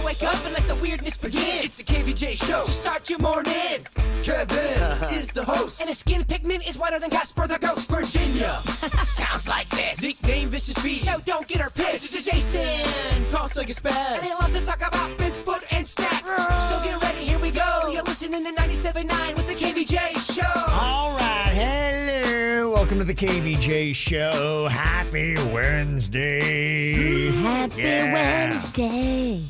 wake up and let the weirdness begin. It's the KVJ show to start your morning. Kevin is the host, and his skin pigment is whiter than Casper the Ghost. Virginia sounds like this. Nickname Vicious Beast, so don't get her pissed. It's Jason, called Sugar Spaz, and they love to talk about Bigfoot and stacks. So get ready, here we go. You're listening to 97.9 with the KVJ show. All right, hello. Welcome to the KVJ show. Happy Wednesday. Happy Wednesday.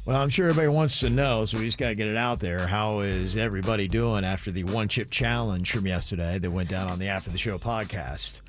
Well, I'm sure everybody wants to know, so we just got to get it out there. How is everybody doing after the one-chip challenge from yesterday that went down on the After the Show podcast?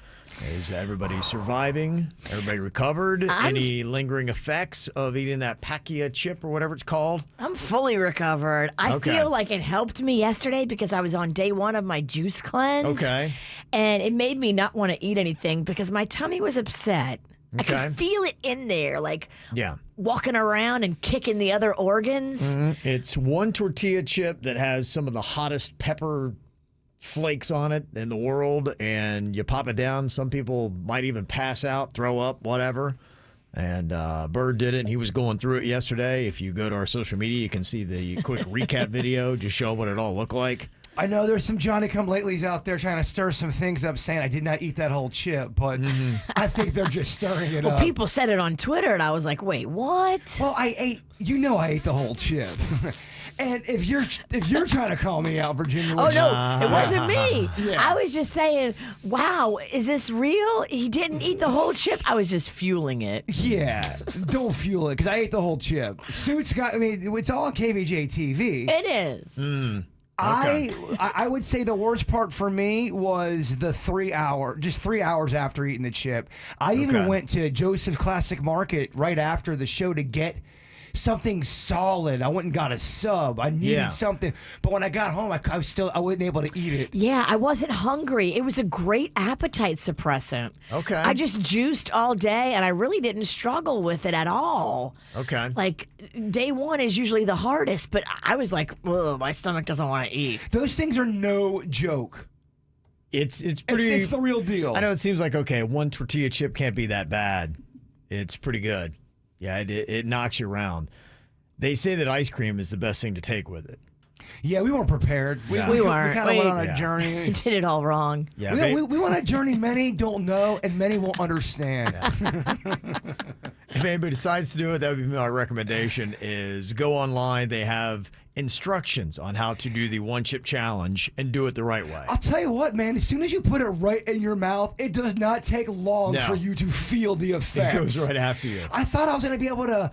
Is everybody surviving? Everybody recovered? Any lingering effects of eating that Kvj chip or whatever it's called? I'm fully recovered. I feel like it helped me yesterday because I was on day one of my juice cleanse. Okay. And it made me not want to eat anything because my tummy was upset. Okay. I could feel it in there, like Yeah. walking around and kicking the other organs. Mm-hmm. It's one tortilla chip that has some of the hottest pepper flakes on it in the world, and you pop it down. Some people might even pass out, throw up, whatever. And Bird did it, and he was going through it yesterday. If you go to our social media, you can see the quick recap video, just show what it all looked like. I know there's some Johnny-come-latelys out there trying to stir some things up, saying I did not eat that whole chip, but I think they're just stirring it up. People said it on Twitter, and I was like, wait, what? Well, I ate the whole chip. And if you're trying to call me out, Virginia, Oh, no, it wasn't me. Yeah. I was just saying, wow, is this real? He didn't eat the whole chip? I was just fueling it. yeah, don't fuel it, because I ate the whole chip. Suits got, it's all on Kvj TV. It is. I would say the worst part for me was the 3 hours after eating the chip. I even went to Joseph's Classic Market right after the show to get something solid. I went and got a sub. I needed something. But when I got home, I wasn't able to eat it. Yeah, I wasn't hungry. It was a great appetite suppressant. Okay. I just juiced all day, and I really didn't struggle with it at all. Okay. Like, day one is usually the hardest, but I was like, ugh, my stomach doesn't want to eat. Those things are no joke. It's pretty... It's the real deal. I know it seems like, okay, one tortilla chip can't be that bad. It's pretty good. Yeah, it knocks you around. They say that ice cream is the best thing to take with it. Yeah, we weren't prepared. We weren't. kind of went on a journey. We did it all wrong. Yeah, we went on a journey many don't know and many won't understand. If anybody decides to do it, that would be my recommendation, is go online. They have instructions on how to do the one-chip challenge and do it the right way. I'll tell you what, man, as soon as you put it right in your mouth, it does not take long for you to feel the effects. It goes right after you. I thought I was going to be able to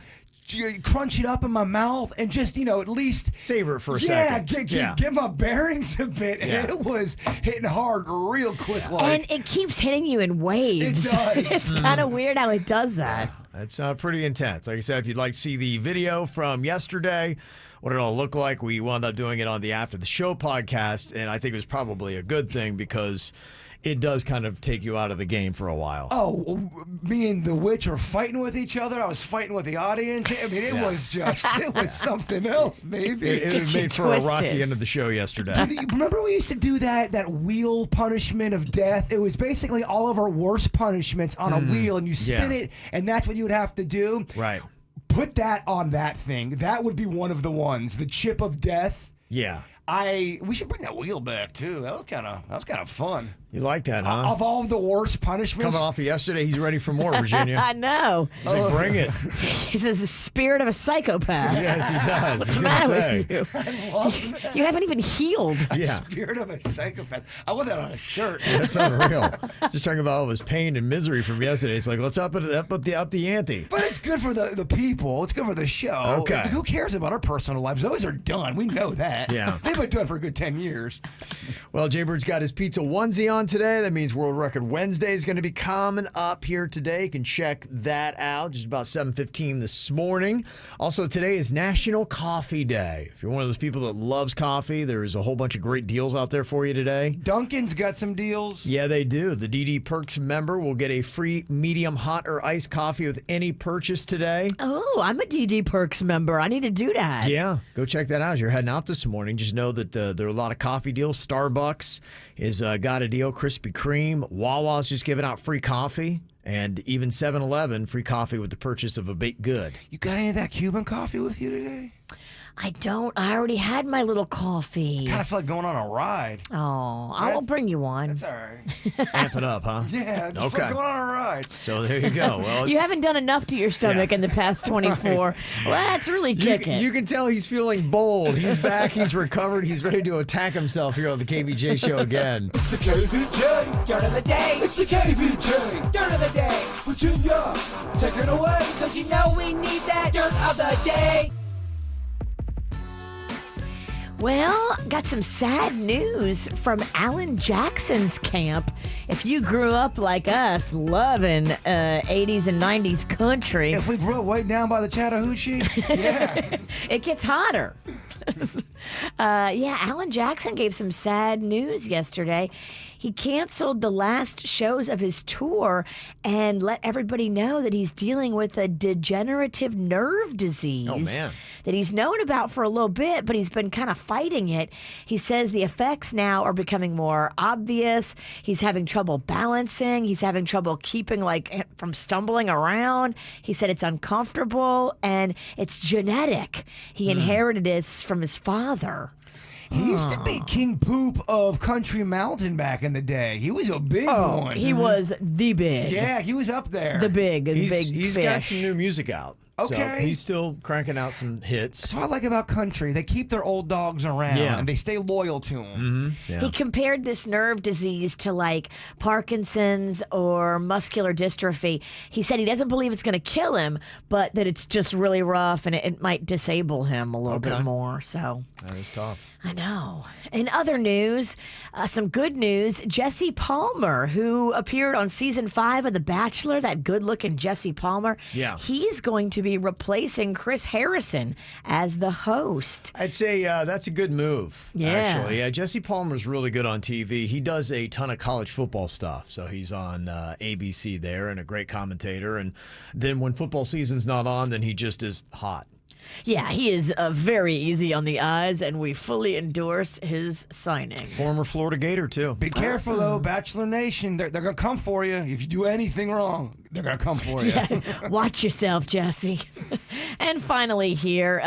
crunch it up in my mouth and just, at least savor it for a second. Get my bearings a bit. Yeah. And it was hitting hard real quick. And it keeps hitting you in waves. It does. It's kind of weird how it does that. That's pretty intense. Like I said, if you'd like to see the video from yesterday, what it all looked like, we wound up doing it on the After the Show podcast, and I think it was probably a good thing because it does kind of take you out of the game for a while. Oh, me and the witch were fighting with each other. I was fighting with the audience. It was something else, baby. It was made for a rocky end of the show yesterday. Remember we used to do that wheel punishment of death? It was basically all of our worst punishments on a wheel, and you spin it, and that's what you would have to do. Right. Put that on that thing. That would be one of the ones. The chip of death. Yeah. We should bring that wheel back too. That was kind of fun. You like that, huh? Of all the worst punishments. Coming off of yesterday, he's ready for more, Virginia. I know. He's like, bring it. He says the spirit of a psychopath. Yes, he does. What's the matter with you? I love that. You haven't even healed. Yeah. Spirit of a psychopath. I want that on a shirt. That's unreal. Just talking about all his pain and misery from yesterday. It's like, let's up the ante. But it's good for the people. It's good for the show. Okay. Who cares about our personal lives? Those are done. We know that. Yeah. They've been doing it for a good 10 years. Well, Jaybird's got his pizza onesie on today. That means World Record Wednesday is going to be coming up here today. You can check that out just about 7:15 this morning. Also, today is National Coffee Day. If you're one of those people that loves coffee, there's a whole bunch of great deals out there for you today. Dunkin's got some deals. Yeah, they do. The DD Perks member will get a free medium hot or iced coffee with any purchase today. Oh, I'm a DD Perks member. I need to do that. Yeah, go check that out as you're heading out this morning. Just know that there are a lot of coffee deals. Starbucks is got a deal. Krispy Kreme. Wawa's just giving out free coffee. And even 7-Eleven, free coffee with the purchase of a baked good. You got any of that Cuban coffee with you today? I don't. I already had my little coffee. Kind of feel like going on a ride. Oh, I'll bring you one. That's all right. Amp it up, huh? Yeah, just feel like going on a ride. So there you go. Well, You haven't done enough to your stomach in the past 24. Well, that's really kicking. You can tell he's feeling bold. He's back. He's recovered. He's ready to attack himself here on the KVJ show again. It's the KVJ dirt of the day. It's the KVJ dirt of the day. Virginia, take it away, cause you know we need that dirt of the day. Well, got some sad news from Alan Jackson's camp. If you grew up like us, loving 80s and 90s country. If we grew up way down by the Chattahoochee, yeah. It gets hotter. Alan Jackson gave some sad news yesterday. He canceled the last shows of his tour and let everybody know that he's dealing with a degenerative nerve disease. Oh, man. That he's known about for a little bit, but he's been kind of fighting it. He says the effects now are becoming more obvious. He's having trouble balancing. He's having trouble keeping, from stumbling around. He said it's uncomfortable and it's genetic. He inherited it from his father. He used to be King Poop of Country Mountain back in the day. He was a big one. He was the big. Yeah, he was up there. The big He's fish. got some new music out. Okay. So he's still cranking out some hits. That's what I like about country. They keep their old dogs around, and they stay loyal to them. Mm-hmm. Yeah. He compared this nerve disease to like Parkinson's or muscular dystrophy. He said he doesn't believe it's going to kill him, but that it's just really rough and it might disable him a little bit more. So That is tough. I know. In other news, some good news. Jesse Palmer, who appeared on season 5 of The Bachelor, that good-looking Jesse Palmer, he's going to be replacing Chris Harrison as the host. I'd say that's a good move, Yeah. actually. Yeah, Jesse Palmer's really good on TV. He does a ton of college football stuff, so he's on ABC there and a great commentator. And then when football season's not on, then he just is hot. Yeah, he is very easy on the eyes, and we fully endorse his signing. Former Florida Gator, too. Be careful, though, Bachelor Nation. They're going to come for you. If you do anything wrong, they're going to come for you. Yeah. Watch yourself, Jesse. And finally here,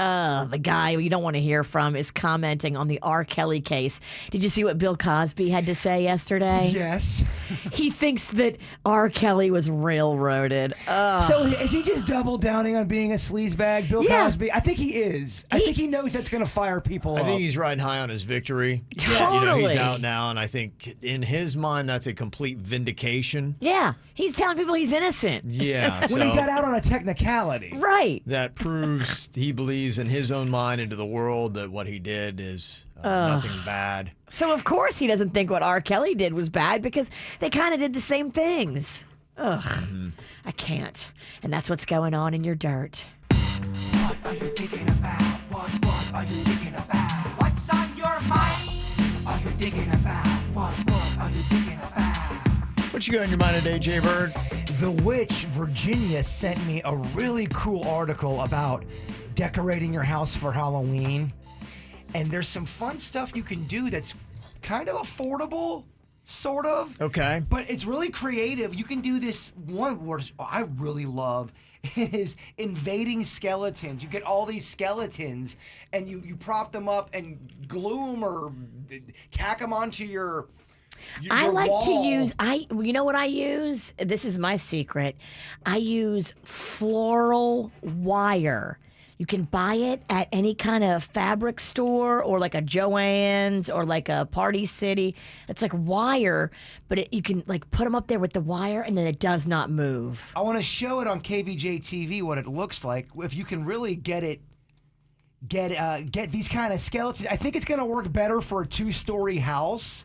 the guy you don't want to hear from is commenting on the R. Kelly case. Did you see what Bill Cosby had to say yesterday? Yes. He thinks that R. Kelly was railroaded. So is he just double downing on being a sleazebag, Bill Cosby? I think he is. I think he knows that's going to fire people up. I think he's riding high on his victory. Totally. He's out now, and I think in his mind, that's a complete vindication. Yeah, he's telling people he's innocent. Yeah. When he got out on a technicality. Right. That proves he believes in his own mind into the world that what he did is nothing bad. So, of course, he doesn't think what R. Kelly did was bad because they kind of did the same things. Ugh. I can't. And that's what's going on in your dirt. What are you thinking about? What are you thinking about? What's on your mind? Are you thinking about? What are you thinking about? What you got in your mind today, Jay Bird? The Witch, Virginia, sent me a really cool article about decorating your house for Halloween. And there's some fun stuff you can do that's kind of affordable, sort of. Okay. But it's really creative. You can do this one word I really love is invading skeletons. You get all these skeletons and you prop them up and glue them or tack them onto your I like wall. to use, you know what I use? This is my secret. I use floral wire. You can buy it at any kind of fabric store or like a Joann's or like a Party City. It's like wire, but you can like put them up there with the wire and then it does not move. I want to show it on KVJ TV what it looks like. If you can really get these kind of skeletons. I think it's going to work better for a 2-story house.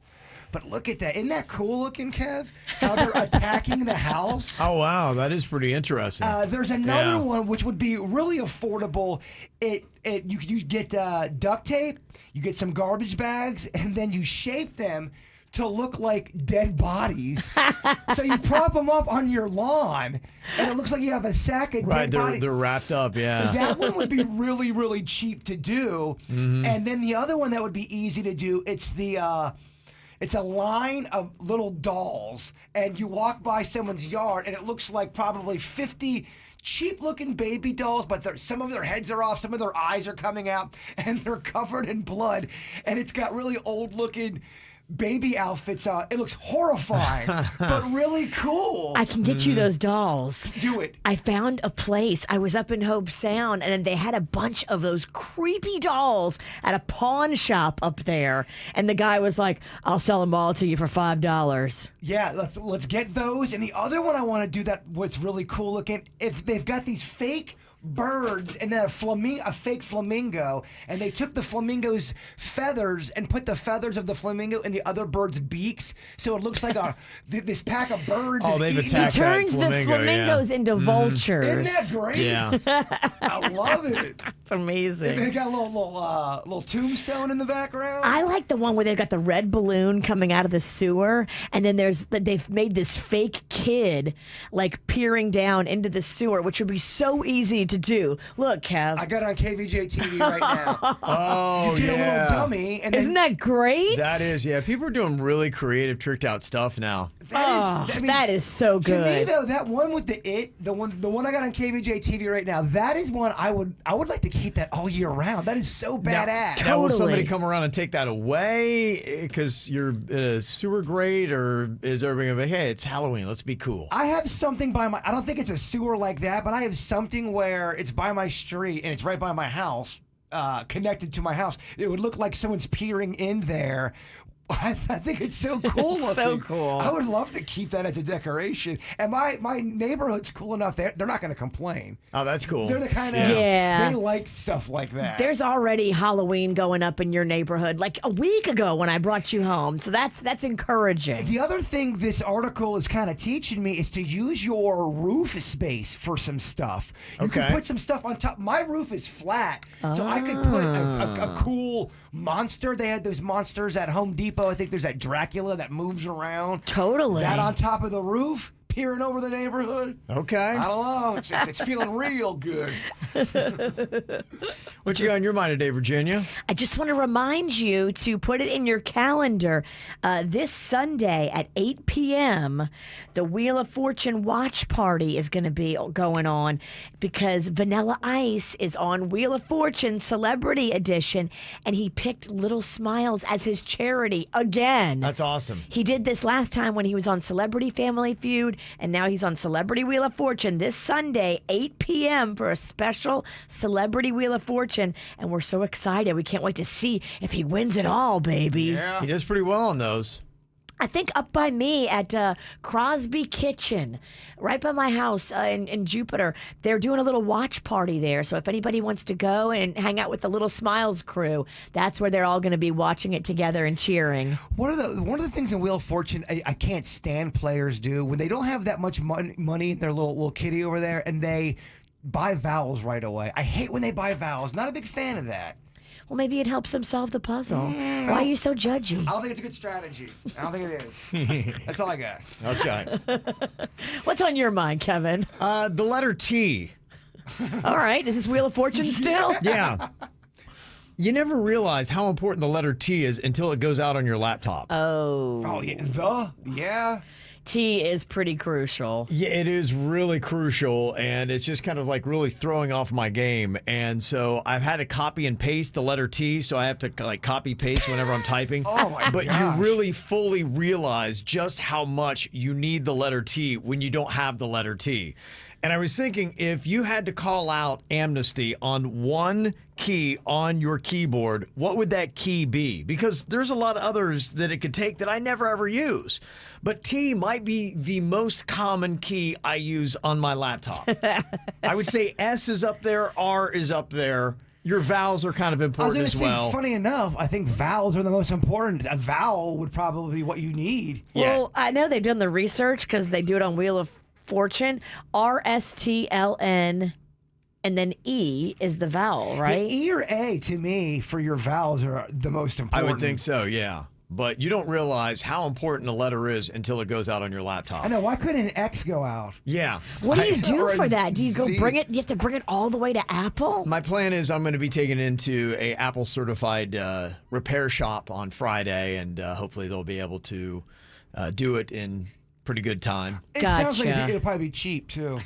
But look at that. Isn't that cool looking, Kev? How they're attacking the house. Oh, wow. That is pretty interesting. There's another one which would be really affordable. You get duct tape, you get some garbage bags, and then you shape them to look like dead bodies. So you prop them up on your lawn, and it looks like you have a sack of dead bodies. They're wrapped up, yeah. That one would be really, really cheap to do. And then the other one that would be easy to do, it's It's a line of little dolls, and you walk by someone's yard, and it looks like probably 50 cheap-looking baby dolls, but some of their heads are off, some of their eyes are coming out, and they're covered in blood, and it's got really old-looking baby outfits on. It looks horrifying, but really cool. I can get you those dolls. Do it. I found a place. I was up in Hope Sound, and they had a bunch of those creepy dolls at a pawn shop up there. And the guy was like, "I'll sell them all to you for $5." Yeah, let's get those. And the other one I want to do that what's really cool looking, if they've got these fake birds and then a fake flamingo, and they took the flamingo's feathers and put the feathers of the flamingo in the other bird's beaks, so it looks like this pack of birds is they've eating. attacked He turns the flamingo, flamingos into vultures. Isn't that great? Yeah. I love it. It's amazing. And they got a little tombstone in the background. I like the one where they've got the red balloon coming out of the sewer, and then they've made this fake kid like peering down into the sewer, which would be so easy to do. Look, Kev. I got it on KVJ TV right now. Oh, You get a little dummy, and Isn't that great? That is, yeah. People are doing really creative, tricked out stuff now. that is so good. To me, though, that one with the one I got on KVJ TV right now, that is one I would like to keep that all year round. That is so badass. Now, will Totally. somebody come around and take that away because you're in a sewer grate, or is everybody going to be, hey, it's Halloween, let's be cool? I have something I don't think it's a sewer like that, but I have something where it's by my street and it's right by my house, connected to my house. It would look like someone's peering in there. I think it's so cool looking. so cool. I would love to keep that as a decoration. And my neighborhood's cool enough. They're not going to complain. Oh, that's cool. They're the kind of Yeah. they like stuff like that. There's already Halloween going up in your neighborhood like a week ago when I brought you home. So that's encouraging. The other thing this article is kind of teaching me is to use your roof space for some stuff. You can Okay. put some stuff on top. My roof is flat, so I could put a cool monster. They had those monsters at Home Depot. I think there's that Dracula that moves around. Totally. That on top of the roof, peering over the neighborhood. Okay. I don't know. It's feeling real good. What you got on your mind today, Virginia? I just want to remind you to put it in your calendar. This Sunday at 8 p.m., the Wheel of Fortune watch party is going to be going on because Vanilla Ice is on Wheel of Fortune Celebrity Edition, and he picked Little Smiles as his charity again. That's awesome. He did this last time when he was on Celebrity Family Feud, and now he's on Celebrity Wheel of Fortune this Sunday, 8 p.m. for a special Celebrity Wheel of Fortune, and we're so excited. We can't wait to see if he wins it all, baby. Yeah. He does pretty well on those. I think up by me at Crosby Kitchen, right by my house in Jupiter, they're doing a little watch party there. So if anybody wants to go and hang out with the Little Smiles crew, that's where they're all going to be watching it together and cheering. One of the things in Wheel of Fortune I can't stand players do when they don't have that much money in their little kitty over there and they buy vowels right away. I hate when they buy vowels. Not a big fan of that. Well, maybe it helps them solve the puzzle. Why are you so judgy? I don't think it's a good strategy. I don't think it is. That's all I got. Okay. What's on your mind, Kevin? The letter T. All right, is this Wheel of Fortune still? Yeah. You never realize how important the letter T is until it goes out on your laptop. Oh yeah, yeah. T is pretty crucial. Yeah, it is really crucial, and it's just kind of like really throwing off my game. And so I've had to copy and paste the letter T, so I have to like copy paste whenever I'm typing. Oh my But gosh. you really fully realize just how much you need the letter T when you don't have the letter T. And I was thinking, if you had to call out amnesty on one key on your keyboard, what would that key be? Because there's a lot of others that it could take that I never ever use. But T might be the most common key I use on my laptop. I would say S is up there, R is up there. Your vowels are kind of I was important going as to say, well. funny enough, I think vowels are the most important. A vowel would probably be what you need. Well, I know they've done the research because they do it on Wheel of Fortune. RSTLN, and then E is the vowel, right? E or A to me for your vowels are the most I important. would think so, yeah. but you don't realize how important a letter is until it goes out on your laptop. I know. Why couldn't an X go out? Yeah. What do you do or for a that? Do you go Z. bring it? You have to bring it all the way to Apple? My plan is I'm going to be taking it into a Apple certified repair shop on Friday, and hopefully they'll be able to do it in pretty good time. It sounds like Gotcha. it'll probably be cheap too.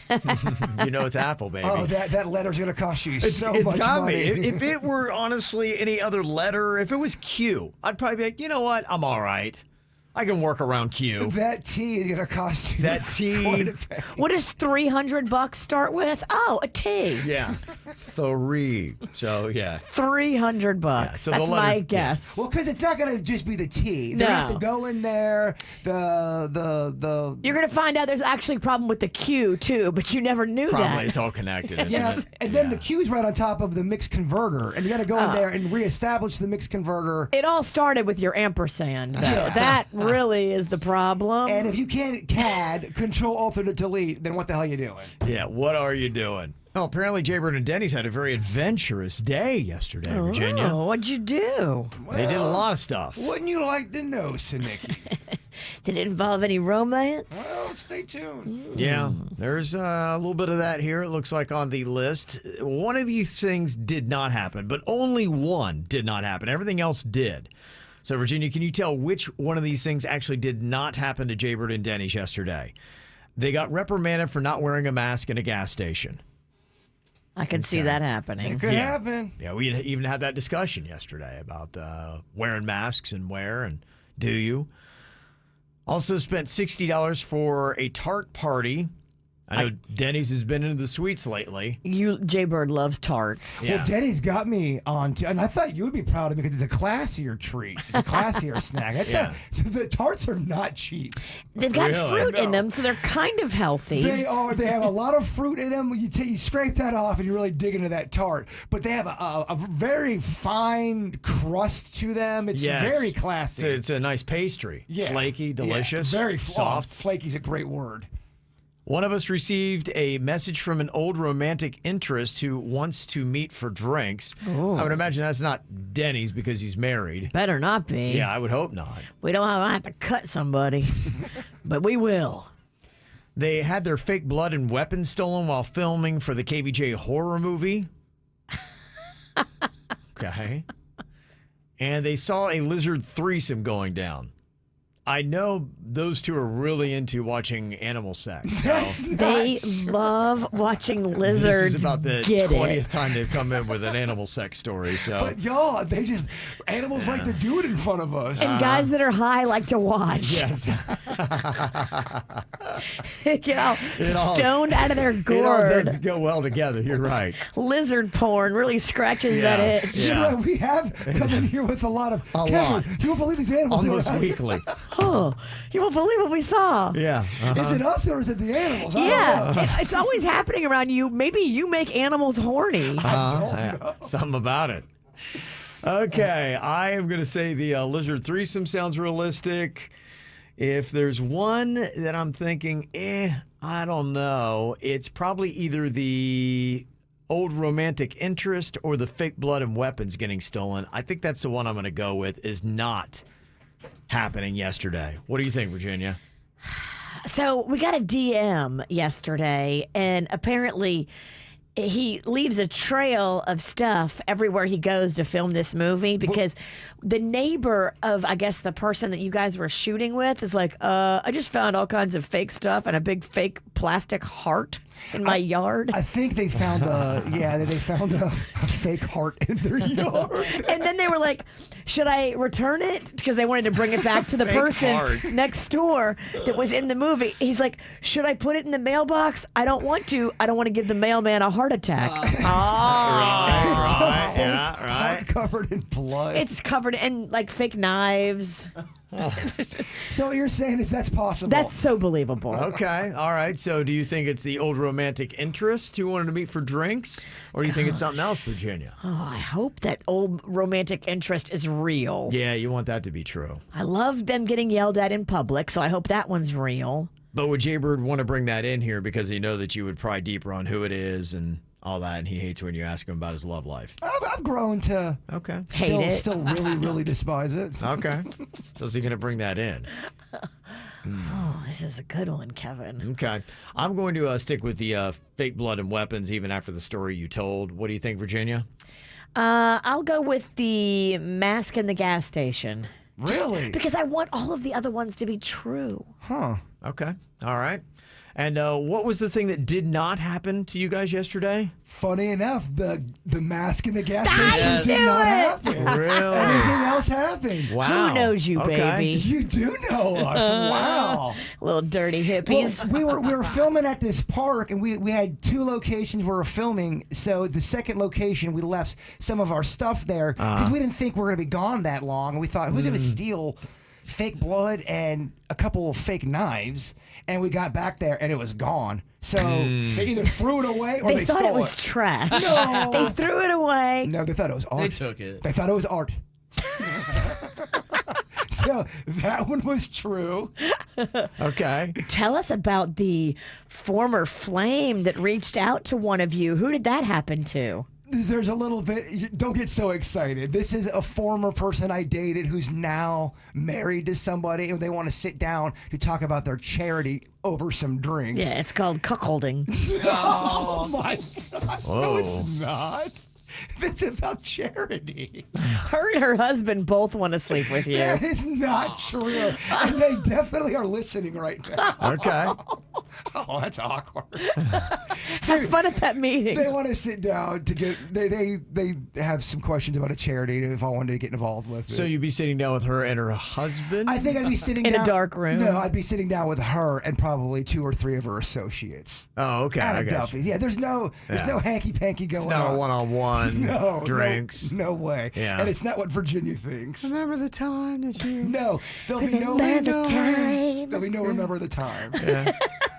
You know it's Apple, baby. Oh, that letter's gonna cost you so It's much got money. me. If it were honestly any other letter, if it was Q, I'd probably be like, you know what? I'm all right. I can work around Q. That T is gonna cost you. That T. quite a bit. What does $300 start with? Oh, a T. Yeah. 3. So, yeah. $300. Yeah, so the That's letter- my yeah. guess. Well, because it's not gonna just be the T. They No. have to go in there. The You're going to find out there's actually a problem with the Q, too, but you never knew Probably that. it's all connected, isn't yeah, it? and then the Q's right on top of the mixed converter, and you got to go in there and reestablish the mixed converter. It all started with your ampersand, though. That really is the problem. And if you can't CAD, Control Alt to delete, then what the hell are you doing? Yeah, what are you doing? Well, apparently Jaybird and Denny's had a very adventurous day yesterday, Virginia. Oh, what'd you do? They did a lot of stuff. Wouldn't you like to know, Sinicki? Did it involve any romance? Well, stay tuned. Yeah, there's a little bit of that here, it looks like, on the list. One of these things did not happen, but only one did not happen. Everything else did. So, Virginia, can you tell which one of these things actually did not happen to Jaybird and Denny's yesterday? They got reprimanded for not wearing a mask in a gas station. I can see that happening. It could happen. Yeah, we even had that discussion yesterday about wearing masks and where and do you. Also spent $60 for a tart party. I know Denny's has been into the sweets lately. Jaybird loves tarts. Yeah. Well, Denny's got me on, and I thought you would be proud of me because it's a classier treat. It's a classier snack. The tarts are not cheap. They've got Really? fruit in them, so they're kind of healthy. They are. They have a lot of fruit in them. You scrape that off, and you really dig into that tart. But they have a very fine crust to them. It's Yes. very classy. It's a nice pastry. Yeah. Flaky, delicious, Yeah, very soft. Flaky's a great word. One of us received a message from an old romantic interest who wants to meet for drinks. I would imagine that's not Denny's because he's married. Better not be. Yeah, I would hope not. We don't have to cut somebody, but we will. They had their fake blood and weapons stolen while filming for the KVJ horror movie. Okay. And they saw a lizard threesome going down. I know those two are really into watching animal sex. So That's They nuts. love watching this lizards. is about the get 20th it. time they've come in with an animal sex story. So But y'all, animals like to do it in front of us. And guys that are high like to watch. yes, Get all all- stoned out of their it all gourd. does go well together. You're right. Lizard porn really scratches Yeah. that itch. You know, we have come in here with a lot of. A Kevin, lot. You won't believe these animals. Almost weekly. Oh, you won't believe what we saw. Yeah. Is it us or is it the animals? I don't know. Yeah, it's always happening around you. Maybe you make animals horny. Yeah, something about it. Okay, I am going to say the lizard threesome sounds realistic. If there's one that I'm thinking, I don't know, it's probably either the old romantic interest or the fake blood and weapons getting stolen. I think that's the one I'm going to go with is not happening yesterday. What do you think, Virginia? So we got a DM yesterday, and apparently he leaves a trail of stuff everywhere he goes to film this movie because the neighbor of, I guess, the person that you guys were shooting with is like, I just found all kinds of fake stuff and a big fake plastic heart in my yard. I think they found they found a fake heart in their yard. And then they were like, should I return it? Because they wanted to bring it back to the Fake person heart. next door that was in the movie. He's like, should I put it in the mailbox? I don't want to. I don't want to give the mailman a heart attack. Right, yeah, Heart covered in blood. It's covered in like fake knives. So what you're saying is that's possible. That's so believable. Okay, all right. So do you think it's the old romantic interest who wanted to meet for drinks? Or do you think it's something else, Virginia? Oh, I hope that old romantic interest is real. Yeah, you want that to be true. I love them getting yelled at in public, so I hope that one's real. But would Jaybird want to bring that in here because he know that you would pry deeper on who it is? And all that, and he hates when you ask him about his love life. I've grown to Okay. still really, really despise it. Okay. So is he going to bring that in? Oh, this is a good one, Kevin. Okay. I'm going to stick with the fake blood and weapons even after the story you told. What do you think, Virginia? I'll go with the mask in the gas station. Really? Because I want all of the other ones to be true. Huh. Okay. All right. And what was the thing that did not happen to you guys yesterday? Funny enough, the mask in the gas I station did knew not it! happen. Really? Everything else happened. Wow. Who knows you, Okay. baby? You do know us. Wow. Little dirty hippies. Well, we were filming at this park, and we had 2 locations we were filming. So the second location, we left some of our stuff there because we didn't think we were going to be gone that long. We thought, who's going to steal fake blood and a couple of fake knives? And we got back there, and it was gone. So they either threw it away or they thought stole it was trash. No. They threw it away. No, they thought it was art. They took it. They thought it was art. So that one was true. Okay. Tell us about the former flame that reached out to one of you. Who did that happen to? There's a little bit. Don't get so excited. This is a former person I dated who's now married to somebody, and they want to sit down to talk about their charity over some drinks. Yeah, it's called cuckolding. Oh my God. Whoa. No, it's not. It's about charity. Her and her husband both want to sleep with you. That is not true. And they definitely are listening right now. Okay. Oh, that's awkward. Have fun at that meeting. They want to sit down to get. They have some questions about a charity if I wanted to get involved with it. So you'd be sitting down with her and her husband? I think I'd be sitting In a down, dark room? No, I'd be sitting down with her and probably 2 or 3 of her associates. Oh, okay. At I a got Duffy. you. Yeah, there's no hanky panky going It's not on. a one-on-one No, drinks. No way. Yeah. And it's not what Virginia thinks. Remember the time that you... No, there'll be no. Remember the time. There'll be no remember the time.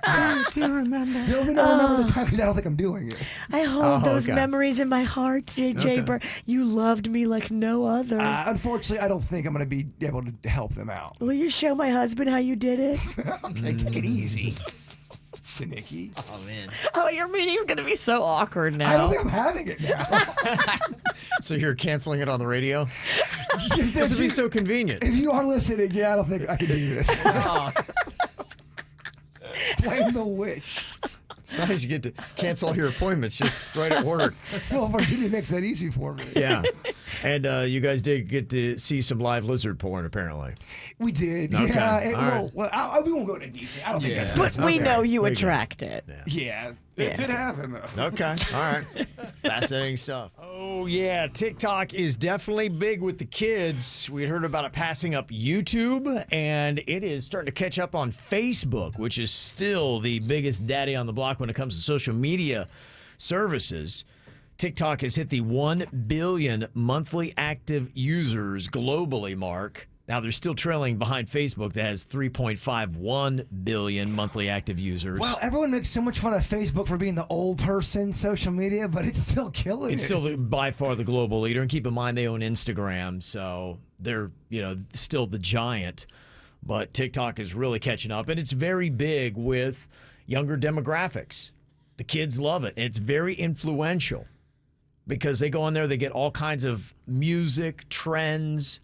I do remember. There'll be no remember the time because I don't think I'm doing it. I hold those okay. memories in my heart, JJ. Okay. You loved me like no other. Unfortunately, I don't think I'm going to be able to help them out. Will you show my husband how you did it? Okay, take it easy. Sinicky. Oh man. Oh, your meeting's gonna be so awkward now. I don't think I'm having it now. So you're canceling it on the radio? If This would be you- so convenient. If you are listening, yeah, I don't think I can do this. Blame the witch. It's nice you get to cancel all your appointments just right at work. Well, Virginia makes that easy for me. Yeah. And you guys did get to see some live lizard porn, apparently. We did. Okay, Yeah. all We won't go into detail. I don't think that's But necessary. we know you There you go. attract it. Yeah. It did happen, though. Okay. All right. Fascinating stuff. Oh, yeah. TikTok is definitely big with the kids. We had heard about it passing up YouTube, and it is starting to catch up on Facebook, which is still the biggest daddy on the block when it comes to social media services. TikTok has hit the 1 billion monthly active users globally mark. Now, they're still trailing behind Facebook that has 3.51 billion monthly active users. Wow, everyone makes so much fun of Facebook for being the old person social media, but it's still killing It's it. still by far the global leader. And keep in mind, they own Instagram, so they're, still the giant. But TikTok is really catching up, and it's very big with younger demographics. The kids love it, and it's very influential because they go on there, they get all kinds of music, trends,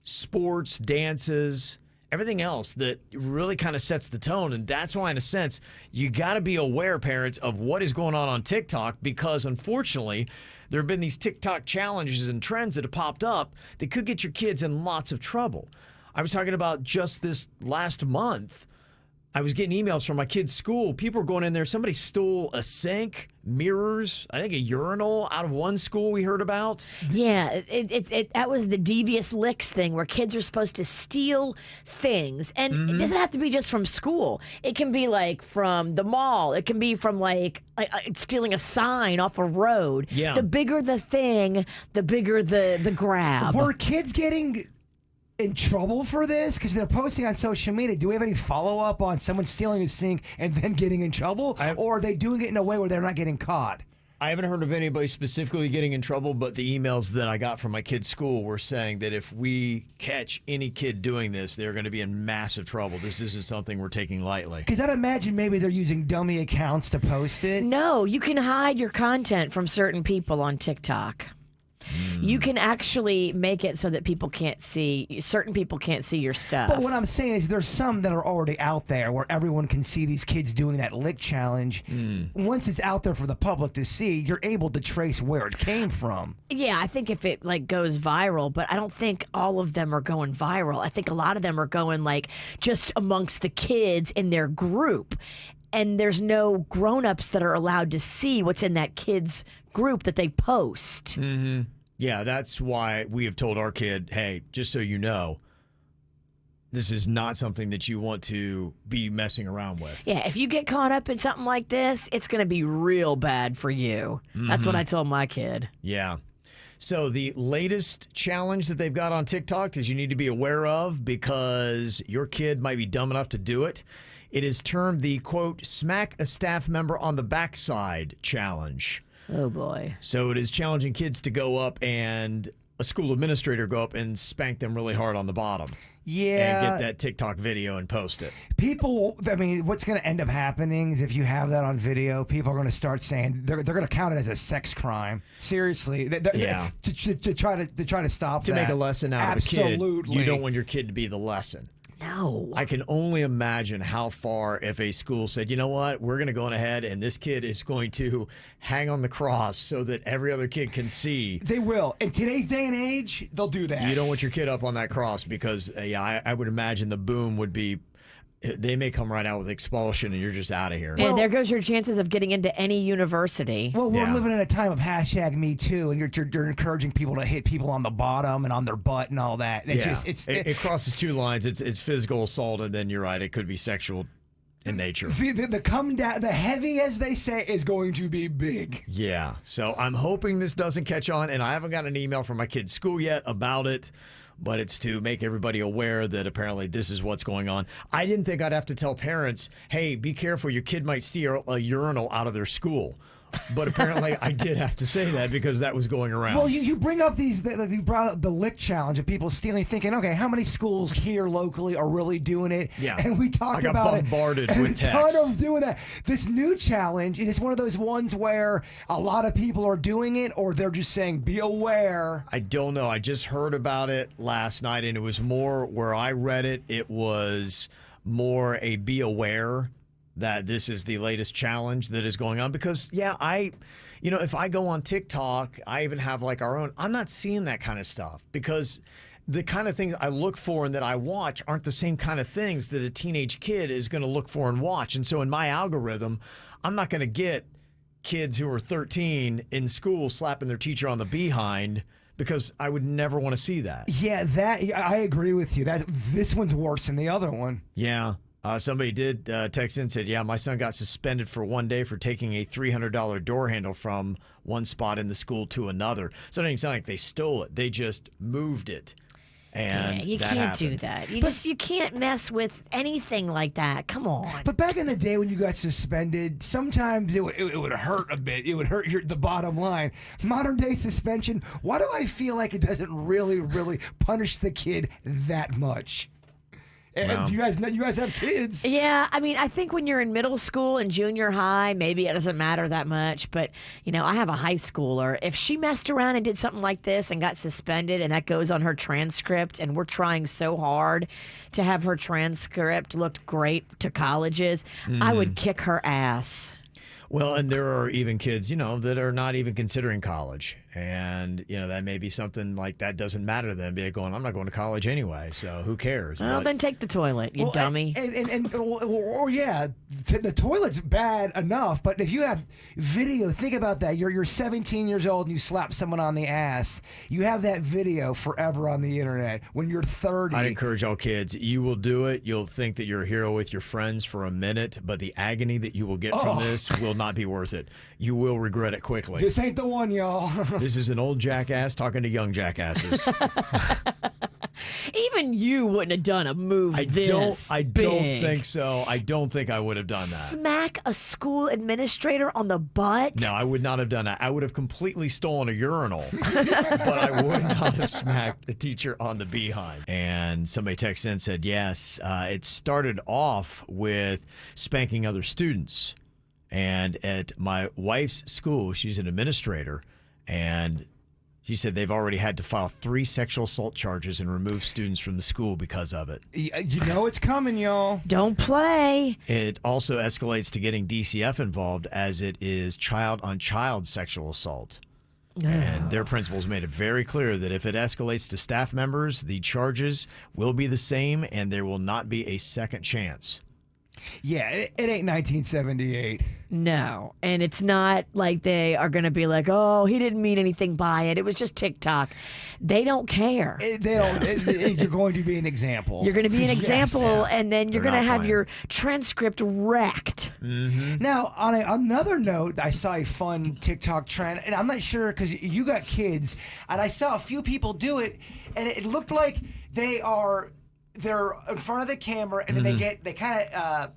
sports, dances, everything else that really kind of sets the tone. And that's why, in a sense, you got to be aware, parents, of what is going on TikTok, because unfortunately, there have been these TikTok challenges and trends that have popped up that could get your kids in lots of trouble. I was talking about just this last month. I was getting emails from my kid's school. People were going in there. Somebody stole a sink, mirrors, I think a urinal out of one school we heard about. Yeah, that was the devious licks thing where kids are supposed to steal things. And it doesn't have to be just from school. It can be like from the mall. It can be from like stealing a sign off a road. Yeah. The bigger the thing, the bigger the grab. Were kids getting in trouble for this because they're posting on social media? Do we have any follow-up on someone stealing a sink and then getting in trouble? Or are they doing it in a way where they're not getting caught? I haven't heard of anybody specifically getting in trouble, but the emails that I got from my kid's school were saying that if we catch any kid doing this, they're going to be in massive trouble. This isn't something we're taking lightly. Because I'd imagine maybe they're using dummy accounts to post it. No, you can hide your content from certain people on TikTok. You can actually make it so that certain people can't see your stuff. But what I'm saying is there's some that are already out there where everyone can see these kids doing that lick challenge. Once it's out there for the public to see, you're able to trace where it came from. Yeah, I think if it goes viral, but I don't think all of them are going viral. I think a lot of them are going just amongst the kids in their group. And there's no grown-ups that are allowed to see what's in that kid's group that they post. Mm-hmm. Yeah, that's why we have told our kid, hey, just so you know, this is not something that you want to be messing around with. Yeah, if you get caught up in something like this, it's going to be real bad for you. That's what I told my kid. Yeah. So the latest challenge that they've got on TikTok that you need to be aware of because your kid might be dumb enough to do it. It is termed the, quote, smack a staff member on the backside challenge. Oh, boy. So it is challenging kids to go up and a school administrator go up and spank them really hard on the bottom. Yeah. And get that TikTok video and post it. People, I mean, what's going to end up happening is if you have that on video, people are going to start saying they're going to count it as a sex crime. Seriously. Yeah. To try to stop To that. make a lesson out Absolutely. of a kid. You don't want your kid to be the lesson. No. I can only imagine how far if a school said, you know what, we're going to go on ahead and this kid is going to hang on the cross so that every other kid can see. They will. In today's day and age, they'll do that. You don't want your kid up on that cross because, I would imagine the boom would be, they may come right out with expulsion and you're just out of here. And there goes your chances of getting into any university. Well, we're living in a time of hashtag Me Too, and you're encouraging people to hit people on the bottom and on their butt and all that. It crosses two lines. It's physical assault, and then you're right. It could be sexual in nature. The come down, the heavy, as they say, is going to be big. Yeah. So I'm hoping this doesn't catch on, and I haven't got an email from my kid's school yet about it. But it's to make everybody aware that apparently this is what's going on. I didn't think I'd have to tell parents, hey, be careful, your kid might steal a urinal out of their school. But apparently I did have to say that because that was going around. Well, you bring up you brought up the lick challenge of people stealing, thinking, okay, how many schools here locally are really doing it? Yeah. And we talked about it. I got bombarded with texts. A ton of doing that. This new challenge is one of those ones where a lot of people are doing it or they're just saying, be aware. I don't know. I just heard about it last night, and it was more where I read it. It was more a be aware that this is the latest challenge that is going on because, if I go on TikTok, I even have our own, I'm not seeing that kind of stuff because the kind of things I look for and that I watch aren't the same kind of things that a teenage kid is going to look for and watch. And so in my algorithm, I'm not going to get kids who are 13 in school slapping their teacher on the behind because I would never want to see that. Yeah, I agree with you. This one's worse than the other one. Yeah. Somebody did text in and said, yeah, my son got suspended for 1 day for taking a $300 door handle from one spot in the school to another. So it doesn't even sound like they stole it. They just moved it. And you can't do that. You can't mess with anything like that. Come on. But back in the day when you got suspended, sometimes it would hurt a bit. It would hurt the bottom line. Modern day suspension, why do I feel like it doesn't really, really punish the kid that much? Well, do you guys have kids? Yeah, I mean, I think when you're in middle school and junior high, maybe it doesn't matter that much. But, I have a high schooler. If she messed around and did something like this and got suspended and that goes on her transcript and we're trying so hard to have her transcript look great to colleges, I would kick her ass. Well, and there are even kids, that are not even considering college. And, that may be something like that doesn't matter to them. Be going, I'm not going to college anyway, so who cares? Well, then take the toilet, you dummy. The toilet's bad enough, but if you have video, think about that. You're 17 years old and you slap someone on the ass. You have that video forever on the internet. When you're 30. I'd encourage all kids, you will do it. You'll think that you're a hero with your friends for a minute, but the agony that you will get from this will not be worth it. You will regret it quickly. This ain't the one, y'all. This is an old jackass talking to young jackasses. even you wouldn't have done a move I this don't big. think so. I don't think I would have done that. Smack a school administrator on the butt? No, I would not have done that. I would have completely stolen a urinal, but I would not have smacked the teacher on the behind. And somebody texted in and said, yes, it started off with spanking other students. And at my wife's school, she's an administrator, and she said they've already had to file 3 sexual assault charges and remove students from the school because of it. You know it's coming, y'all. Don't play. It also escalates to getting DCF involved, as it is child-on-child sexual assault. And their principals made it very clear that if it escalates to staff members, the charges will be the same and there will not be a second chance. Yeah, it ain't 1978. No. And it's not like they are going to be like, oh, he didn't mean anything by it. It was just TikTok. They don't care. They don't. You're going to be an example. You're going to be an Yes. example, and then you're They're going to not have playing. your transcript wrecked. Now, on another note, I saw a fun TikTok trend, and I'm not sure because you got kids, and I saw a few people do it, and it looked like they're in front of the camera, and then they kind of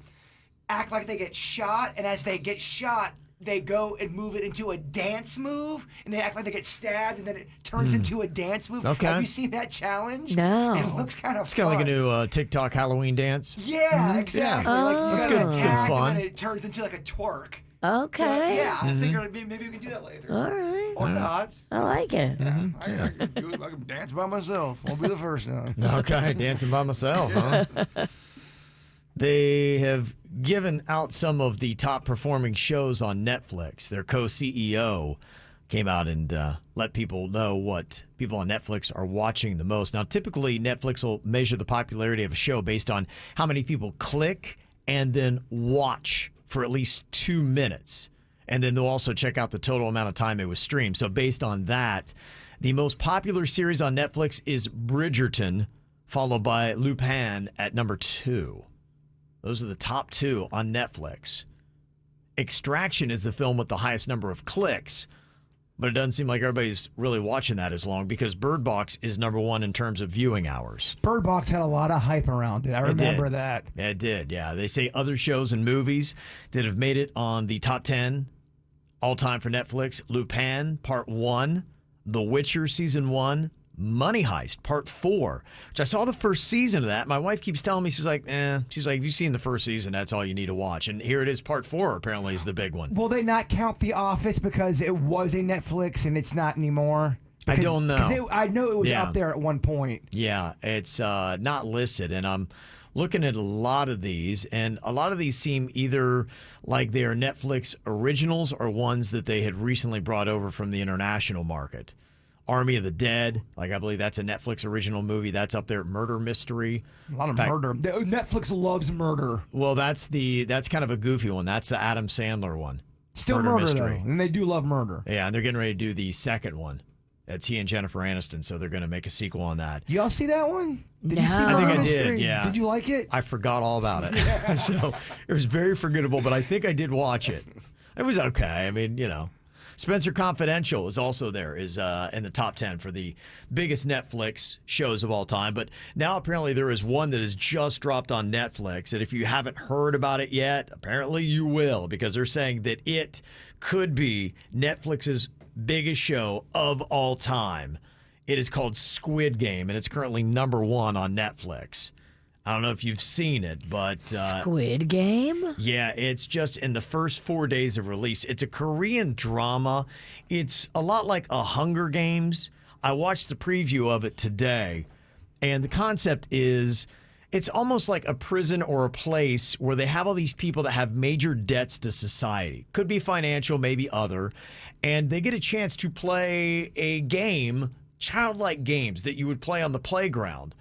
act like they get shot, and as they get shot, they go and move it into a dance move, and they act like they get stabbed, and then it turns into a dance move. Okay. Have you seen that challenge? No. It looks kind of It's kind of like a new TikTok Halloween dance. Yeah, exactly. Yeah. Like you That's got good. an attack, Good fun. and then it turns into like a twerk. Okay. So, yeah, I figured maybe we can do that later. All right. Or not. I like it. I can do it. I can dance by myself. Won't be the first time. Okay, dancing by myself, huh? They have given out some of the top performing shows on Netflix. Their co-CEO came out and let people know what people on Netflix are watching the most. Now, typically, Netflix will measure the popularity of a show based on how many people click and then watch for at least 2 minutes. And then they'll also check out the total amount of time it was streamed. So based on that, the most popular series on Netflix is Bridgerton, followed by Lupin at number 2. Those are the top 2 on Netflix. Extraction is the film with the highest number of clicks, but it doesn't seem like everybody's really watching that as long because Bird Box is number 1 in terms of viewing hours. Bird Box had a lot of hype around it. I remember that. It did, yeah. They say other shows and movies that have made it on the top 10 all time for Netflix: Lupin, Part 1, The Witcher, Season 1, Money Heist, Part 4, which I saw the first season of that. My wife keeps telling me, she's like, if you've seen the first season, that's all you need to watch. And here it is, Part 4 apparently is the big one. Will they not count The Office because it was a Netflix and it's not anymore? I don't know. Because I know it was Yeah. up there at one point. Yeah, it's not listed, and I'm looking at a lot of these, and a lot of these seem either like they are Netflix originals or ones that they had recently brought over from the international market. Army of the Dead, like I believe that's a Netflix original movie. That's up there. Murder Mystery. A lot of murder. Netflix loves murder. Well, that's kind of a goofy one. That's the Adam Sandler one. Still murder though, and they do love murder. Yeah, and they're getting ready to do the second one. That's he and Jennifer Aniston, so they're going to make a sequel on that. Y'all see that one? Did you see No. I think Murder I did, Mystery? yeah. Did you like it? I forgot all about it. So it was very forgettable, but I think I did watch it. It was okay. I mean, Spencer Confidential is also there, is in the top 10 for the biggest Netflix shows of all time. But now apparently there is one that has just dropped on Netflix. And if you haven't heard about it yet, apparently you will, because they're saying that it could be Netflix's biggest show of all time. It is called Squid Game, and it's currently number 1 on Netflix. I don't know if you've seen it, but Squid Game? yeah, it's just in the first 4 days of release. It's a Korean drama. It's a lot like a Hunger Games. I watched the preview of it today, and the concept is it's almost like a prison or a place where they have all these people that have major debts to society. Could be financial, maybe other, and they get a chance to play a game, childlike games that you would play on the playground.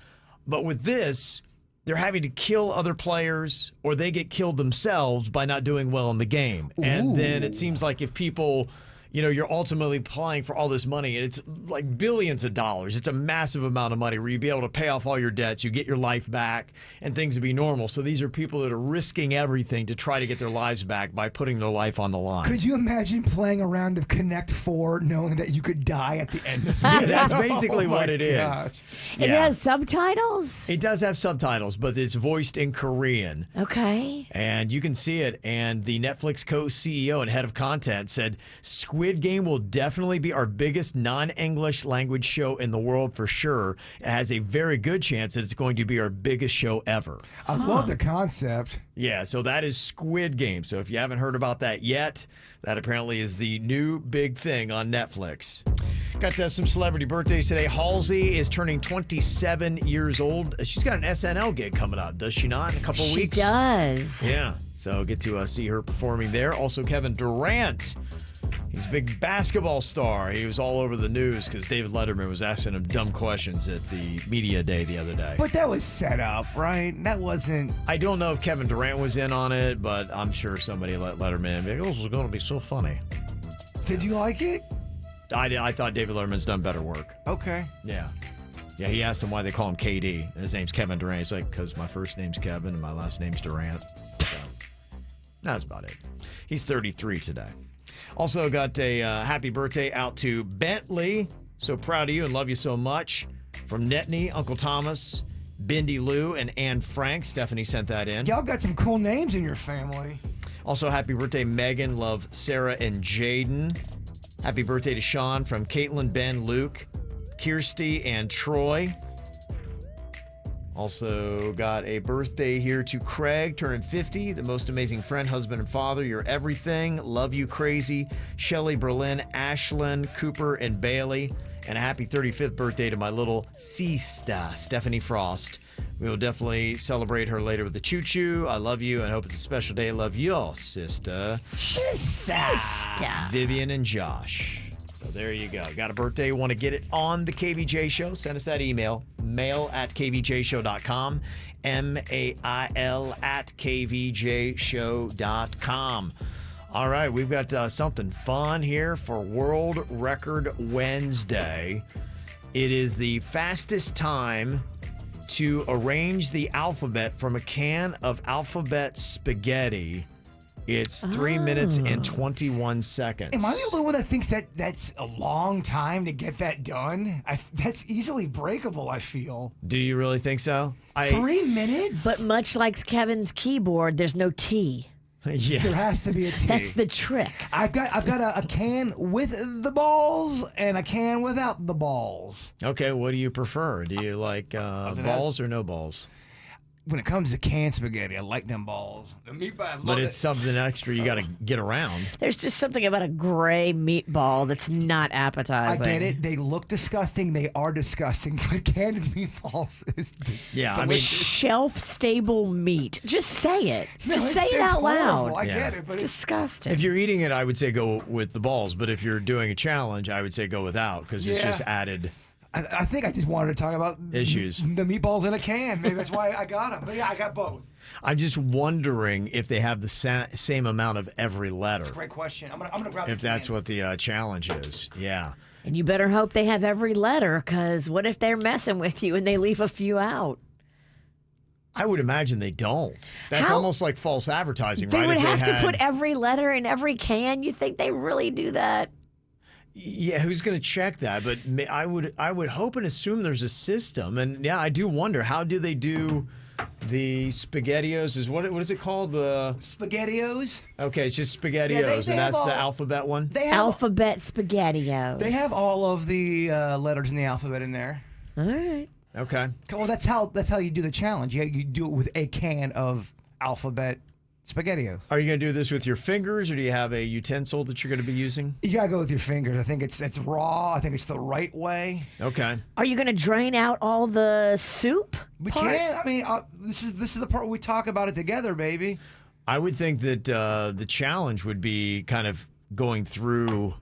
But with this, they're having to kill other players or they get killed themselves by not doing well in the game. And then it seems like if people, you're ultimately applying for all this money, and it's like billions of dollars. It's a massive amount of money where you'd be able to pay off all your debts, you get your life back, and things would be normal. So these are people that are risking everything to try to get their lives back by putting their life on the line. Could you imagine playing a round of Connect 4 knowing that you could die at the end of it? Yeah, that's basically what it is. It has subtitles? It does have subtitles, but it's voiced in Korean. Okay. And you can see it. And the Netflix co-CEO and head of content said, Squid Game will definitely be our biggest non-English language show in the world for sure. It has a very good chance that it's going to be our biggest show ever. I love the concept. Yeah, so that is Squid Game. So if you haven't heard about that yet, that apparently is the new big thing on Netflix. Got some celebrity birthdays today. Halsey is turning 27 years old. She's got an SNL gig coming up, does she not, in a couple weeks? She does. Yeah, so get to see her performing there. Also, Kevin Durant. He's a big basketball star. He was all over the news because David Letterman was asking him dumb questions at the media day the other day. But that was set up, right? That wasn't... I don't know if Kevin Durant was in on it, but I'm sure somebody let Letterman be like, this is going to be so funny. Did you like it? I thought David Letterman's done better work. Okay. Yeah. Yeah, he asked him why they call him KD, and his name's Kevin Durant. He's like, because my first name's Kevin and my last name's Durant. So, that's about it. He's 33 today. Also got a happy birthday out to Bentley. So proud of you and love you so much. From Netney, Uncle Thomas, Bindi Lou, and Anne Frank. Stephanie sent that in. Y'all got some cool names in your family. Also, happy birthday, Megan. Love Sarah and Jaden. Happy birthday to Sean from Caitlin, Ben, Luke, Kirsty, and Troy. Also got a birthday here to Craig, turning 50, the most amazing friend, husband, and father. You're everything. Love you crazy. Shelly, Berlin, Ashlyn, Cooper, and Bailey. And a happy 35th birthday to my little sister, Stephanie Frost. We will definitely celebrate her later with the choo-choo. I love you and hope it's a special day. Love your sister. Vivian and Josh. So there you go. Got a birthday? Want to get it on the KVJ show? Send us that email. mail@kvjshow.com. mail@kvjshow.com. All right, we've got something fun here for World Record Wednesday. It is the fastest time to arrange the alphabet from a can of alphabet spaghetti. It's 3 minutes and 21 seconds. Am I the only one that thinks that that's a long time to get that done? That's easily breakable, I feel. Do you really think so? 3 minutes? But much like Kevin's keyboard, there's no T. Yes. There has to be a T. That's the trick. I've got a can with the balls and a can without the balls. Okay, what do you prefer? Do you like balls or no balls? When it comes to canned spaghetti, I like them balls. The meatball, but it's something extra you got to get around. There's just something about a gray meatball that's not appetizing. I get it. They look disgusting. They are disgusting. But canned meatballs is yeah, I mean, shelf-stable meat. Just say it. No, just say it out horrible. loud. I get it, but it's disgusting. If you're eating it, I would say go with the balls. But if you're doing a challenge, I would say go without because it's just added. I think I just wanted to talk about issues. The meatballs in a can. Maybe that's why I got them. But yeah, I got both. I'm just wondering if they have the same amount of every letter. That's a great question. I'm gonna grab. If that's what the challenge is, yeah. And you better hope they have every letter, because what if they're messing with you and they leave a few out? I would imagine they don't. That's almost like false advertising, they right? Would have to put every letter in every can. You think they really do that? Yeah, who's going to check that? But I would hope and assume there's a system. And yeah, I do wonder, how do they do the Spaghettios? What is it called? The Spaghettios? Okay, it's just Spaghettios, and that's the alphabet one? They have alphabet Spaghettios. They have all of the letters in the alphabet in there. All right. Okay. Well, that's how you do the challenge. You do it with a can of alphabet Spaghettios. Are you going to do this with your fingers, or do you have a utensil that you're going to be using? You got to go with your fingers. I think it's raw. I think it's the right way. Okay. Are you going to drain out all the soup? We can. I mean, this is the part where we talk about it together, baby. I would think that the challenge would be kind of going through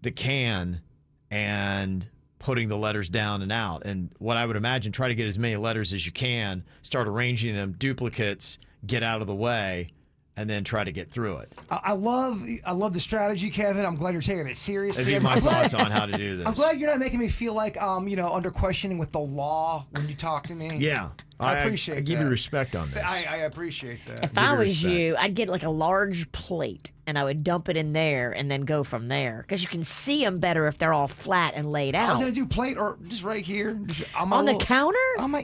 the can and putting the letters down and out. And what I would imagine, try to get as many letters as you can, start arranging them, duplicates, get out of the way, and then try to get through it. I love the strategy, Kevin. I'm glad you're taking it seriously. That'd be my thoughts on how to do this. I'm glad you're not making me feel like under questioning with the law when you talk to me. Yeah. I appreciate that. I give you respect on this. I appreciate that. If I was you, I'd get like a large plate and I would dump it in there and then go from there because you can see them better if they're all flat and laid I was out. gonna do plate or just right here. On the counter? On the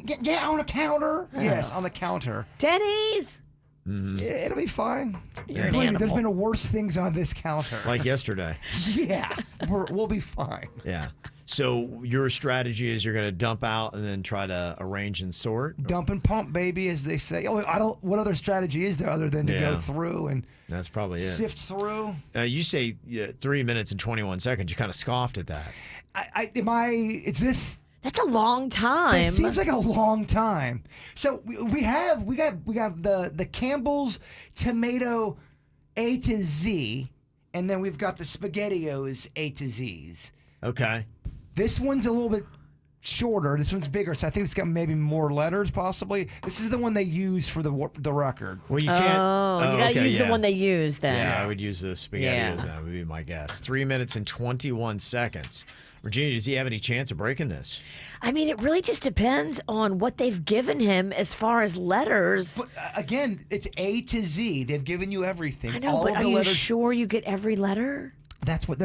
counter. Oh. Yes, on the counter. Denny's. Mm-hmm. Yeah, it'll be fine. You're an Believe me, there's animal. been worse things on this counter. Like yesterday. Yeah, we'll be fine. Yeah. So your strategy is you're going to dump out and then try to arrange and sort? Dump and pump, baby, as they say. Oh, what other strategy is there other than to go through and that's probably it. Sift through? You say 3 minutes and 21 seconds. You kind of scoffed at that. That's a long time. It seems like a long time. So we have the Campbell's tomato A to Z, and then we've got the Spaghettios A to Z's. Okay. This one's a little bit shorter. This one's bigger, so I think it's got maybe more letters, possibly. This is the one they use for the record. Well, you can't. You got to use the one they use then. Yeah, I would use the Spaghettios. Yeah. That would be my guess. 3 minutes and 21 seconds. Virginia, does he have any chance of breaking this? I mean, it really just depends on what they've given him as far as letters. But again, it's A to Z. They've given you everything. I know, all but of are the you letters. sure you get every letter? That's what.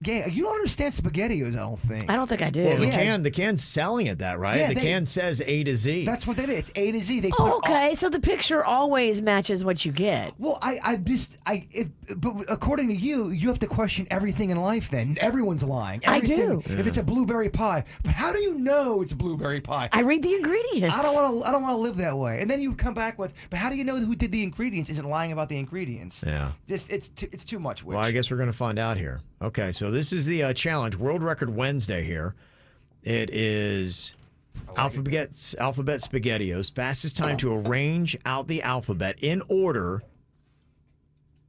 Yeah, you don't understand Spaghettios, I don't think. I don't think I do. Well, the can's selling it that, right? Yeah, the can says A to Z. That's what they did. It's A to Z. They Oh, okay, so the picture always matches what you get. Well, but according to you, you have to question everything in life. Then everyone's lying. I Everything, do. If it's a blueberry pie, but how do you know it's blueberry pie? I read the ingredients. I don't want to live that way. And then you come back with, but how do you know who did the ingredients? Isn't lying about the ingredients? Yeah. It's too much. Wish. Well, I guess we're going to find out here. Okay, so this is the challenge, World Record Wednesday here. It is alphabet Spaghettios. Fastest time to arrange out the alphabet in order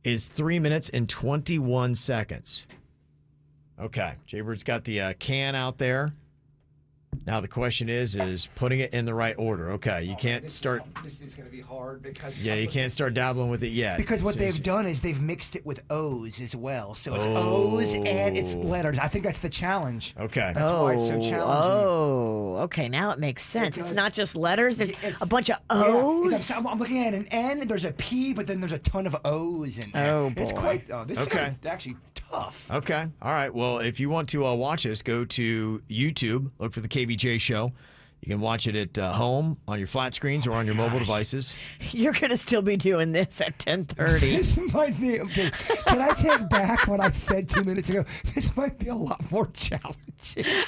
is 3 minutes and 21 seconds. Okay, Jaybird's got the can out there. Now the question is putting it in the right order. Okay, you can't start. This is going to be hard because Yeah, you can't start dabbling with it yet. Because what they've done is they've mixed it with O's as well. So it's O's and it's letters. I think that's the challenge. Okay. That's why it's so challenging. Oh, okay. Now it makes sense. It It's does. not just letters. There's It's- a bunch of Yeah, O's. I'm looking at an N. There's a P, but then there's a ton of O's in there. Oh, It's boy. quite. Oh, this Okay. is actually tough. Okay. All right. Well, if you want to watch us, go to YouTube. Look for the KVJ show. You can watch it at home on your flat screens or on your mobile devices. You're going to still be doing this at 10:30. This might be okay. Can I take back what I said 2 minutes ago? This might be a lot more challenging.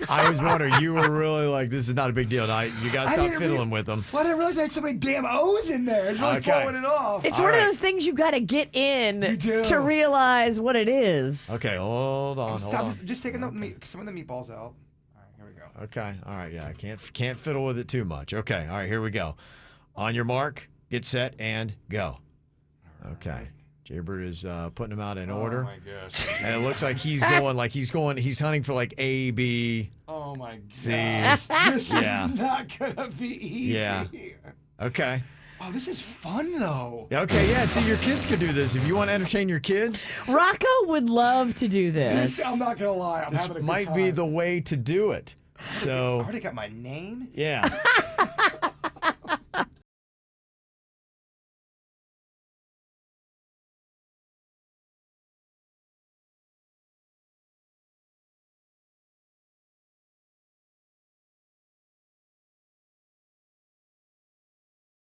I was wondering, you were really like, this is not a big deal. Now, you got to I stop didn't fiddling with them. Well, I didn't realize I had so many damn O's in there. It's really Okay. throwing it off. It's All one right. of those things you got to get in You do. to realize what it is. Okay, hold on. Stop. Just taking some of the meatballs out. All right, here we go. Okay. All right. Yeah, I can't fiddle with it too much. Okay. All right. Here we go. On your mark, get set, and go. Okay. Jaybird is putting them out in order. Oh my gosh. And it looks like he's hunting for like A, B. Oh my C. gosh. This Yeah. is not gonna be easy. Yeah. Okay. Oh, this is fun though. Okay, yeah. See, your kids could do this. If you want to entertain your kids, Rocco would love to do this. I'm not gonna lie. I'm this having a good might time. be the way to do it. I So, already got my name. yeah.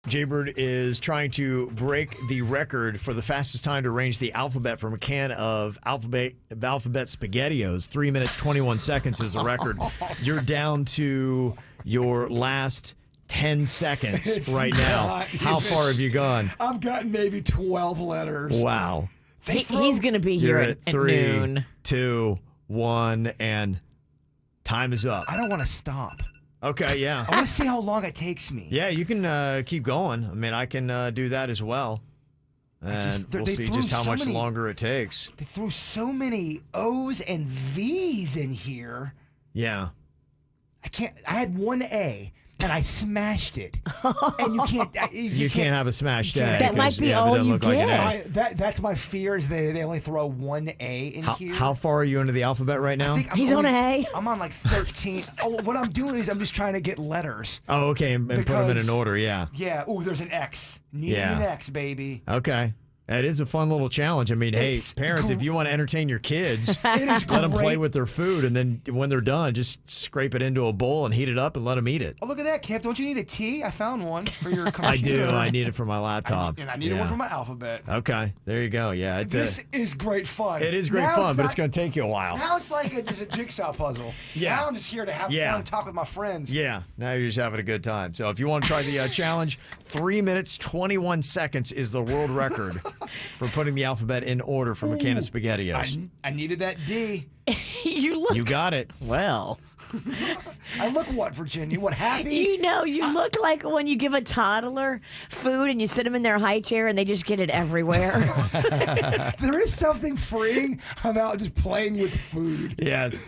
Jaybird is trying to break the record for the fastest time to arrange the alphabet from a can of alphabet Spaghettios. 3 minutes, 21 seconds is the record. You're down to your last 10 seconds It's right now. not How even- far have you gone? I've gotten maybe 12 letters. Wow. He's going to be here You're at, at at 3, noon. 2, 1, and time is up. I don't want to stop. Okay, yeah. I want to see how long it takes me. Yeah, you can keep going. I mean, I can do that as well. And we'll they see threw just how so much many- longer it takes. They threw so many O's and V's in here. Yeah. I had one A. and I smashed it. And you can't. You can't have a smashed A. That might be all you get. That's my fear is they only throw one A in here. How far are you into the alphabet right now? He's on A. I'm on like 13. What I'm doing is I'm just trying to get letters. Oh, okay, and put them in an order, yeah. Yeah. Ooh, there's an X. Need an X, baby. Okay. That is a fun little challenge. I mean, hey, parents, if you want to entertain your kids, let them play with their food, and then when they're done, just scrape it into a bowl and heat it up and let them eat it. Oh, look at that, Kev. Don't you need a T? I found one for your computer. I do. I need it for my laptop. And I need one for my alphabet. Okay. There you go. Yeah. This is great fun. It is great fun, but it's going to take you a while. Now it's like just a jigsaw puzzle. Yeah. Now I'm just here to have fun, talk with my friends. Yeah. Now you're just having a good time. So if you want to try the challenge, 3 minutes, 21 seconds is the world record for putting the alphabet in order for a can of Spaghettios. I needed that D. You got it. Well. I look what, Virginia? What, happy? You look like when you give a toddler food and you sit them in their high chair and they just get it everywhere. There is something freeing about just playing with food. Yes.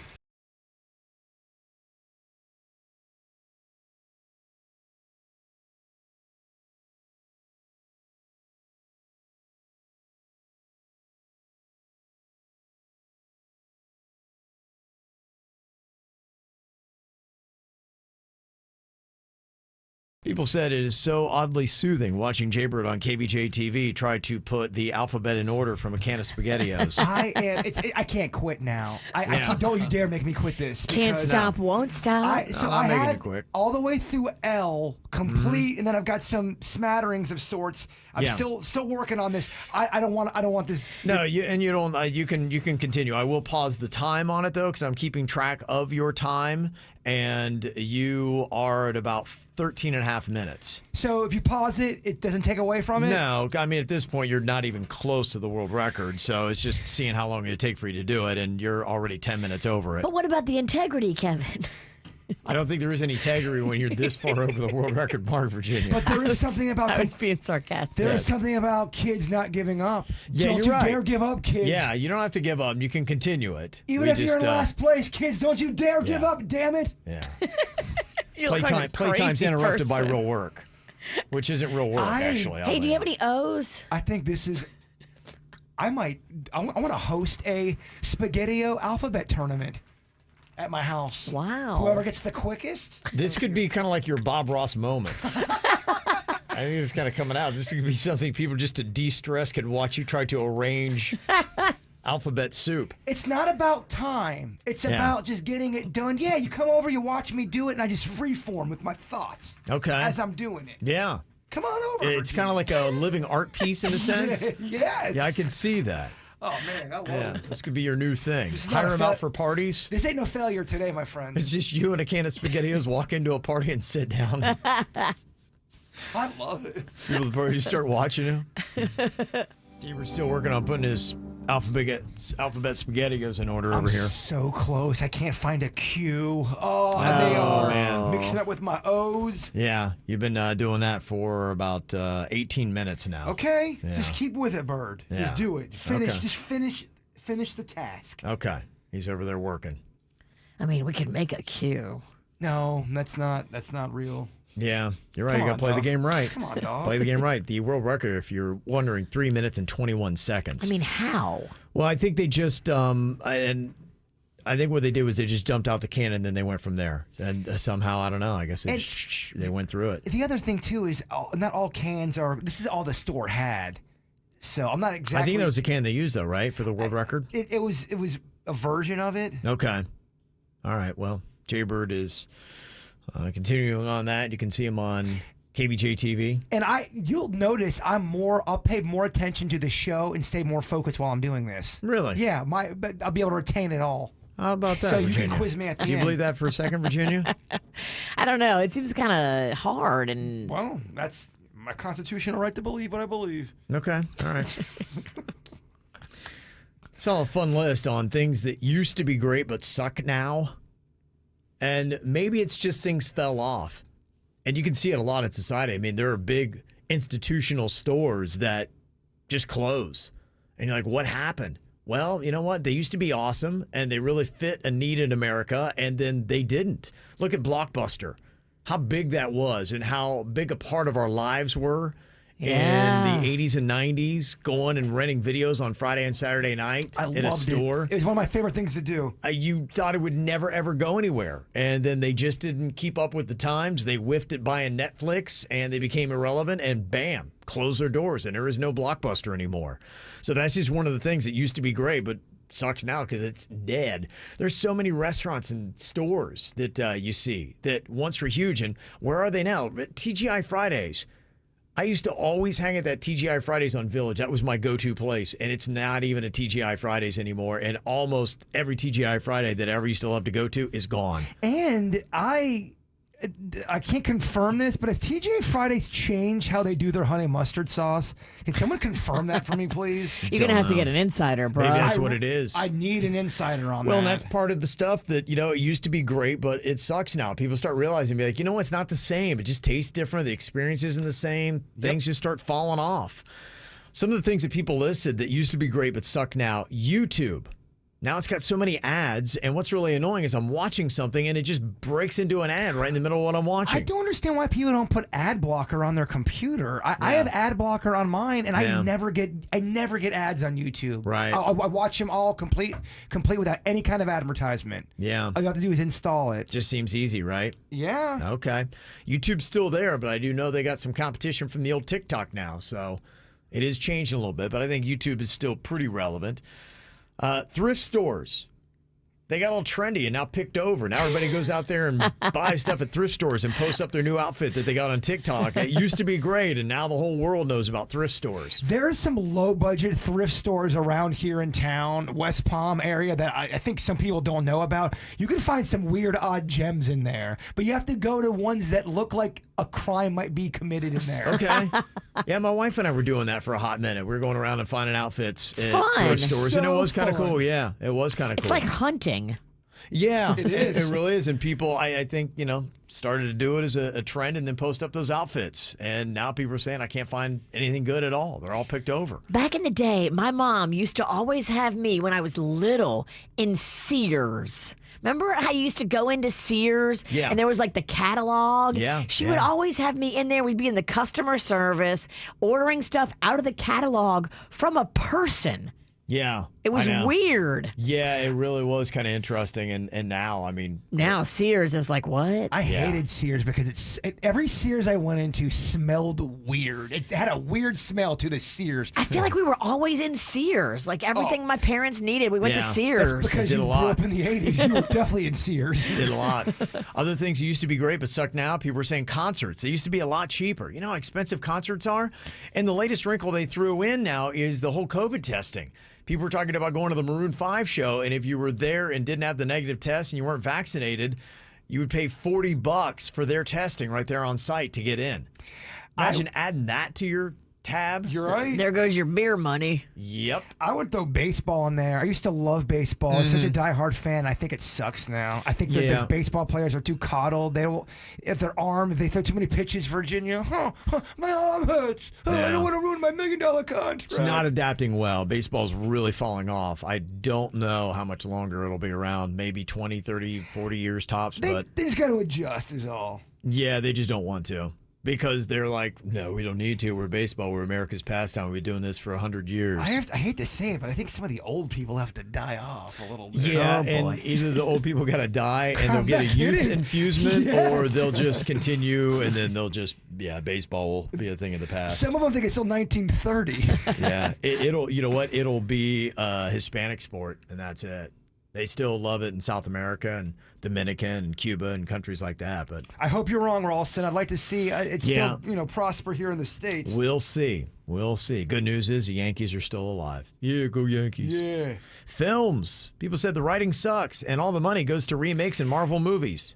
People said it is so oddly soothing watching Jaybird on Kvj TV try to put the alphabet in order from a can of Spaghettios. I can't quit now. Don't you dare make me quit this. Can't stop, won't stop. I'm making you quit. All the way through L complete, and then I've got some smatterings of sorts. I'm still working on this. I don't want this. No, you don't. You can continue. I will pause the time on it though, because I'm keeping track of your time, and you are at about 13 and a half minutes. So if you pause it, it doesn't take away from it? No, I mean, at this point, you're not even close to the world record, so it's just seeing how long it take for you to do it, and you're already 10 minutes over it. But what about the integrity, Kevin? I don't think there is any integrity when you're this far over the world record mark, Virginia. But there is something about... I was being sarcastic. There is something about kids not giving up. Yeah, don't you're you right. dare give up, kids. Yeah, you don't have to give up. You can continue it. Even if you're in last place, kids, don't you dare give up, damn it. Yeah. Playtime's interrupted by real work, which isn't real work, actually. Hey, do you have any O's? I think this is... I want to host a Spaghettio alphabet tournament at my house. Wow. Whoever gets the quickest. This could be kind of like your Bob Ross moment. I think it's kind of coming out. This could be something people just to de-stress could watch you try to arrange alphabet soup. It's not about time. It's about just getting it done. Yeah, you come over, you watch me do it, and I just freeform with my thoughts. Okay. As I'm doing it. Yeah. Come on over. It's kind of like a living art piece in a sense. Yes. Yeah, I can see that. Oh, man, I love it. This could be your new thing. Hire them out for parties. This ain't no failure today, my friends. It's just you and a can of Spaghettios walk into a party and sit down. I love it. People at the party just start watching him. We're still working on putting his alphabet Spaghettios in order over here. So close. I can't find a Q. Oh, they are mixing up with my O's. Yeah, you've been doing that for about 18 minutes now. Okay, Yeah. just keep with it, Bird. Yeah. Just do it. Finish. Okay. Just finish the task. Okay, he's over there working. I mean, we could make a Q. No, that's not real. Yeah, you're right. Come You got on, to play the dog. game right. Come on, dog. Play the game right. The world record, if you're wondering, 3 minutes and 21 seconds. I mean, how? Well, I think they just and I think what they did was they just dumped out the can and then they went from there. And somehow, I don't know. I guess they went through it. The other thing too is not all cans are. This is all the store had, so I'm not exactly. I think that was the can they used though, right, for the world record. It was a version of it. Okay. All right. Well, Jaybird is continuing on that. You can see him on Kvj TV. And you'll notice I'll pay more attention to the show and stay more focused while I'm doing this. Really? Yeah, but I'll be able to retain it all. How about that, So Virginia? you can quiz me at the Do you end. believe that for a second, Virginia? I don't know. It seems kind of hard and. Well, that's my constitutional right to believe what I believe. Okay. All right. Saw a fun list on things that used to be great but suck now. And maybe it's just things fell off. And you can see it a lot in society. I mean, there are big institutional stores that just close. And you're like, what happened? Well, you know what? They used to be awesome, and they really fit a need in America, and then they didn't. Look at Blockbuster. how big that was and how big a part of our lives were Yeah. in the 80s and 90s, going and renting videos on Friday and Saturday night in a store. It was one of my favorite things to do. You thought it would never, ever go anywhere. And then they just didn't keep up with the times. They whiffed it buying Netflix, and they became irrelevant, and bam, closed their doors, and there is no Blockbuster anymore. So that's just one of the things that used to be great, but sucks now because it's dead. There's so many restaurants and stores that you see that once were huge, and where are they now? TGI Fridays. I used to always hang at that TGI Fridays on Village. That was my go-to place, and it's not even a TGI Fridays anymore. And almost every TGI Friday that I ever used to love to go to is gone. And I can't confirm this, but has TGI Fridays changed how they do their honey mustard sauce? Can someone confirm that for me, please? You're going to have to get an insider, bro. Maybe that's what it is. I need an insider on that. Well, and that's part of the stuff that, it used to be great, but it sucks now. People start realizing, be like, it's not the same. It just tastes different. The experience isn't the same. Things just start falling off. Some of the things that people listed that used to be great but suck now, YouTube. Now it's got so many ads, and what's really annoying is I'm watching something and it just breaks into an ad right in the middle of what I'm watching. I don't understand why people don't put ad blocker on their computer. I have ad blocker on mine, and I never get ads on YouTube. Right. I watch them all complete without any kind of advertisement. Yeah. All you have to do is install it. Just seems easy, right? Yeah. Okay. YouTube's still there, but I do know they got some competition from the old TikTok now, so it is changing a little bit, but I think YouTube is still pretty relevant. Thrift stores. They got all trendy and now picked over. Now everybody goes out there and buys stuff at thrift stores and posts up their new outfit that they got on TikTok. It used to be great, and now the whole world knows about thrift stores. There are some low-budget thrift stores around here in town, West Palm area, that I think some people don't know about. You can find some weird, odd gems in there, but you have to go to ones that look like a crime might be committed in there. Okay. Yeah, my wife and I were doing that for a hot minute. We were going around and finding outfits at fun. thrift stores, and it So was kind of fun. cool. Yeah, it was kind of cool. It's like hunting. Yeah, It is. It really is. And people, I think, started to do it as a trend and then post up those outfits. And now people are saying, I can't find anything good at all. They're all picked over. Back in the day, my mom used to always have me, when I was little, in Sears. Remember how you used to go into Sears? Yeah. And there was like the catalog? Yeah, She would yeah. always have me in there. We'd be in the customer service, ordering stuff out of the catalog from a person. Yeah. It was I know. weird. Yeah, it really was kind of interesting. And now, Now Sears is like, what? I hated Sears because every Sears I went into smelled weird. It had a weird smell to the Sears. I feel like we were always in Sears. Like everything my parents needed, we went to Yeah. Sears. Because Did you a grew lot. up in the 80s. You were definitely in Sears. did a lot. Other things that used to be great but suck now, people were saying concerts. They used to be a lot cheaper. You know how expensive concerts are? And the latest wrinkle they threw in now is the whole COVID testing. People were talking about going to the Maroon 5 show, and if you were there and didn't have the negative test and you weren't vaccinated, you would pay $40 for their testing right there on site to get in. Imagine adding that to your tab. You're right. There goes your beer money. Yep. I would throw baseball in there. I used to love baseball. I was such a diehard fan. I think it sucks now. I think that Yeah. the baseball players are too coddled. They don't. If their arm, if they throw too many pitches, Virginia, my arm hurts. I Yeah. don't want to ruin my $1 million contract. It's not adapting well. Baseball's really falling off. I don't know how much longer it'll be around. Maybe 20, 30, 40 years tops. They just got to adjust, is all. Yeah, they just don't want to. Because they're like, no, we don't need to. We're baseball. We're America's pastime. We've been doing this for 100 years. I hate to say it, but I think some of the old people have to die off a little bit. Yeah, Oh, and boy. either the old people got to die and they'll get a not youth kidding. infusement, or Yes. they'll just continue and then they'll just, baseball will be a thing of the past. Some of them think it's still 1930. Yeah, it'll, you know what? It'll be a Hispanic sport, and that's it. They still love it in South America and Dominican and Cuba and countries like that, but I hope you're wrong, Ralston. I'd like to see it Yeah. still, prosper here in the States. we'll see. We'll see. Good news is the Yankees are still alive. Yeah, go Yankees. Yeah. Films. People said the writing sucks and all the money goes to remakes and Marvel movies.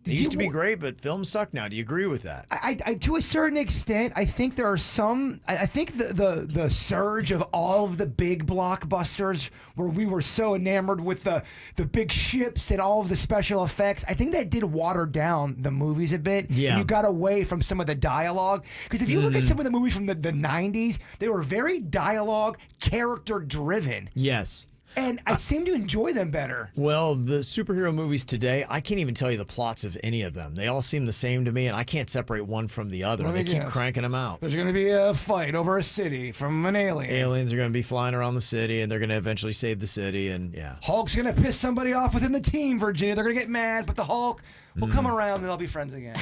It used to be great, but films suck now. Do you agree with that? I to a certain extent, I think there are some. I think the surge of all of the big blockbusters, where we were so enamored with the big ships and all of the special effects, I think that did water down the movies a bit. Yeah. And you got away from some of the dialogue. Because if you look at some of the movies from the 90s, they were very dialogue, character driven. Yes. And I seem to enjoy them better. Well, the superhero movies today, I can't even tell you the plots of any of them. They all seem the same to me, and I can't separate one from the other. Let me They keep guess. cranking them out. There's going to be a fight over a city from an alien. Aliens are going to be flying around the city, and they're going to eventually save the city, and yeah. Hulk's going to piss somebody off within the team, Virginia. They're going to get mad, but the Hulk will come around and they'll be friends again.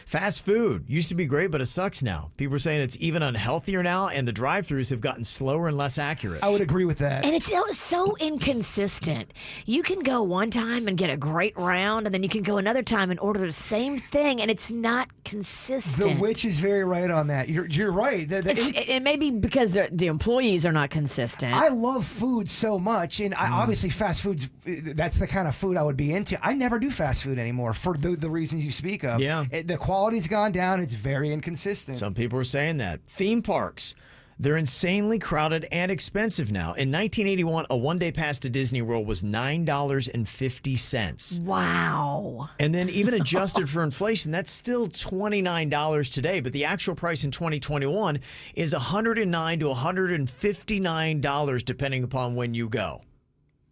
Fast food used to be great, but it sucks now. People are saying it's even unhealthier now, and the drive-thrus have gotten slower and less accurate. I would agree with that. And it's so inconsistent. You can go one time and get a great round, and then you can go another time and order the same thing, and it's not consistent. The witch is very right on that. You're right. It may be because the employees are not consistent. I love food so much, and obviously fast food's that's the kind of food I would be into. I never do fast food anymore for the reasons you speak of. Yeah. The quality's gone down. It's very inconsistent. Some people are saying that. Theme parks. They're insanely crowded and expensive now. In 1981, a one-day pass to Disney World was $9.50. Wow. And then even adjusted for inflation, that's still $29 today. But the actual price in 2021 is $109 to $159, depending upon when you go.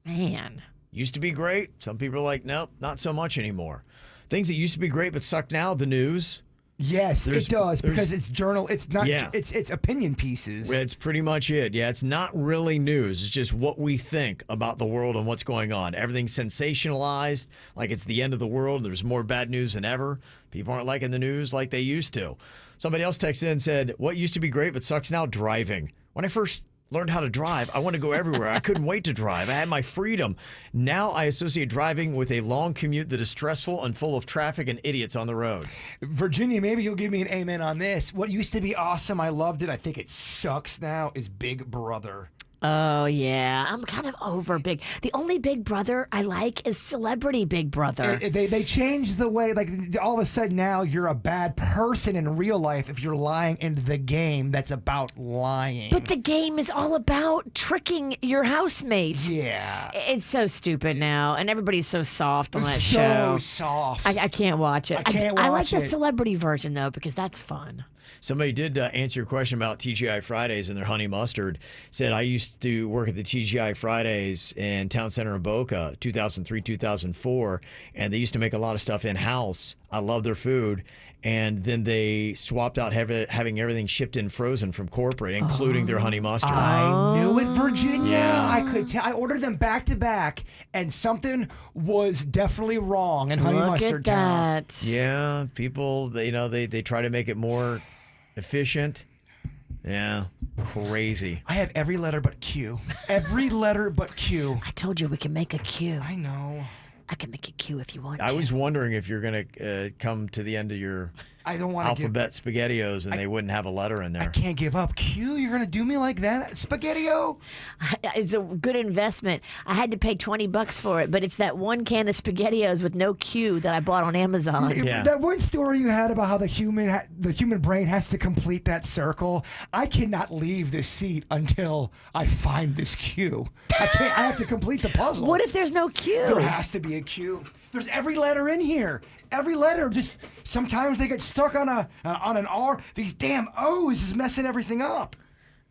Man. Used to be great. Some people are like, nope, not so much anymore. Things that used to be great but suck now, the news. Yes, it does because it's journal. It's not. Yeah. It's opinion pieces. It's pretty much it. Yeah, it's not really news. It's just what we think about the world and what's going on. Everything's sensationalized, like it's the end of the world. There's more bad news than ever. People aren't liking the news like they used to. Somebody else texted in and said, what used to be great but sucks now? Driving. When I first learned how to drive, I want to go everywhere. I couldn't wait to drive. I had my freedom. Now I associate driving with a long commute that is stressful and full of traffic and idiots on the road. Virginia, maybe you'll give me an amen on this. What used to be awesome, I loved it. I think it sucks now. Is Big Brother. Oh, yeah. I'm kind of over Big. The only Big Brother I like is Celebrity Big Brother. They changed the way, like, all of a sudden now you're a bad person in real life if you're lying in the game that's about lying. But the game is all about tricking your housemates. Yeah. It's so stupid now, and everybody's so soft on that so show. soft. I can't watch it. I can't I like watch the it. celebrity version, though, because that's fun. Somebody did answer your question about TGI Fridays and their honey mustard. Said, I used to work at the TGI Fridays in Town Center in Boca, 2003, 2004, and they used to make a lot of stuff in-house. I love their food. And then they swapped out having everything shipped in frozen from corporate, including their honey mustard. I knew it, Virginia. Yeah. I could tell. I ordered them back to back, and something was definitely wrong in honey Look mustard at town. that. Yeah, people, they try to make it more efficient. Yeah, crazy. I have every letter but Q. Every letter but Q. I told you we can make a Q. I know. I can make a Q if you want I to. was wondering if you're going to come to the end of your I don't want to give. alphabet Spaghettios and they wouldn't have a letter in I there. can't give up. Q, you're gonna do me like that, Spaghettio? It's a good investment. I had to pay $20 for it, but it's that one can of Spaghettios with no Q that I bought on Amazon. Yeah. That one story you had about how the human brain has to complete that circle. I cannot leave this seat until I find this Q. I can't. I have to complete the puzzle. What if there's no Q? There has to be a Q. There's every letter in here. Every letter, just sometimes they get stuck on an R. These damn O's is messing everything up.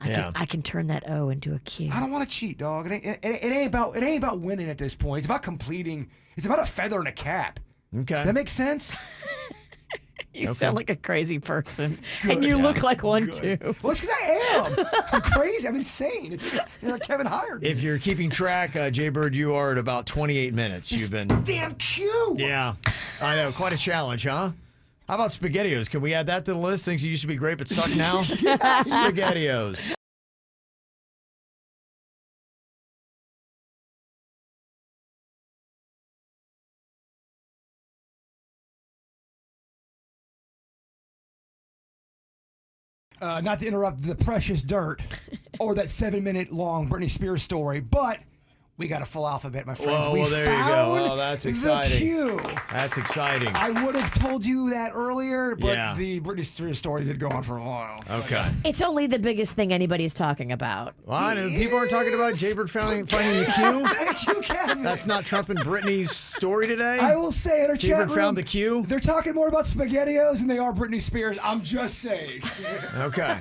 I can turn that O into a Q. I don't want to cheat, dog. It ain't about winning at this point. It's about completing. It's about a feather in a cap. Okay. That makes sense. You sound like a crazy person, Good. and you look like one too. Well, it's because I am. I'm crazy. I'm insane. It's like Kevin hired me. If you're keeping track, Jay Bird, you are at about 28 minutes. You've been. Damn Q. Yeah, I know. Quite a challenge, huh? How about Spaghettios? Can we add that to the list? Things that used to be great but suck now? Spaghettios. Not to interrupt the precious dirt or that 7-minute long Britney Spears story, but We got a full alphabet, my friends. Whoa, We well, there you go. found Oh, that's exciting. The Q. That's exciting. I would have told you that earlier, but Yeah. the Britney Spears story did go on for a while. Okay. It's only the biggest thing anybody's talking about. Well, I know people aren't talking about Jaybird finding the Q. Thank you, Kevin. That's not Trump and Britney's story today. I will say in our chat Jaybird room, found the Q. they're talking more about Spaghettios than they are Britney Spears. I'm just saying. Okay.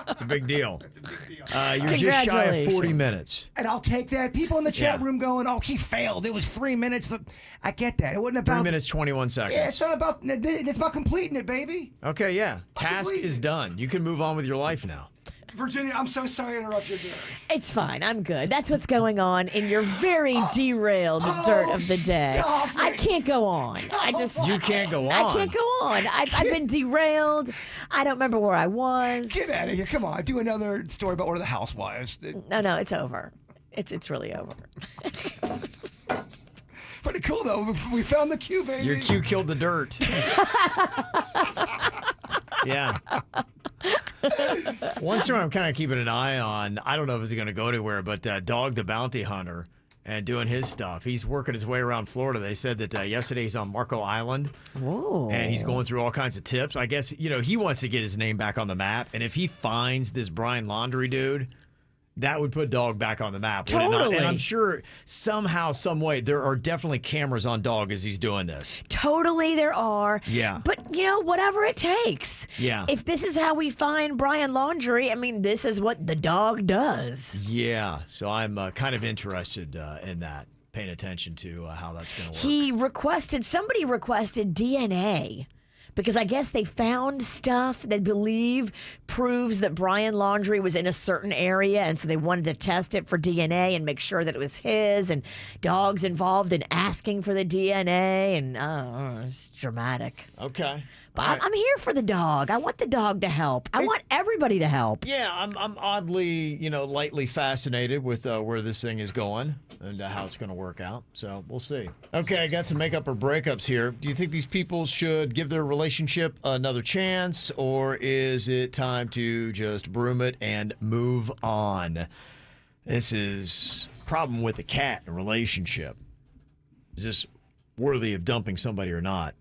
It's a big deal. It's a big deal. You're just shy of 40 Congratulations. minutes. And I'll take that. People in the chat Yeah. room going, "Oh, he failed. It was 3 minutes." Look, I get that. It wasn't 3 about. minutes, 21 seconds. Yeah, it's not about. It's about completing it, baby. Okay, yeah. Task completed. is done. You can move on with your life now. Virginia, I'm so sorry to interrupt your day. It's fine. I'm good. That's what's going on in your very derailed dirt of the day. stop I it. can't go on. You can't go on. I can't go on. I've been derailed. I don't remember where I was. Get out of here. Come on. Do another story about one of the housewives. No, it's over. It's really over. Pretty cool, though. We found the Q, baby. Your Q killed the dirt. Yeah. One story I'm kind of keeping an eye on. I don't know if it's going to go anywhere, but Dog the Bounty Hunter and doing his stuff. He's working his way around Florida. They said that yesterday he's on Marco Island. Whoa. And he's going through all kinds of tips. I guess, he wants to get his name back on the map. And if he finds this Brian Laundrie dude, that would put Dog back on the map. Would it not? Totally. And I'm sure somehow, some way, there are definitely cameras on Dog as he's doing this. Totally, there are. Yeah. But, whatever it takes. Yeah. If this is how we find Brian Laundrie, I mean, this is what the dog does. Yeah. So I'm kind of interested in that, paying attention to how that's going to work. Somebody requested DNA. Because I guess they found stuff they believe proves that Brian Laundrie was in a certain area, and so they wanted to test it for DNA and make sure that it was his, and Dog's involved in asking for the DNA, and it's dramatic. Okay. But All right. I'm here for the dog. I want the dog to help. I want everybody to help. Yeah, I'm oddly, lightly fascinated with where this thing is going and how it's going to work out. So we'll see. Okay, I got some makeup or breakups here. Do you think these people should give their relationship another chance, or is it time to just broom it and move on? This is a problem with a cat in a relationship. Is this worthy of dumping somebody or not?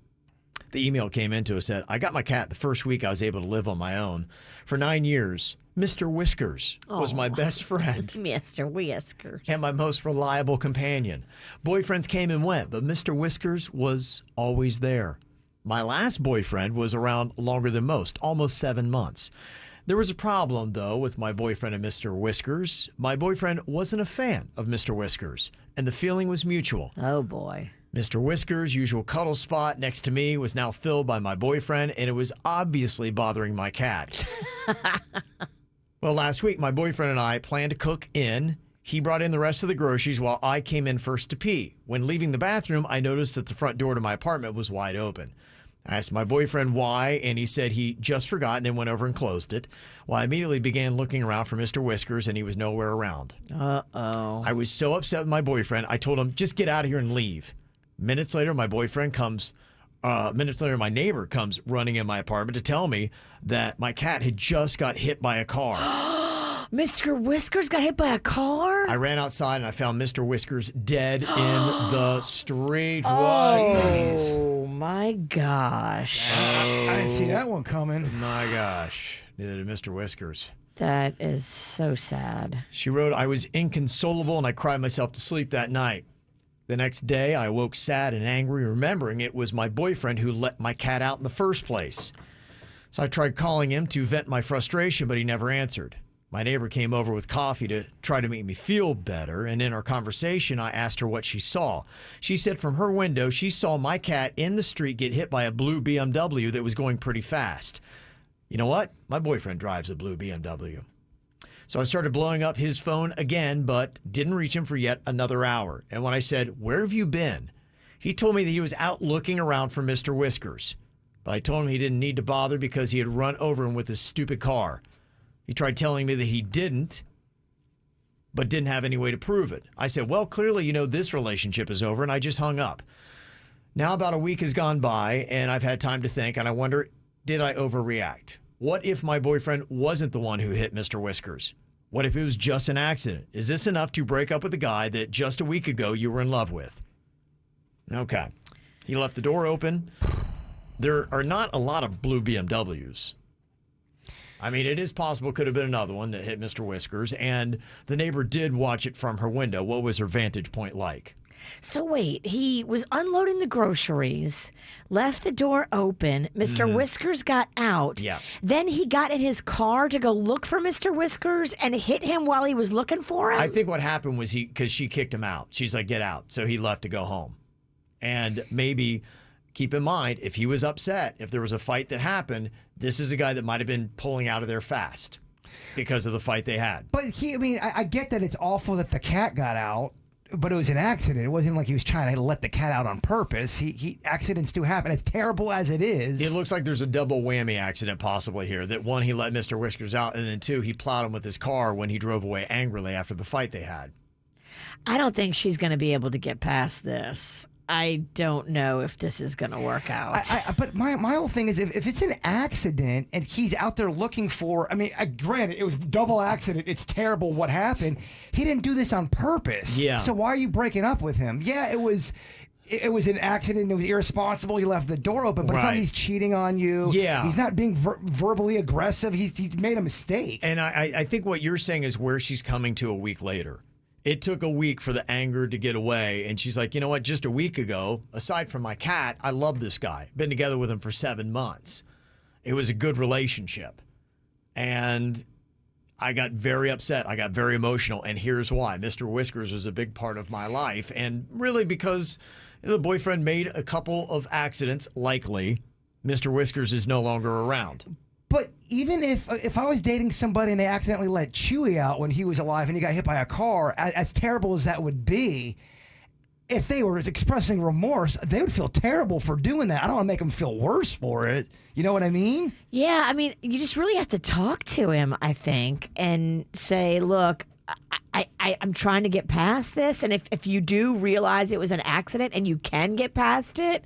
The email came into us that I got my cat the first week I was able to live on my own. For 9 years, Mr. Whiskers was my best friend Mr. Whiskers. and my most reliable companion. Boyfriends came and went, but Mr. Whiskers was always there. My last boyfriend was around longer than most, almost 7 months. There was a problem, though, with my boyfriend and Mr. Whiskers. My boyfriend wasn't a fan of Mr. Whiskers, and the feeling was mutual. Oh, boy. Mr. Whiskers' usual cuddle spot next to me was now filled by my boyfriend, and it was obviously bothering my cat. Well, last week, my boyfriend and I planned to cook in. He brought in the rest of the groceries while I came in first to pee. When leaving the bathroom, I noticed that the front door to my apartment was wide open. I asked my boyfriend why, and he said he just forgot and then went over and closed it. Well, I immediately began looking around for Mr. Whiskers, and he was nowhere around. Uh-oh. I was so upset with my boyfriend, I told him, just get out of here and leave. Minutes later, my neighbor comes running in my apartment to tell me that my cat had just got hit by a car. Mr. Whiskers got hit by a car? I ran outside and I found Mr. Whiskers dead in the street. Oh, my gosh. I didn't see that one coming. My gosh. Neither did Mr. Whiskers. That is so sad. She wrote, I was inconsolable and I cried myself to sleep that night. The next day, I awoke sad and angry, remembering it was my boyfriend who let my cat out in the first place. So I tried calling him to vent my frustration, but he never answered. My neighbor came over with coffee to try to make me feel better, and in our conversation, I asked her what she saw. She said from her window, she saw my cat in the street get hit by a blue BMW that was going pretty fast. You know what? My boyfriend drives a blue BMW. So I started blowing up his phone again, but didn't reach him for yet another hour. And when I said, where have you been? He told me that he was out looking around for Mr. Whiskers. But I told him he didn't need to bother because he had run over him with his stupid car. He tried telling me that he didn't, but didn't have any way to prove it. I said, well, clearly, this relationship is over, and I just hung up. Now about a week has gone by, and I've had time to think, and I wonder, did I overreact? What if my boyfriend wasn't the one who hit Mr. Whiskers? What if it was just an accident? Is this enough to break up with a guy that just a week ago you were in love with? Okay. He left the door open. There are not a lot of blue BMWs. I mean, it is possible it could have been another one that hit Mr. Whiskers, and the neighbor did watch it from her window. What was her vantage point like? So wait, he was unloading the groceries, left the door open. Mr. Whiskers got out. Yeah. Then he got in his car to go look for Mr. Whiskers and hit him while he was looking for him. I think what happened was because she kicked him out. She's like, get out. So he left to go home. And maybe keep in mind, if he was upset, if there was a fight that happened, this is a guy that might have been pulling out of there fast because of the fight they had. But I get that it's awful that the cat got out. But it was an accident. It wasn't like he was trying to let the cat out on purpose. Accidents do happen. As terrible as it is. It looks like there's a double whammy accident possibly here. That one, he let Mr. Whiskers out, and then two, he plowed him with his car when he drove away angrily after the fight they had. I don't think she's going to be able to get past this. I don't know if this is going to work out. But my whole thing is if it's an accident and he's out there looking for, granted, it was double accident. It's terrible what happened. He didn't do this on purpose. Yeah. So why are you breaking up with him? Yeah, it was an accident. It was irresponsible. He left the door open, but it's not like he's cheating on you. Yeah. He's not being verbally aggressive. He made a mistake. And I think what you're saying is where she's coming to a week later. It took a week for the anger to get away, and she's like, you know what, just a week ago, aside from my cat, I love this guy. Been together with him for 7 months. It was a good relationship. And I got very upset. I got very emotional, and here's why. Mr. Whiskers was a big part of my life, and really because the boyfriend made a couple of accidents, likely, Mr. Whiskers is no longer around. But even if I was dating somebody and they accidentally let Chewy out when he was alive and he got hit by a car, as terrible as that would be, if they were expressing remorse, they would feel terrible for doing that. I don't want to make them feel worse for it. You know what I mean? Yeah, I mean, you just really have to talk to him, I think, and say, look, I'm trying to get past this. And if you do realize it was an accident and you can get past it,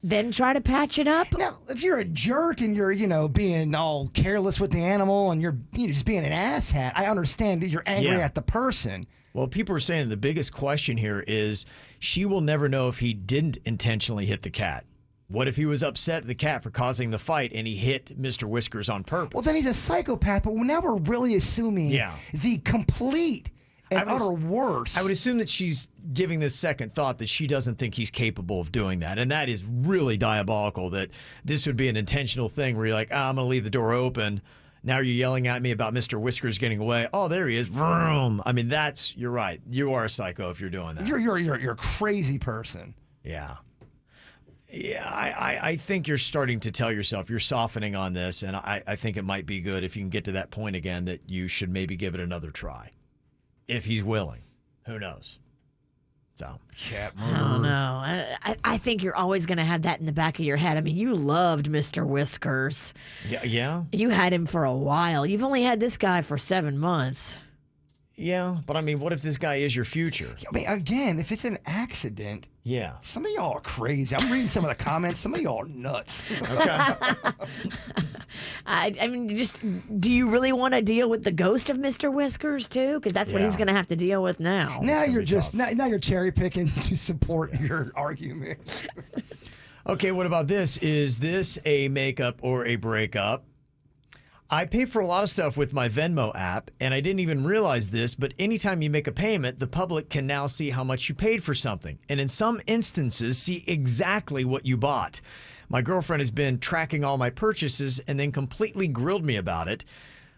then try to patch it up. Now, if you're a jerk and you're, being all careless with the animal and you're just being an asshat, I understand that you're angry at the person. Well, people are saying the biggest question here is she will never know if he didn't intentionally hit the cat. What if he was upset at the cat for causing the fight and he hit Mr. Whiskers on purpose? Well, then he's a psychopath, but now we're really assuming the complete and utter worst. I would assume that she's giving this second thought that she doesn't think he's capable of doing that. And that is really diabolical, that this would be an intentional thing where you're like, I'm going to leave the door open. Now you're yelling at me about Mr. Whiskers getting away. Oh, there he is. Vroom. I mean, you're right. You are a psycho if you're doing that. You're a crazy person. Yeah. Yeah, I think you're starting to tell yourself you're softening on this. And I think it might be good if you can get to that point again that you should maybe give it another try. If he's willing. Who knows? So, I don't know. I think you're always going to have that in the back of your head. I mean, you loved Mr. Whiskers. Yeah. You had him for a while. You've only had this guy for 7 months. Yeah, but I mean, what if this guy is your future? I mean, again, if it's an accident, some of y'all are crazy. I'm reading some of the comments. Some of y'all are nuts. Okay. I mean, just do you really want to deal with the ghost of Mr. Whiskers too? Because that's what he's going to have to deal with now. Now you're now you're cherry picking to support your argument. Okay, what about this? Is this a makeup or a breakup? I pay for a lot of stuff with my Venmo app, and I didn't even realize this, but anytime you make a payment, the public can now see how much you paid for something, and in some instances, see exactly what you bought. My girlfriend has been tracking all my purchases and then completely grilled me about it.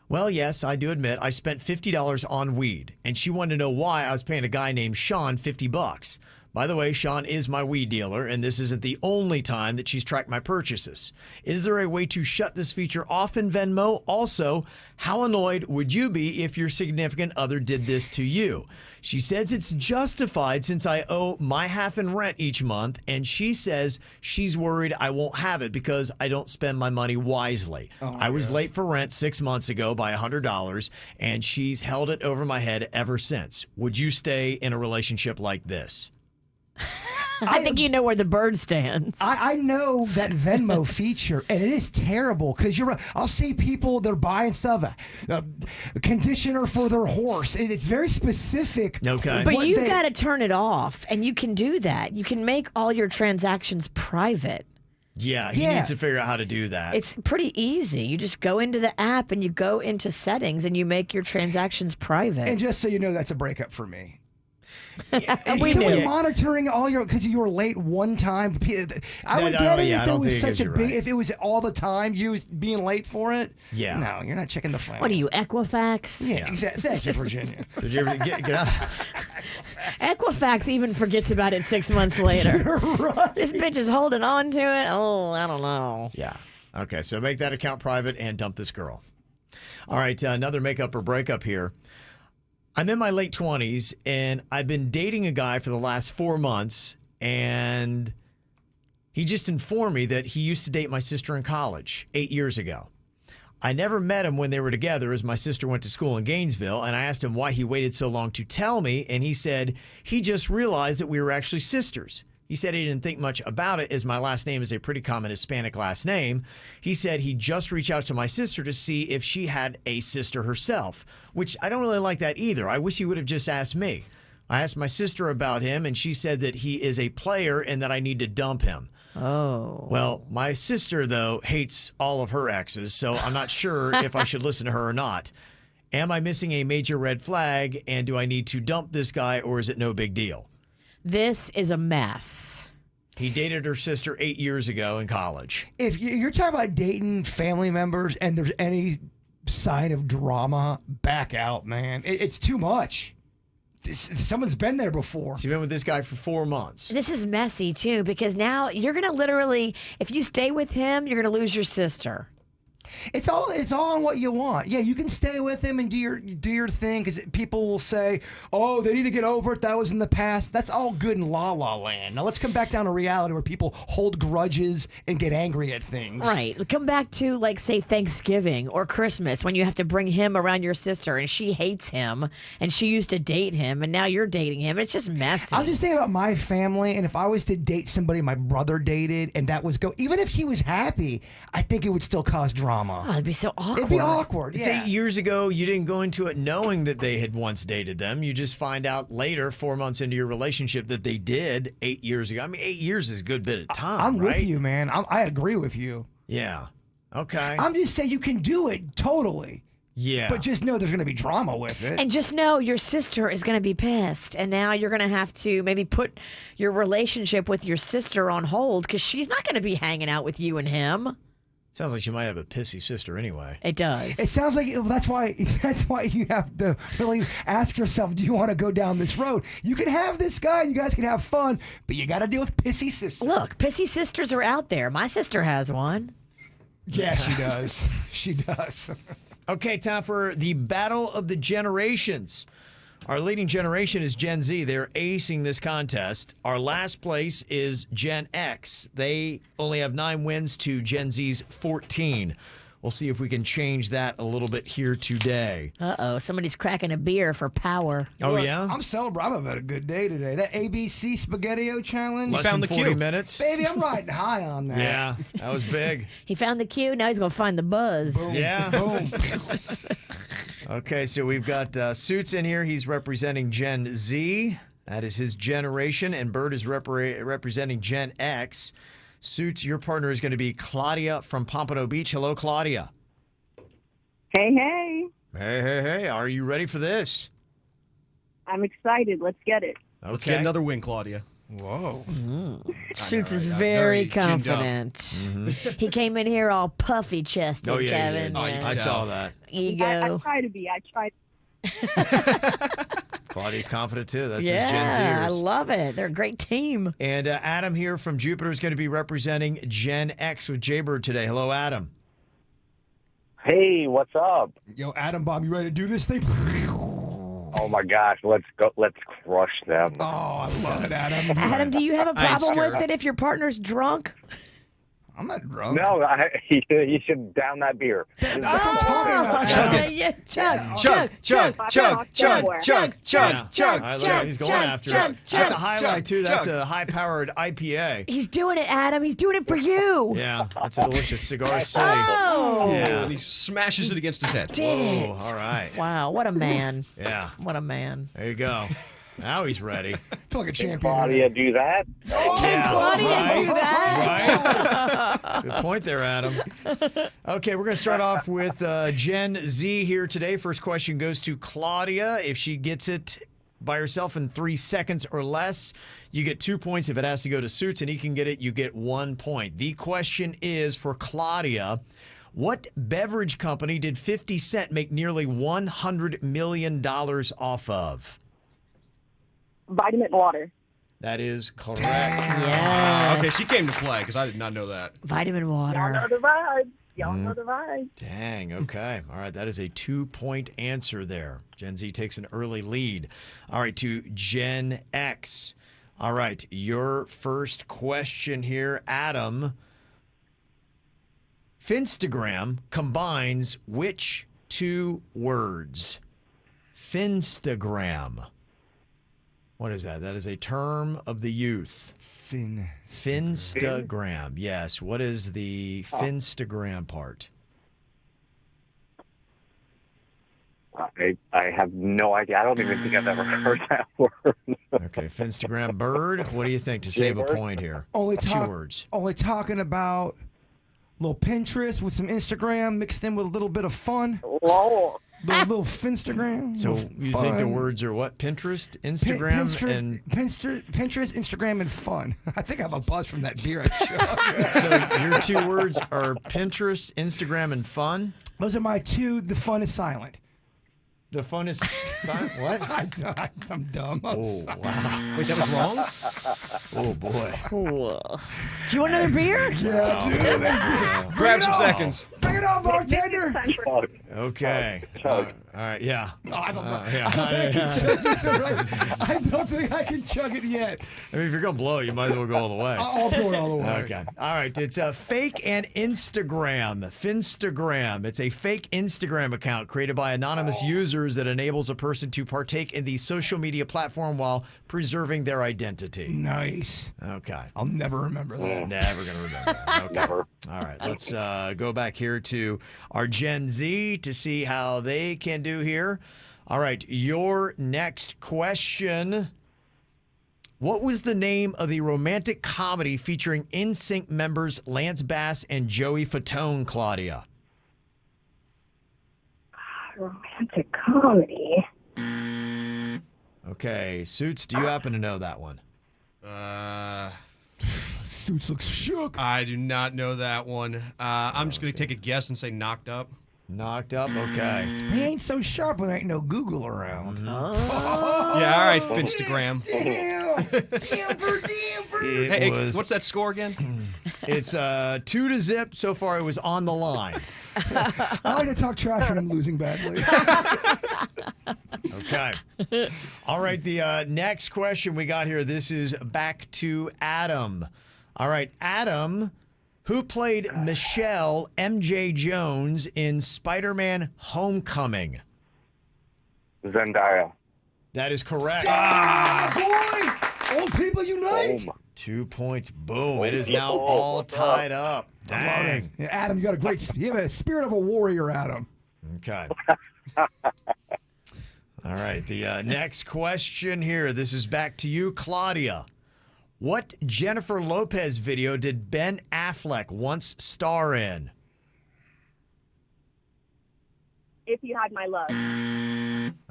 Well, yes, I do admit I spent $50 on weed, and she wanted to know why I was paying a guy named Sean $50. By the way, Sean is my weed dealer, and this isn't the only time that she's tracked my purchases. Is there a way to shut this feature off in Venmo? Also, how annoyed would you be if your significant other did this to you? She says it's justified since I owe my half in rent each month, and she says she's worried I won't have it because I don't spend my money wisely. I was late for rent 6 months ago by $100, and she's held it over my head ever since. Would you stay in a relationship like this? I think you know where the bird stands. I know that Venmo feature, and it is terrible because you're right. I'll see people, they're buying stuff, a conditioner for their horse. And it's very specific. Okay. But you've got to turn it off, and you can do that. You can make all your transactions private. Yeah, he needs to figure out how to do that. It's pretty easy. You just go into the app and you go into settings and you make your transactions private. And just so you know, that's a breakup for me. We Someone knew. monitoring all your, because you were late one time. I would get it if it was such a big, if it was all the time, you was being late for it. Yeah. No, you're not checking the files. What are you, Equifax? Yeah, exactly. Thank you, Virginia. Did you ever get out? Equifax even forgets about it 6 months later. Right. This bitch is holding on to it. Oh, I don't know. Yeah. Okay, so make that account private and dump this girl. All right, another makeup or breakup here. I'm in my late 20s, and I've been dating a guy for the last 4 months, and he just informed me that he used to date my sister in college 8 years ago. I never met him when they were together, as my sister went to school in Gainesville, and I asked him why he waited so long to tell me, and he said he just realized that we were actually sisters. He said he didn't think much about it, as my last name is a pretty common Hispanic last name. He said he'd just reach out to my sister to see if she had a sister herself, which I don't really like that either. I wish he would have just asked me. I asked my sister about him, and she said that he is a player and that I need to dump him. Oh. Well, my sister, though, hates all of her exes, so I'm not sure if I should listen to her or not. Am I missing a major red flag, and do I need to dump this guy, or is it no big deal? This is a mess. He dated her sister 8 years ago in college. If you're talking about dating family members and there's any sign of drama, back out, man. It's too much. Someone's been there before. She's been with this guy for 4 months. This is messy, too, because now you're going to literally, if you stay with him, you're going to lose your sister. It's all on what you want. Yeah, you can stay with him and do your thing, because people will say, "Oh, they need to get over it. That was in the past." That's all good in La La Land. Now let's come back down to reality, where people hold grudges and get angry at things. Right. Come back to, like, say, Thanksgiving or Christmas, when you have to bring him around your sister and she hates him and she used to date him and now you're dating him. It's just messy. I'm just thinking about my family, and if I was to date somebody my brother dated and that was even if he was happy, I think it would still cause drama. Oh, it'd be so awkward. It'd be awkward. It's Yeah. 8 years ago. You didn't go into it knowing that they had once dated them. You just find out later, 4 months into your relationship, that they did 8 years ago. I mean, 8 years is a good bit of time, I'm right? with you, man. I agree with you. Yeah. Okay. I'm just saying you can do it totally. Yeah. But just know there's going to be drama with it. And just know your sister is going to be pissed. And now you're going to have to maybe put your relationship with your sister on hold, because she's not going to be hanging out with you and him. Sounds like she might have a pissy sister anyway. It does. It sounds like that's why you have to really ask yourself, do you want to go down this road? You can have this guy and you guys can have fun, but you got to deal with pissy sisters. Look, pissy sisters are out there. My sister has one. Yeah, she does. She does. Okay, time for the battle of the generations. Our leading generation is Gen Z. They're acing this contest. Our last place is Gen X. They only have 9 wins to Gen Z's 14. We'll see if we can change that a little bit here today. Uh-oh, somebody's cracking a beer for power. Oh, Look, yeah? I'm celebrating. I'm having a good day today. That ABC Spaghettio challenge. Less found than the 40 cue. minutes. Baby, I'm riding high on that. Yeah, that was big. He found the cue, now he's going to find the buzz. Boom, Yeah. Boom. Okay, so we've got Suits in here. He's representing Gen Z. That is his generation. And Bird is representing Gen X. Suits, your partner is going to be Claudia from Pompano Beach. Hello, Claudia. Hey, hey. Hey. Are you ready for this? I'm excited. Let's get it. Okay. Let's get another win, Claudia. Whoa. Suits is right? very Very ginned up. confident. He came in here all puffy chested, Oh, yeah, he Kevin. did. Oh, you can I tell. saw that. I Ego. try to be. I try. Claudia's confident, too. That's his Yeah, Gen I Zers. love it. They're a great team. And Adam here from Jupiter is going to be representing Gen X with Jaybird today. Hello, Adam. Hey, what's up? Yo, Adam Bomb, you ready to do this thing? Oh my gosh, let's go. Let's crush them. Oh, I love it, Adam. Adam, do you have a I ain't problem with scared. it if your partner's drunk? I'm not drunk. No, you should down that beer. That's what I'm talking about. Chug it. Yeah, chug, Chug, chug, chug, chug, chug, chug, chug, All right, look, chug. he's going chug, after chug, it. That's a chug, highlight, too. That's chug. a high-powered IPA. He's doing it, Adam. He's doing it for you. Yeah, that's a delicious cigar city. Oh, Yeah. And he smashes it against his head. did Oh, it. all right. Wow, what a man. Yeah, What a man. there you go. Now he's ready. I feel like a Can champion. Claudia do that? Yeah, Claudia right, do that? right. Good point there, Adam. Okay, we're going to start off with Gen Z here today. First question goes to Claudia. If she gets it by herself in 3 seconds or less, you get 2 points. If it has to go to Suits and he can get it, you get 1 point. The question is for Claudia. What beverage company did 50 Cent make nearly $100 million off of? Vitamin water. That is correct. Yes. Okay, she came to play because I did not know that. Vitamin Y'all know water. the vibes. Y'all know the vibes. Dang, okay. All right, that is a 2-point answer there. Gen Z takes an early lead. All right, to Gen X. All right, your first question here, Adam. Finstagram combines which 2 words? Finstagram. What is that? That is a term of the youth. Finstagram. Yes. What is the Finstagram part? I have no idea. I don't even think I've ever heard that word. Okay, Finstagram bird. What do you think to save a Jaybird? point here? Only 2 talk, words. Only talking about a little Pinterest with some Instagram mixed in with a little bit of fun. Whoa. Little Finstagram. So little you think the fun. words are what? Pinterest, Instagram, and Pinterest, Instagram, and fun. I think I have a buzz from that beer I chugged. so your 2 words are Pinterest, Instagram, and fun. Those are my 2. The fun is silent. The fun is silent. What? I'm dumb. I'm Oh sorry. wow! Wait, that was wrong? Oh boy! Do you want another beer? Grab some seconds. Bring it on, bartender. Chug. Okay. Chug. All right. Yeah. I don't know. Yeah. I don't think I can chug it yet. I mean, if you're gonna blow, you might as well go all the way. I'll go it all the way. Okay. All right. It's a fake and Instagram. Finstagram. It's a fake Instagram account created by anonymous users that enables a person to partake in the social media platform while preserving their identity. Nice. Okay. I'll never remember that. Never gonna remember that. Okay. Never. All right. Let's go back here to our Gen Z to see how they can do here. All right. Your next question. What was the name of the romantic comedy featuring NSYNC members Lance Bass and Joey Fatone, Claudia? Romantic comedy. Okay. Suits, do you happen to know that one? Suits looks shook. I do not know that one. I'm just going to take a guess and say knocked up. Knocked up? Okay. He ain't so sharp when there ain't no Google around. Yeah, all right, Finstagram. Damn. Damper. It Hey, was, what's that score again? it's 2-0. So far, it was on the line. I like to talk trash when I'm losing badly. Okay. All right. The next question we got here. This is back to Adam. All right, Adam, who played Michelle MJ Jones in Spider-Man: Homecoming? Zendaya. That is correct. Boy, old people unite. 2 points. Boom. It is now all tied up. Dang. Yeah, Adam, you got you have a spirit of a warrior, Adam. Okay. All right. The next question here. This is back to you, Claudia. What Jennifer Lopez video did Ben Affleck once star in? If you had my love.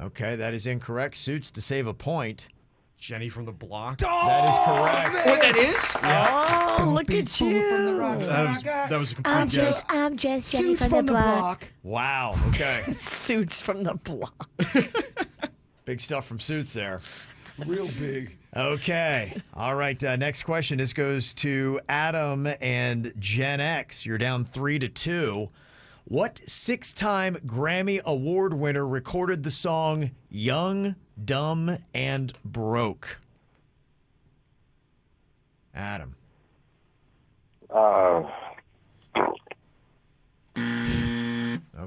Okay, that is incorrect. Suits to save a point. Jenny from the block. That is correct. Wait, that is? Oh, look Be at fooled you. from the rocks That was a complete guess. I'm just Jenny Suits from the block. Wow. Okay. Suits from the block. Big stuff from Suits there. Real big. Okay. All right. Next question. This goes to Adam and Gen X. You're down 3-2. What 6-time Grammy Award winner recorded the song Young, Dumb, and Broke? Adam.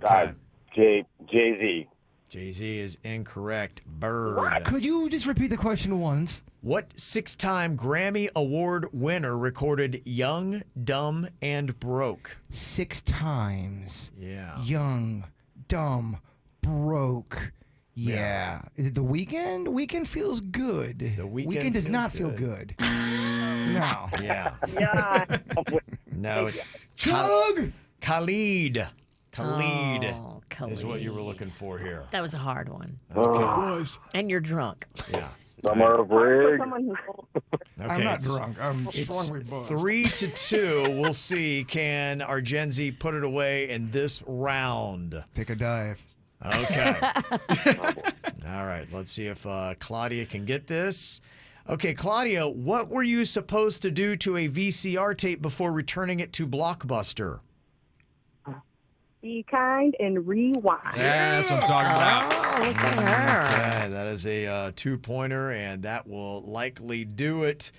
Okay. Jay-Z. Jay-Z is incorrect. Bird. Could you just repeat the question once? What 6-time Grammy Award winner recorded Young, Dumb, and Broke? 6 times. Yeah. Young, dumb, broke. Yeah. Is it The Weeknd? Weeknd feels good. The Weeknd does feels not feel good. good. No. Yeah. Yeah. No, it's Chug! Khalid. Khalid Oh, is what you were Khalid. looking for here. That was a hard one. That's good. And you're drunk. Yeah. Summer of For Rig. someone who's old. Okay, I'm not it's- drunk. I'm It's strongly buzzed. 3-2. We'll see. Can our Gen Z put it away in this round? Take a dive. Okay. All right. Let's see if Claudia can get this. Okay, Claudia, what were you supposed to do to a VCR tape before returning it to Blockbuster? Be kind and rewind. That's what I'm talking about. Oh, look at her. Okay, that is a 2-pointer, and that will likely do it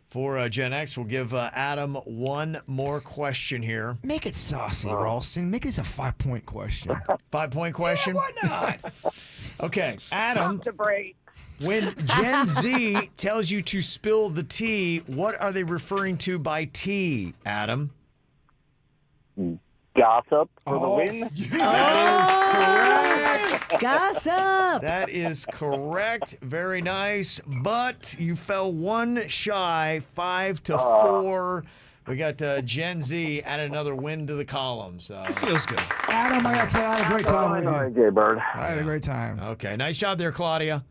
for Gen X. We'll give Adam one more question here. Make it saucy, Ralston. Make this a 5-point question. 5-point question? Why not? Okay, Adam, Pump the brake. when Gen Z tells you to spill the tea, what are they referring to by tea, Adam? Gossip for the win. Gossip. That is correct. Very nice. But you fell one shy, 5-4. We got Gen Z add another win to the column. So Feels good. Adam, I gotta tell you, I had a great time with All you. right, Gay Bird. I had a great time. okay, nice job there, Claudia.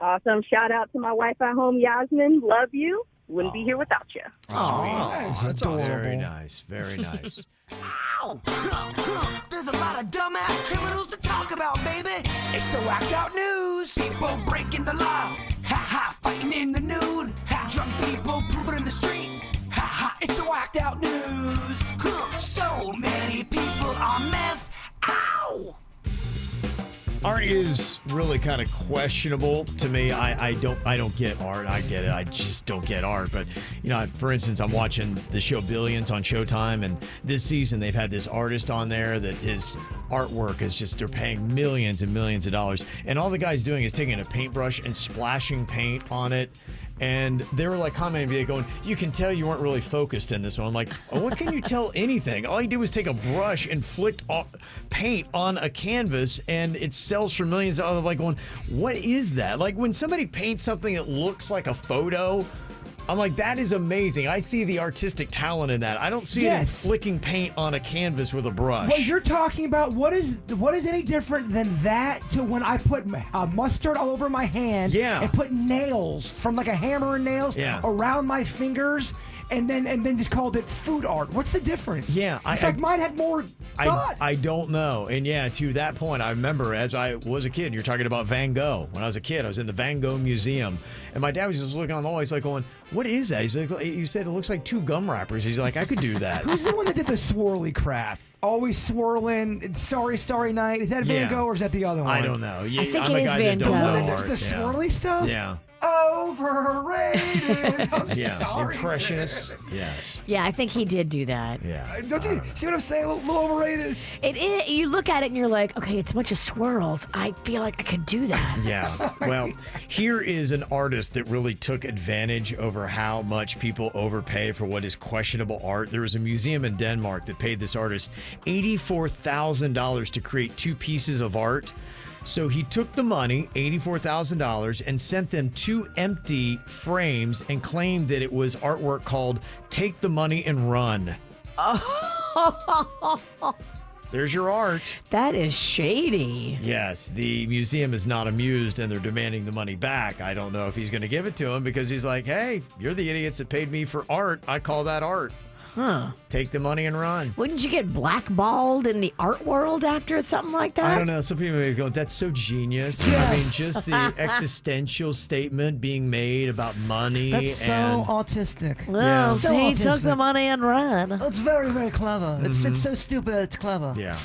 Awesome. Shout out to my wife at home, Yasmin. Love you. Wouldn't be here without you. That's That's awesome. Very nice. Very nice. There's a lot of dumbass criminals to talk about, baby. It's the whacked out news. People breaking the law. Ha ha, fighting in the nude. Ha, drunk people pooping in the street. Ha ha, it's the whacked out news. So many people on meth. Ow! Art is really kind of questionable to me. I don't get art. I get it. I just don't get art. But for instance, I'm watching the show Billions on Showtime, and this season they've had this artist on there that his artwork is just, they're paying millions and millions of dollars, and all the guy's doing is taking a paintbrush and splashing paint on it. And they were like commenting, going, "You can tell you weren't really focused in this one." I'm like, "Oh, what can you tell anything? All he did was take a brush and flicked paint on a canvas, and it sells for millions of dollars." Like, going, "What is that?" Like when somebody paints something that looks like a photo, I'm like, that is amazing. I see the artistic talent in that. I don't see it in Yes. flicking paint on a canvas with a brush. What you're talking about, what is any different than that to when I put mustard all over my hand Yeah. and put nails from like a hammer and nails Yeah. around my fingers and then just called it food art? What's the difference? Yeah, in fact, mine had more thought. I don't know. And yeah, to that point, I remember as I was a kid, you're talking about Van Gogh. When I was a kid, I was in the Van Gogh Museum, and my dad was just looking on the wall. He's like going, "What is that?" He's like, he said, "It looks like 2 gum wrappers." He's like, "I could do that." Who's the one that did the swirly crap? Always swirling. It's Starry, Starry Night. Is that Van Yeah. Gogh or is that the other one? I don't know. Yeah, think I'm it a is guy Van that don't Gogh. know One that does art. the Yeah. swirly stuff? Yeah. Overrated. I'm Yeah. sorry. Impressionist. Yes. Yeah, I think he did do that. Yeah. Don't you see what I'm saying? A little overrated. It is. You look at it and you're like, okay, it's a bunch of swirls. I feel like I could do that. Yeah. Well, here is an artist that really took advantage over how much people overpay for what is questionable art. There was a museum in Denmark that paid this artist $84,000 to create 2 pieces of art. So he took the money, $84,000, and sent them 2 empty frames and claimed that it was artwork called "Take the Money and Run." There's your art. That is shady. Yes, the museum is not amused and they're demanding the money back. I don't know if he's going to give it to him because he's like, "Hey, you're the idiots that paid me for art. I call that art. Huh. Take the money and run." Wouldn't you get blackballed in the art world after something like that? I don't know. Some people may go, "That's so genius." I mean, just the existential statement being made about money. That's and so autistic. Well, Yeah. So he took the autistic. money and ran. It's very, very clever. It's so stupid that it's clever. Yeah.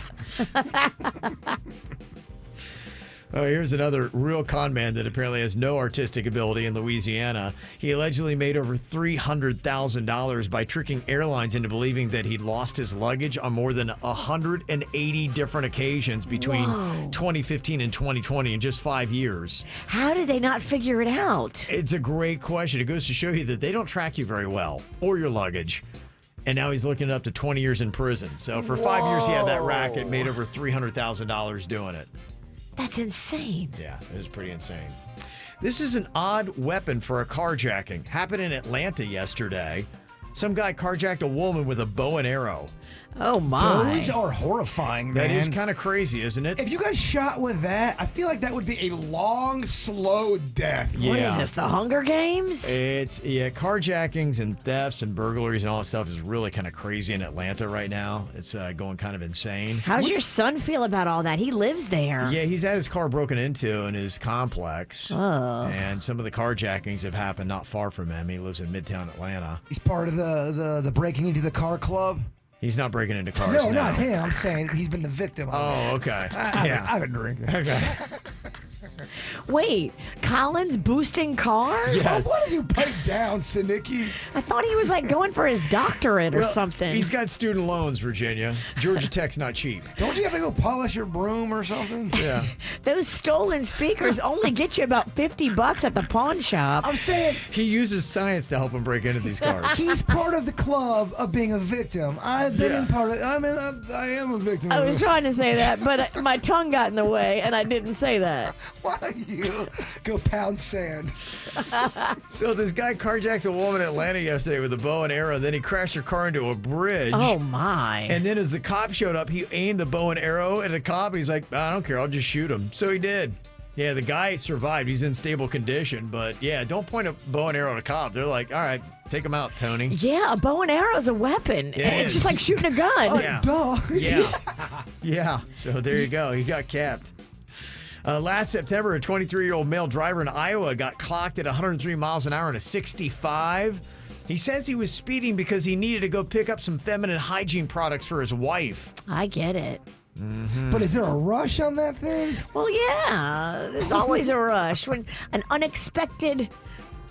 Oh, here's another real con man that apparently has no artistic ability in Louisiana. He allegedly made over $300,000 by tricking airlines into believing that he'd lost his luggage on more than 180 different occasions between 2015 and 2020 in just 5 years. How did they not figure it out? It's a great question. It goes to show you that they don't track you very well or your luggage. And now he's looking up to 20 years in prison. So for 5 years, he had that racket, made over $300,000 doing it. That's insane. Yeah, it is pretty insane. This is an odd weapon for a carjacking. Happened in Atlanta yesterday. Some guy carjacked a woman with a bow and arrow. Oh, my. Those are horrifying, man. That is kind of crazy, isn't it? If you got shot with that, I feel like that would be a long, slow death. What is this, the Hunger Games? Carjackings and thefts and burglaries and all that stuff is really kind of crazy in Atlanta right now. It's going kind of insane. How's your son feel about all that? He lives there. Yeah, he's had his car broken into in his complex. Oh. And some of the carjackings have happened not far from him. He lives in Midtown Atlanta. He's part of the breaking into the car club. He's not breaking into cars. No, not him. I'm saying he's been the victim. Oh, okay. I've been drinking. Okay. Wait, Colin's boosting cars? Yes. Why do you pipe down, Sinicki? I thought he was like going for his doctorate or Well, something. He's got student loans, Virginia. Georgia Tech's not cheap. Don't you have to go polish your broom or something? Yeah. Those stolen speakers only get you about $50 at the pawn shop. I'm saying He uses science to help him break into these cars. he's part of the club of being a victim. I've been in part of. I mean, I am a victim. I of was it. trying to say that, but my tongue got in the way, and I didn't say that. Why don't you go pound sand? So this guy carjacks a woman in Atlanta yesterday with a bow and arrow. Then he crashed her car into a bridge. Oh, my. And then as the cop showed up, he aimed the bow and arrow at a cop. And he's like, I don't care. I'll just shoot him. So he did. Yeah, the guy survived. He's in stable condition. But yeah, don't point a bow and arrow at a cop. They're like, all right, take him out, Tony. Yeah, a bow and arrow is a weapon. It's is. just like shooting a gun. Yeah. Duh. Yeah. Yeah. So there you go. He got capped. Last September, a 23-year-old male driver in Iowa got clocked at 103 miles an hour in a 65. He says he was speeding because he needed to go pick up some feminine hygiene products for his wife. I get it. But is there a rush on that thing? Well, yeah, there's always a rush when an unexpected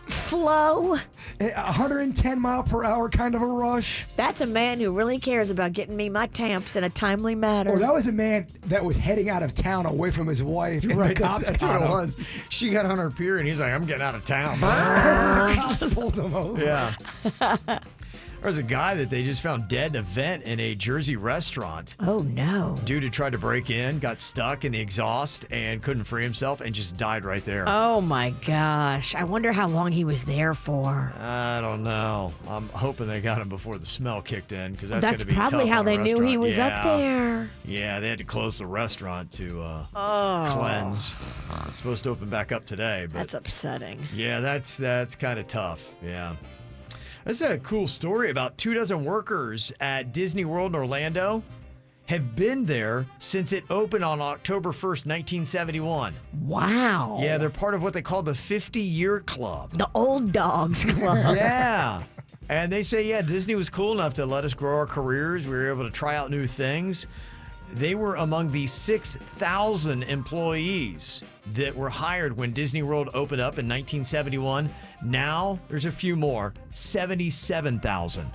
flow. 110 mile per hour kind of a rush. That's a man who really cares about getting me my tamps in a timely manner. Or that was a man that was heading out of town away from his wife. And Right, the cops that's what got it him. was. She got on her pier, and he's like, I'm getting out of town. The cops pulled him over. Yeah. There's a guy that they just found dead in a vent in a Jersey restaurant. Oh, no. Dude who tried to break in, got stuck in the exhaust and couldn't free himself and just died right there. Oh, my gosh. I wonder how long he was there for. I don't know. I'm hoping they got him before the smell kicked in because that's going That's to be probably tough how on a they knew he restaurant. was up there. Yeah, they had to close the restaurant to Oh, cleanse. It's supposed to open back up today, but that's upsetting. yeah, that's kind of tough. Yeah. That's a cool story about 24 workers at Disney World in Orlando have been there since it opened on October 1st, 1971. Wow. Yeah, they're part of what they call the 50-year club. The old dogs club. Yeah. And they say, yeah, Disney was cool enough to let us grow our careers. We were able to try out new things. They were among the 6,000 employees that were hired when Disney World opened up in 1971. Now, there's a few more, 77,000.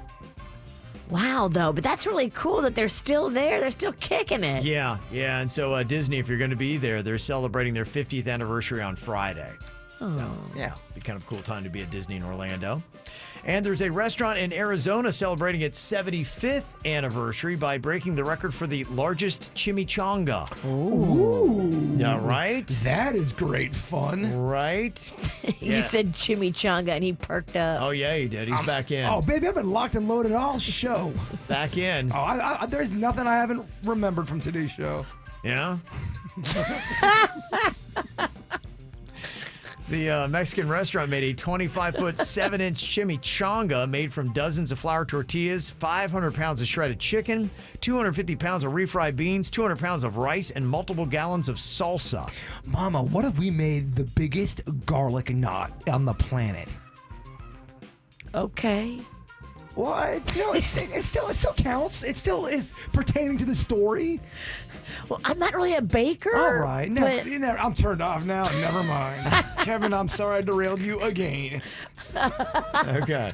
Wow, though. But that's really cool that they're still there. They're still kicking it. Yeah. And so Disney, if you're going to be there, they're celebrating their 50th anniversary on Friday. So, yeah, be kind of a cool time to be at Disney in Orlando. And there's a restaurant in Arizona celebrating its 75th anniversary by breaking the record for the largest chimichanga. Ooh. Yeah, right? That is great fun. Right? You Yeah. said chimichanga and he perked up. Oh, yeah, he did. He's back in. Oh, baby, I've been locked and loaded all show. Back in. Oh, there's nothing I haven't remembered from today's show. Yeah? The Mexican restaurant made a 25-foot, 7-inch chimichanga made from dozens of flour tortillas, 500 pounds of shredded chicken, 250 pounds of refried beans, 200 pounds of rice, and multiple gallons of salsa. Mama, what if we made the biggest garlic knot on the planet? Okay. Well, no, it still counts. It still is pertaining to the story. Well, I'm not really a baker. All right. No, but- I'm turned off now. Never mind. Kevin, I'm sorry I derailed you again. Okay.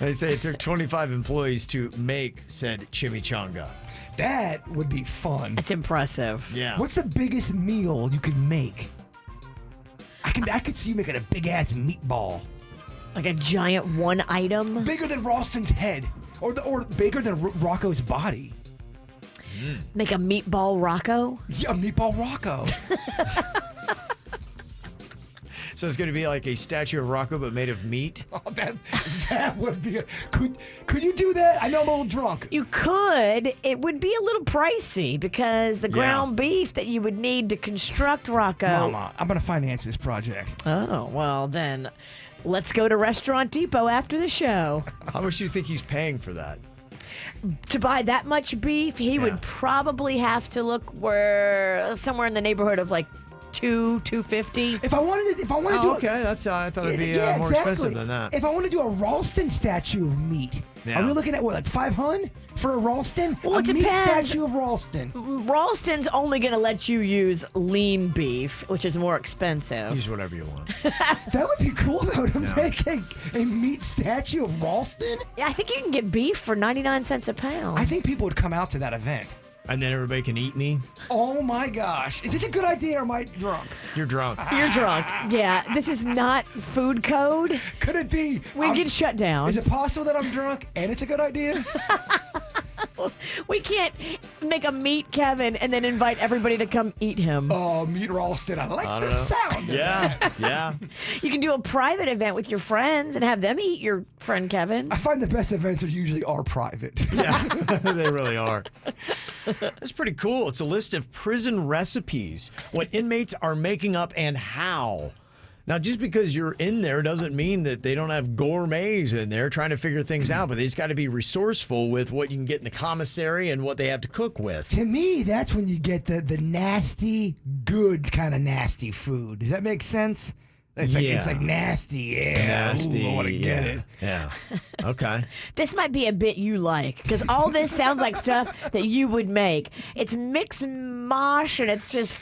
They say it took 25 employees to make said chimichanga. That would be fun. That's impressive. Yeah. What's the biggest meal you could make? I could see you making a big ass meatball. Like a giant one item. Bigger than Ralston's head. Or bigger than Rocco's body. Make a meatball Rocco. Yeah, a meatball Rocco. So it's going to be like a statue of Rocco, but made of meat? Oh, that would be could you do that? I know I'm a little drunk. You could. It would be a little pricey because the ground beef that you would need to construct Rocco. Mama, I'm going to finance this project. Oh, well then, let's go to Restaurant Depot after the show. How much do you think he's paying for that? To buy that much beef, he would probably have to look somewhere in the neighborhood of like $250. If I wanted to do okay, I thought it'd be more exactly. expensive than that. If I want to do a Ralston statue of meat, are we looking at what, like $500 for a Ralston? Well, a it meat depends. statue of Ralston. Ralston's only going to let you use lean beef, which is more expensive. Use whatever you want. That would be cool though to make a meat statue of Ralston. Yeah, I think you can get beef for 99 cents a pound. I think people would come out to that event. And then everybody can eat me? Oh my gosh. Is this a good idea or am I drunk? You're drunk. You're drunk. Yeah, this is not food code. Could it be? We get shut down. Is it possible that I'm drunk and it's a good idea? We can't make a meat Kevin and then invite everybody to come eat him. Oh, meat Ralston. I like the sound. Yeah. You can do a private event with your friends and have them eat your friend Kevin. I find the best events are private. Yeah, they really are. That's pretty cool. It's a list of prison recipes, what inmates are making up and how. Now, just because you're in there doesn't mean that they don't have gourmets in there trying to figure things out, but they just got to be resourceful with what you can get in the commissary and what they have to cook with. To me, that's when you get the nasty, good kind of nasty food. Does that make sense? It's like nasty, Nasty. Ooh, I want to get it. Yeah. Okay. This might be a bit you like because all this sounds like stuff that you would make. It's mix and mosh and it's just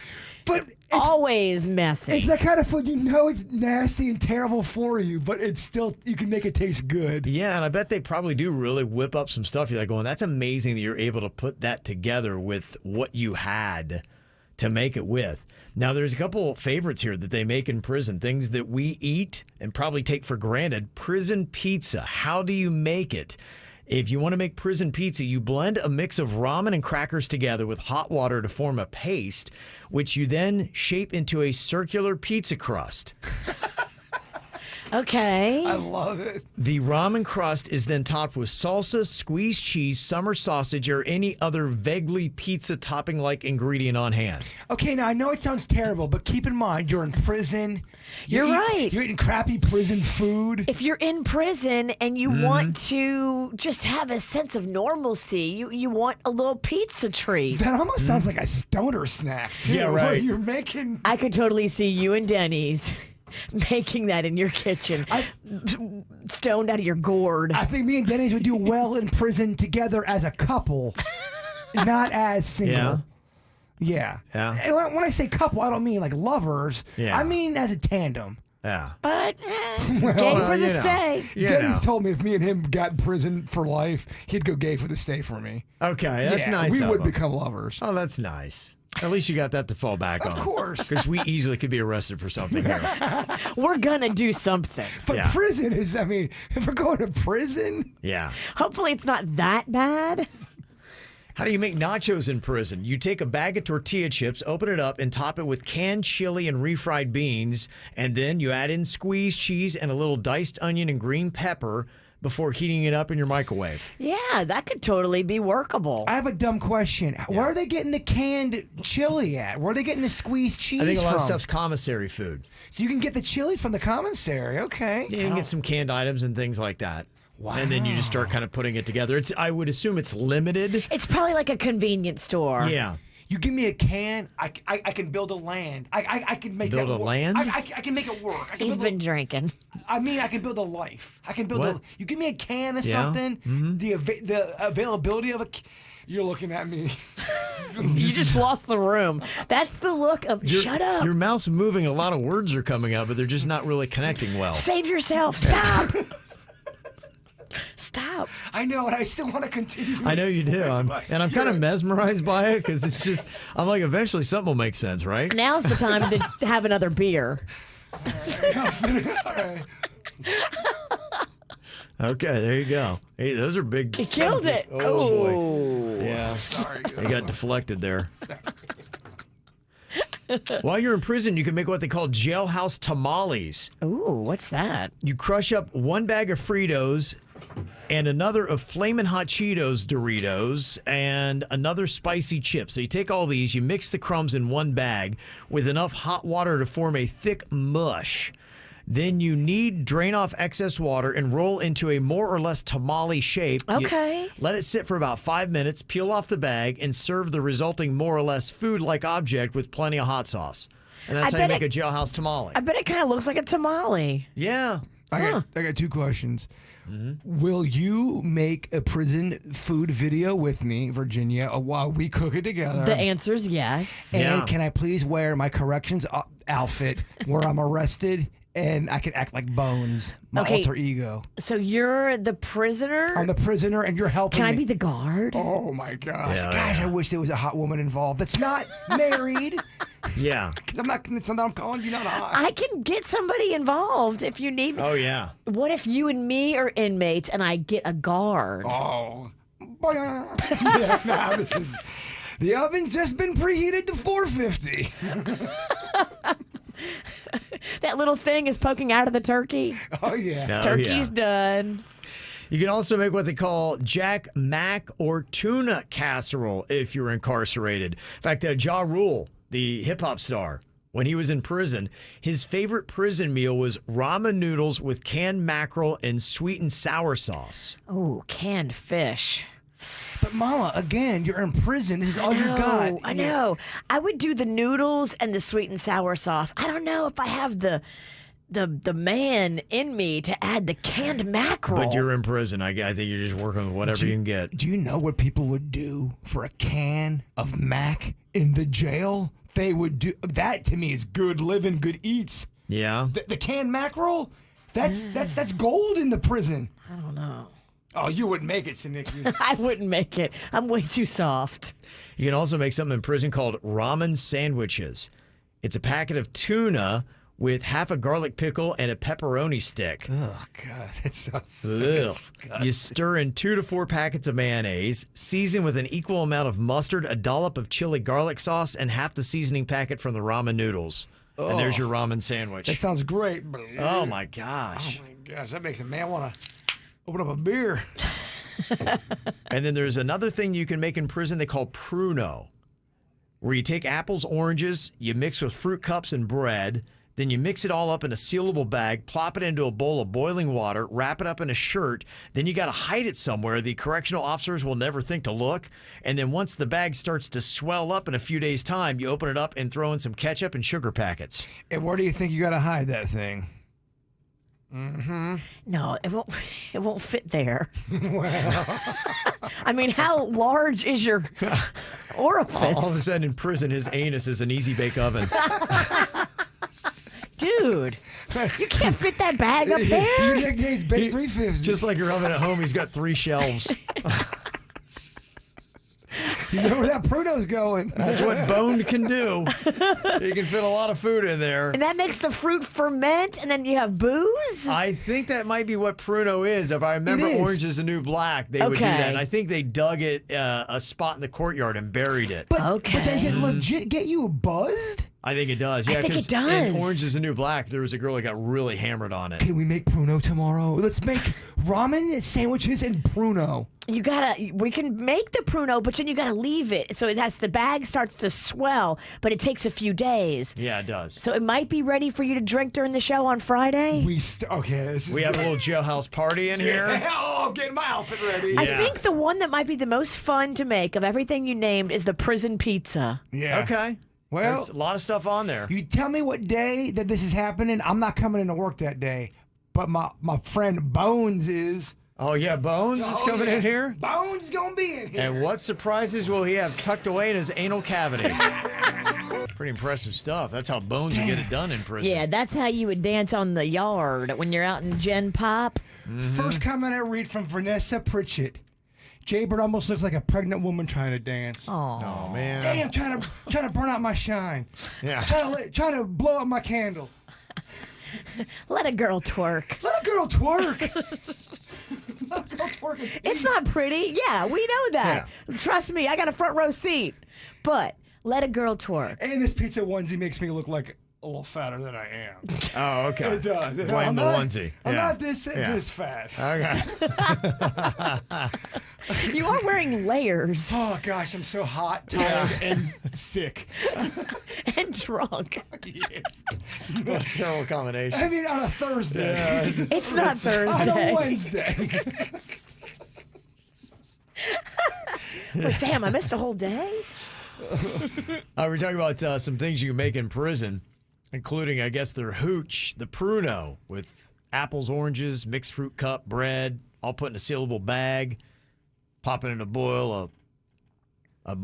always messy. It's that kind of food it's nasty and terrible for you, but it's still, you can make it taste good. Yeah, and I bet they probably do really whip up some stuff. You're like going, that's amazing that you're able to put that together with what you had to make it with. Now, there's a couple favorites here that they make in prison, things that we eat and probably take for granted. Prison pizza. How do you make it? If you want to make prison pizza, you blend a mix of ramen and crackers together with hot water to form a paste, which you then shape into a circular pizza crust. Okay. I love it. The ramen crust is then topped with salsa, squeezed cheese, summer sausage, or any other vaguely pizza topping-like ingredient on hand. Okay, now I know it sounds terrible, but keep in mind you're in prison. You're right. You're eating crappy prison food. If you're in prison and you want to just have a sense of normalcy, you want a little pizza treat. That almost sounds like a stoner snack, too. Yeah, right. Where you're making... I could totally see you and Denny's making that in your kitchen, stoned out of your gourd. I think me and Denny's would do well in prison together as a couple, not as single. Yeah. Yeah. When I say couple, I don't mean like lovers. Yeah. I mean as a tandem. Yeah. But gay for the stay. Denny's told me if me and him got in prison for life, he'd go gay for the stay for me. Okay, that's nice. We of would him. become lovers. Oh, that's nice. At least you got that to fall back on. Of course. Because we easily could be arrested for something here. We're gonna do something. But Yeah. prison is, I mean, if we're going to prison. Yeah. Hopefully it's not that bad. How do you make nachos in prison? You take a bag of tortilla chips, open it up, and top it with canned chili and refried beans. And then you add in squeezed cheese and a little diced onion and green pepper before heating it up in your microwave. Yeah, that could totally be workable. I have a dumb question. Where are they getting the canned chili at? Where are they getting the squeezed cheese I think a lot from? of stuff's commissary food. So you can get the chili from the commissary. Okay. Yeah, you can get some canned items and things like that. Wow. And then you just start kind of putting it together. I would assume it's limited. It's probably like a convenience store. Yeah. You give me a can, I can build a land. I can make Build that a work. land? I can make it work. I can He's build been drinking. I mean, I can build a life. I can build What? a. You give me a can of Yeah. something. The availability of a. You're looking at me. You just lost the room. That's the look of shut up. Your mouth's moving. A lot of words are coming out, but they're just not really connecting well. Save yourself. Stop. Stop. I know, and I still want to continue. I know you do. I'm kind of mesmerized by it because it's just, I'm like, eventually something will make sense, right? Now's the time to have another beer. All right. Okay, there you go. Hey, those are big. You killed it. Oh, boy. Yeah. Sorry. They got deflected there. While you're in prison, you can make what they call jailhouse tamales. Ooh, what's that? You crush up one bag of Fritos and another of Flamin' Hot Cheetos Doritos and another spicy chip. So you take all these, you mix the crumbs in one bag with enough hot water to form a thick mush. Then you drain off excess water and roll into a more or less tamale shape. Okay. Let it sit for about 5 minutes, peel off the bag, and serve the resulting more or less food-like object with plenty of hot sauce. And that's I how you bet make a jailhouse tamale. I bet it kind of looks like a tamale. Yeah. I got two questions. Will you make a prison food video with me, Virginia, while we cook it together? The answer's yes. And Yeah. can I please wear my corrections outfit where I'm arrested and I can act like Bones, my Okay. alter ego? So you're the prisoner? I'm the prisoner and you're helping Can I me. be the guard? Oh my gosh. Yeah, Gosh, yeah. I wish there was a hot woman involved that's not married. Yeah. Because I'm calling you not hot. I can get somebody involved if you need me. Oh, yeah. What if you and me are inmates and I get a guard? Oh. Yeah, nah, this is. The oven's just been preheated to 450. That little thing is poking out of the turkey. Oh, yeah. Oh, Turkey's yeah. done. You can also make what they call Jack Mac or tuna casserole if you're incarcerated. In fact, Ja Rule, the hip-hop star, when he was in prison, his favorite prison meal was ramen noodles with canned mackerel and sweet and sour sauce. Oh, canned fish. But, Mama, again, you're in prison. This is all you got. I know. I would do the noodles and the sweet and sour sauce. I don't know if I have the man in me to add the canned mackerel. But you're in prison. I think you're just working with whatever you can get. Do you know what people would do for a can of mac in the jail? They would do that. To me is good living, good eats. Yeah. The canned mackerel, that's gold in the prison. I don't know. Oh, you wouldn't make it, Sinicki. I wouldn't make it. I'm way too soft. You can also make something in prison called ramen sandwiches. It's a packet of tuna with half a garlic pickle and a pepperoni stick. Oh God, that sounds so Ugh. disgusting. You stir in 2 to 4 packets of mayonnaise, season with an equal amount of mustard, a dollop of chili garlic sauce, and half the seasoning packet from the ramen noodles. And there's your ramen sandwich. That sounds great. Oh my gosh. Oh my gosh, that makes a man want to open up a beer. And then there's another thing you can make in prison they call pruno, where you take apples, oranges, you mix with fruit cups and bread, then you mix it all up in a sealable bag, plop it into a bowl of boiling water, wrap it up in a shirt, then you got to hide it somewhere the correctional officers will never think to look, and then once the bag starts to swell up in a few days' time, you open it up and throw in some ketchup and sugar packets. And where do you think you got to hide that thing? Mm-hmm. No, it won't fit there. I mean, how large is your orifice? All of a sudden in prison, his anus is an easy bake oven. Dude, you can't fit that bag up there. Your nickname's Big 350. Just like your oven at home, he's got 3 shelves. You know where that Pruno's going. That's what bone can do. You can fit a lot of food in there. And that makes the fruit ferment, and then you have booze? I think that might be what pruno is. If I remember It is. Orange is the New Black, they would do that. Okay. And I think they dug it a spot in the courtyard and buried it. But Okay. does it legit get you buzzed? I think it does. Yeah, I think it 'cause does. in Orange is the New Black, there was a girl that got really hammered on it. Can we make pruno tomorrow? Let's make ramen sandwiches and pruno. We can make the pruno, but then you gotta leave it. So the bag starts to swell, but it takes a few days. Yeah, it does. So it might be ready for you to drink during the show on Friday. We have a little jailhouse party in here. Oh, I'm getting my outfit ready. I think the one that might be the most fun to make of everything you named is the prison pizza. Yeah. Okay. Well, there's a lot of stuff on there. You tell me what day that this is happening. I'm not coming into work that day, but my friend Bones is. Oh, yeah, Bones is coming in here? Bones is going to be in here. And what surprises will he have tucked away in his anal cavity? Pretty impressive stuff. That's how Bones would get it done in prison. Yeah, that's how you would dance on the yard when you're out in Gen Pop. First comment I read from Vanessa Pritchett. Jaybird almost looks like a pregnant woman trying to dance. Oh, man. Damn, trying to burn out my shine. Yeah. Trying to blow up my candle. Let a girl twerk. Let a girl twerk. Let a girl twerk. It's not pretty. Yeah, we know that. Trust me, I got a front row seat. But let a girl twerk. And this pizza onesie makes me look like a little fatter than I am. Oh, okay. It does. Blame the onesie. I'm Yeah. not this fat. Okay. You are wearing layers. Oh gosh, I'm so hot, tired, and sick. And drunk. What a terrible combination. I mean, on a Thursday. It's not Thursday. On a Wednesday. Wait, damn, I missed a whole day? We're talking about some things you can make in prison, including, I guess, their hooch, the pruno, with apples, oranges, mixed fruit cup, bread, all put in a sealable bag, pop it in a bowl of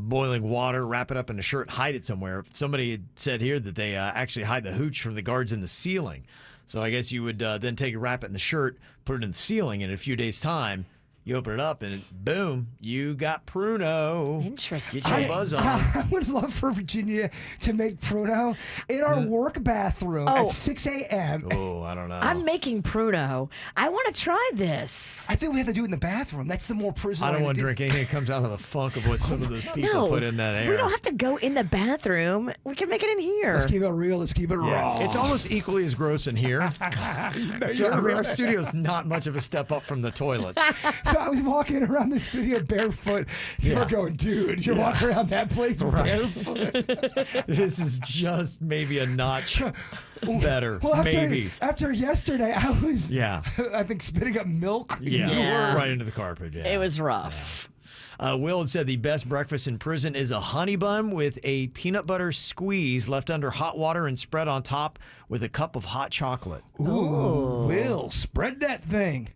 boiling water, wrap it up in a shirt, hide it somewhere. Somebody had said here that they actually hide the hooch from the guards in the ceiling. So I guess you would then take it, wrap it in the shirt, put it in the ceiling, and in a few days' time, you open it up, and boom, you got pruno. Interesting. Get your buzz on. I would love for Virginia to make pruno in our work bathroom at 6 a.m. Oh, I don't know. I'm making pruno. I want to try this. I think we have to do it in the bathroom. That's the more prison. I don't way want to do drink anything that comes out of the funk of what some of those people put in that air. We don't have to go in the bathroom. We can make it in here. Let's keep it real. Let's keep it raw. It's almost equally as gross in here. Our studio's not much of a step up from the toilets. I was walking around the studio barefoot. You were going, dude, you're walking around that place barefoot. This is just maybe a notch better. Well, maybe. after yesterday, I was, Yeah. I think, spitting up milk. Yeah. Right into the carpet. Yeah. It was rough. Will had said the best breakfast in prison is a honey bun with a peanut butter squeeze left under hot water and spread on top with a cup of hot chocolate. Ooh, Will, spread that thing.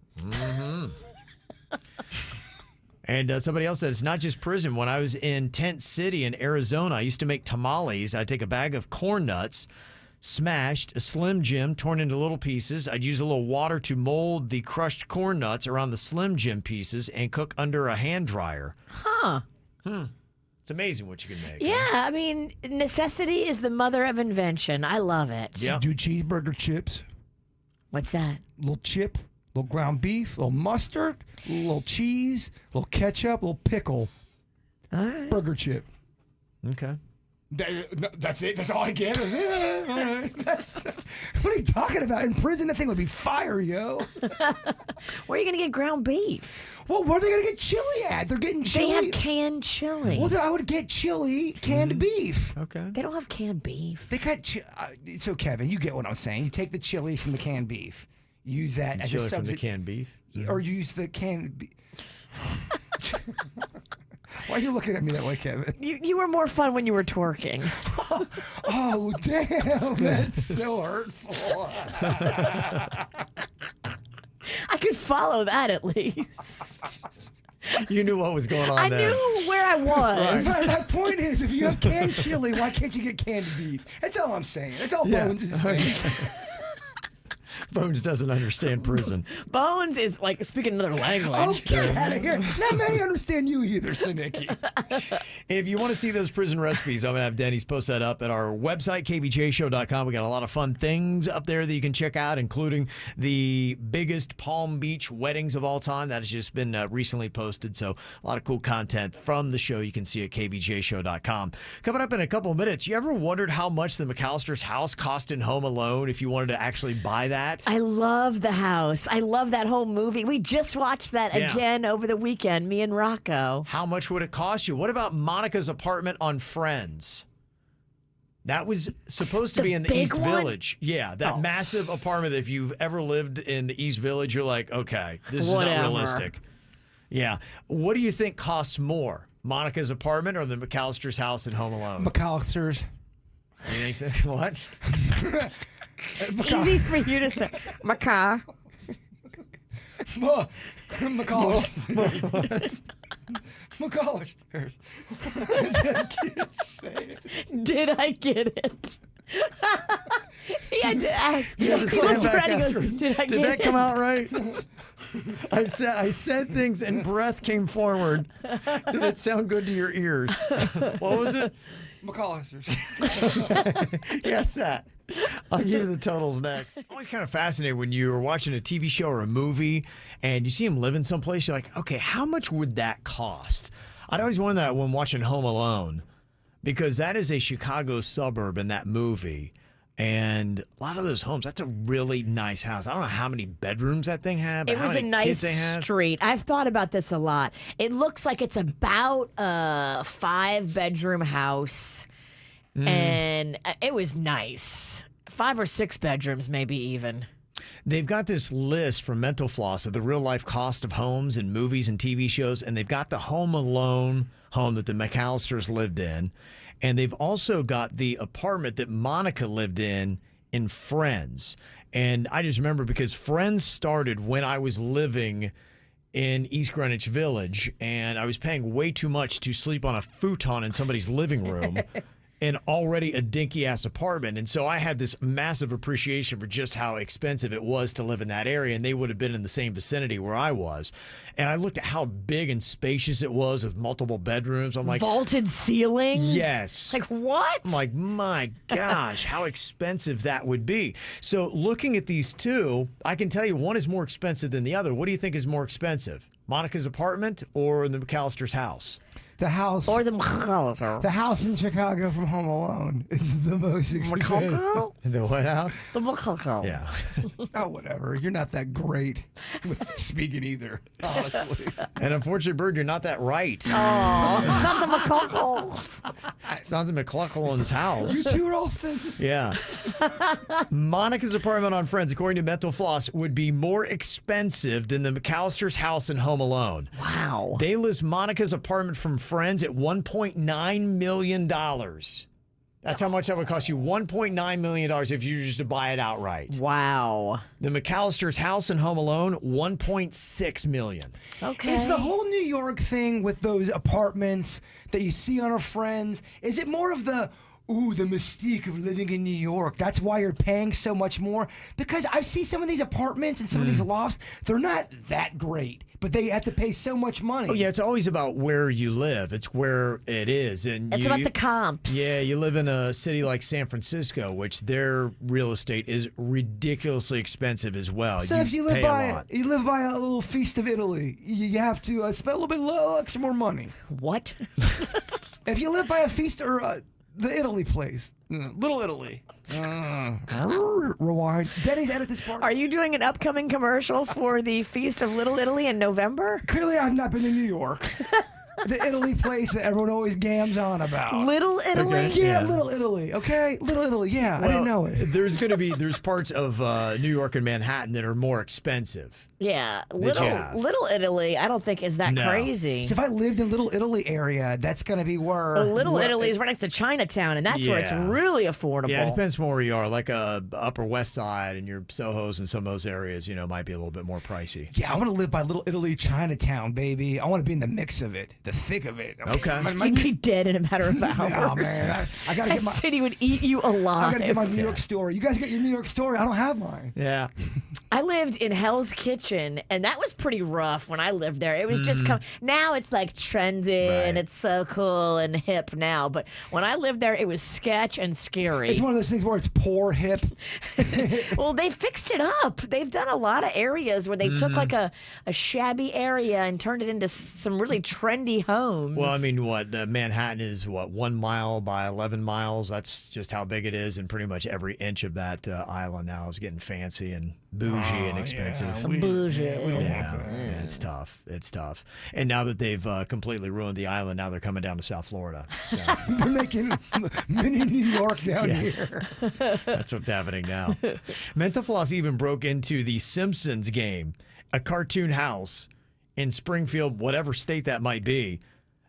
And somebody else said it's not just prison. When I was in Tent City in Arizona, I used to make tamales. I'd take a bag of corn nuts, smashed, a Slim Jim torn into little pieces. I'd use a little water to mold the crushed corn nuts around the Slim Jim pieces and cook under a hand dryer. Huh. It's amazing what you can make. Yeah, I mean, necessity is the mother of invention. I love it. Yeah. Do cheeseburger chips. What's that? Little chip, little ground beef, little mustard, little cheese, little ketchup, little pickle. All right. Burger chip. Okay. That's it. That's all I get. Is it? All right. What are you talking about? In prison, that thing would be fire, yo. Where are you going to get ground beef? Well, where are they going to get chili at? They're getting chili. They have canned chili. Well, then I would get chili, canned beef. Okay. They don't have canned beef. They got so Kevin, you get what I'm saying. You take the chili from the canned beef, use that as Chili a from the substitute, canned beef. or use the canned beef. Why are you looking at me that way, Kevin? You were more fun when you were twerking. Oh, damn, that's so hurtful. I could follow that at least. You knew what was going on I there. knew where I was. My point is, if you have canned chili, why can't you get canned beef? That's all I'm saying. That's all Bones is saying. Bones doesn't understand prison. Bones is like speaking another language. Oh, get out of here. Not many understand you either, Sinicky. If you want to see those prison recipes, I'm going to have Denny's post that up at our website, kvjshow.com. We got a lot of fun things up there that you can check out, including the biggest Palm Beach weddings of all time. That has just been recently posted. So a lot of cool content from the show you can see at kvjshow.com. Coming up in a couple of minutes, you ever wondered how much the McAllister's house cost in Home Alone if you wanted to actually buy that? I love the house. I love that whole movie. We just watched that again over the weekend, me and Rocco. How much would it cost you? What about Monica's apartment on Friends? That was supposed to be in the East Village. Yeah, that massive apartment that if you've ever lived in the East Village, you're like, okay, this is not realistic. Yeah. What do you think costs more? Monica's apartment or the McAllister's house in Home Alone? McAllister's. You think so? What? Easy for you to say. Maca. McAllister's. McAllister's. Did I get it? He had to ask. You had to He stand looked back around and after. goes, Did I Did get that it? come out right? I said things and breath came forward. Did it sound good to your ears? What was it? McAllister's. Yes, that. I'll give you the totals next. Always kind of fascinating when you're watching a TV show or a movie and you see them living someplace. You're like, okay, how much would that cost? I'd always wonder that when watching Home Alone because that is a Chicago suburb in that movie. And a lot of those homes, that's a really nice house. I don't know how many bedrooms that thing had, but It how was a many nice kids they had. street. I've thought about this a lot. It looks like it's about a 5-bedroom house, and it was nice. 5 or 6 bedrooms, maybe even. They've got this list from Mental Floss of the real life cost of homes and movies and TV shows, and they've got the Home Alone home that the McAllisters lived in. And they've also got the apartment that Monica lived in Friends. And I just remember because Friends started when I was living in East Greenwich Village, and I was paying way too much to sleep on a futon in somebody's living room in already a dinky-ass apartment. And so I had this massive appreciation for just how expensive it was to live in that area, and they would have been in the same vicinity where I was. And I looked at how big and spacious it was with multiple bedrooms. I'm like, vaulted ceilings? yes. Like, what? I'm like, my gosh, how expensive that would be. So looking at these two, I can tell you one is more expensive than the other. What do you think is more expensive? Monica's apartment or the McAllister's house? The house. Or the McAllister. The house in Chicago from Home Alone is the most expensive. The what house? The McAllister. Yeah. Oh, whatever. You're not that great with speaking either, honestly. And unfortunately, Bird, you're not that right. Oh, it's not the McCulkles. It's not the McCluckle's house. You too, Ralston? Yeah. Monica's apartment on Friends, according to Mental Floss, would be more expensive than the McAllister's house in Home Alone. Wow. They list Monica's apartment from Friends at $1.9 million. That's how much that would cost you, $1.9 million if you were just to buy it outright. Wow. The McAllister's house in Home Alone, $1.6 million. Okay. Is the whole New York thing with those apartments that you see on our Friends, is it more of the mystique of living in New York? That's why you're paying so much more? Because I see some of these apartments and some of these lofts, they're not that great, but they have to pay so much money. Oh, yeah, it's always about where you live. It's where it is. And It's about the comps. Yeah, you live in a city like San Francisco, which their real estate is ridiculously expensive as well. So if you live pay by a lot. you live by a little Feast of Italy, you have to spend a little extra more money. What? If you live by a feast or the Italy place, Little Italy. Rewind. Denny's, edit this part. Are you doing an upcoming commercial for the Feast of Little Italy in November? Clearly, I've not been to New York. The Italy place that everyone always gams on about. Little Italy? Okay. Yeah, Yeah. Little Italy. Okay, Little Italy. Yeah, I didn't know it. There's parts of New York and Manhattan that are more expensive. Yeah, that you have. Little Italy, I don't think is that No. crazy. So if I lived in Little Italy area, that's going to be where. Little Italy is right next to Chinatown, and that's where it's Yeah. really affordable. Yeah, it depends on where you are. Like Upper West Side and your Sohos and some of those areas, might be a little bit more pricey. Yeah, I want to live by Little Italy, Chinatown, baby. I want to be in the mix of it, the thick of it. Okay. You'd be dead in a matter of hours. Oh man, I gotta That get my city would eat you alive. I gotta get my New York story. You guys got your New York story? I don't have mine. Yeah. I lived in Hell's Kitchen, and that was pretty rough when I lived there. It was just now it's like trendy and Right. it's so cool and hip now. But when I lived there, it was sketch and scary. It's one of those things where it's poor hip. Well, they fixed it up. They've done a lot of areas where they took like a shabby area and turned it into some really trendy homes. Well, I mean, Manhattan is 1 mile by 11 miles. That's just how big it is, and pretty much every inch of that island now is getting fancy and bougie and expensive. Bougie. Yeah, it's tough. It's tough. And now that they've completely ruined the island, now they're coming down to South Florida. So They're making mini New York down here. that's what's happening now. Mental Floss even broke into the Simpsons game, a cartoon house in Springfield, whatever state that might be.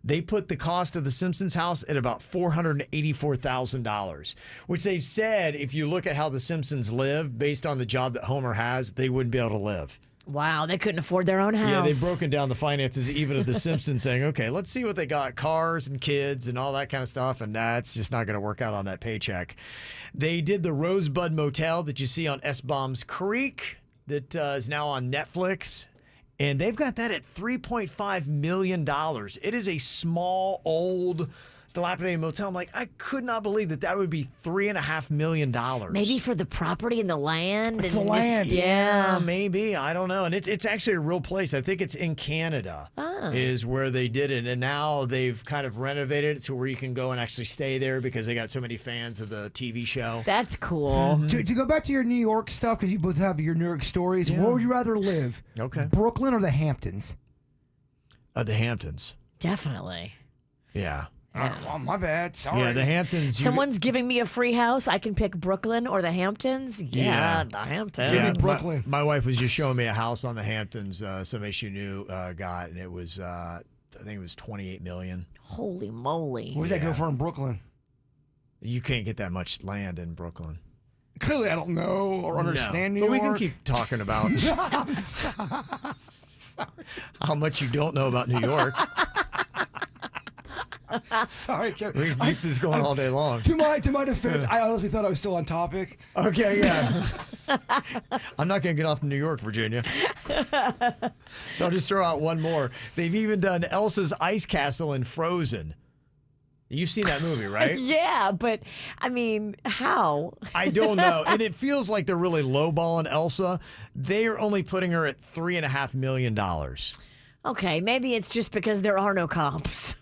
They put the cost of the Simpsons house at about $484,000, which they've said if you look at how the Simpsons live, based on the job that Homer has, they wouldn't be able to live. Wow, they couldn't afford their own house. Yeah, they've broken down the finances even of the Simpsons, saying, okay, let's see what they got, cars and kids and all that kind of stuff, and that's just not going to work out on that paycheck. They did the Rosebud Motel that you see on S-Bombs Creek that is now on Netflix. And they've got that at $3.5 million. It is a small, old, dilapidated motel. I'm like, I could not believe that would be $3.5 million. Maybe for the property and the land. It's and the land. Yeah. Maybe. I don't know. And it's actually a real place. I think it's in Canada is where they did it. And now they've kind of renovated it to where you can go and actually stay there because they got so many fans of the TV show. That's cool. To go back to your New York stuff, because you both have your New York stories, where would you rather live? Okay. Brooklyn or the Hamptons? The Hamptons. Definitely. Yeah. Oh, my bad. Sorry. Yeah, the Hamptons. Someone's giving me a free house. I can pick Brooklyn or the Hamptons. Yeah, Yeah. the Hamptons. Yeah, Brooklyn. My wife was just showing me a house on the Hamptons. Somebody she knew got, and it was I think it was $28 million. Holy moly. What does that go for in Brooklyn? You can't get that much land in Brooklyn. Clearly, I don't know or understand New But York. we can keep talking about how much you don't know about New York. Sorry, Kevin. We can keep this going all day long. To my defense, I honestly thought I was still on topic. Okay, yeah. I'm not going to get off to New York, Virginia. So I'll just throw out one more. They've even done Elsa's Ice Castle in Frozen. You've seen that movie, right? Yeah, but I mean, how? I don't know. And it feels like they're really lowballing Elsa. They are only putting her at $3.5 million. Okay, maybe it's just because there are no cops.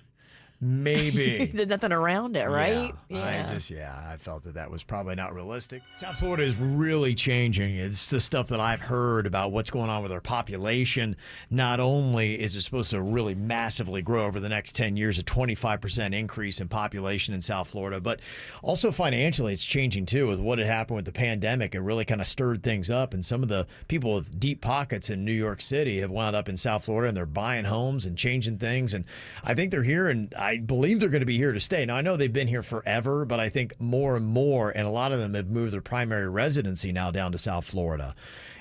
Maybe. There's nothing around it, right? I felt that was probably not realistic. South Florida is really changing. It's the stuff that I've heard about what's going on with our population. Not only is it supposed to really massively grow over the next 10 years, a 25% increase in population in South Florida, but also financially it's changing too with what had happened with the pandemic. It really kind of stirred things up, and some of the people with deep pockets in New York City have wound up in South Florida, and they're buying homes and changing things, and I think they're here, and I believe they're going to be here to stay. Now, I know they've been here forever, but I think more and more, and a lot of them have moved their primary residency now down to South Florida.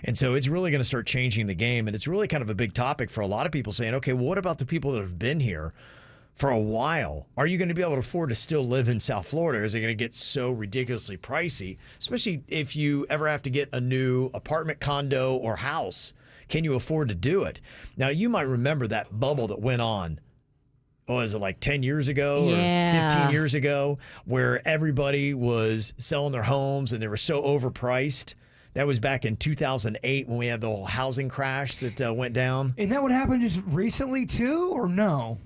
And so it's really going to start changing the game, and it's really kind of a big topic for a lot of people saying, okay, well, what about the people that have been here for a while? Are you going to be able to afford to still live in South Florida? Or is it going to get so ridiculously pricey, especially if you ever have to get a new apartment, condo, or house? Can you afford to do it? Now, you might remember that bubble that went on. Was it like 10 years ago or 15 years ago, where everybody was selling their homes and they were so overpriced? That was back in 2008 when we had the whole housing crash that went down. And that would happen just recently too, or no?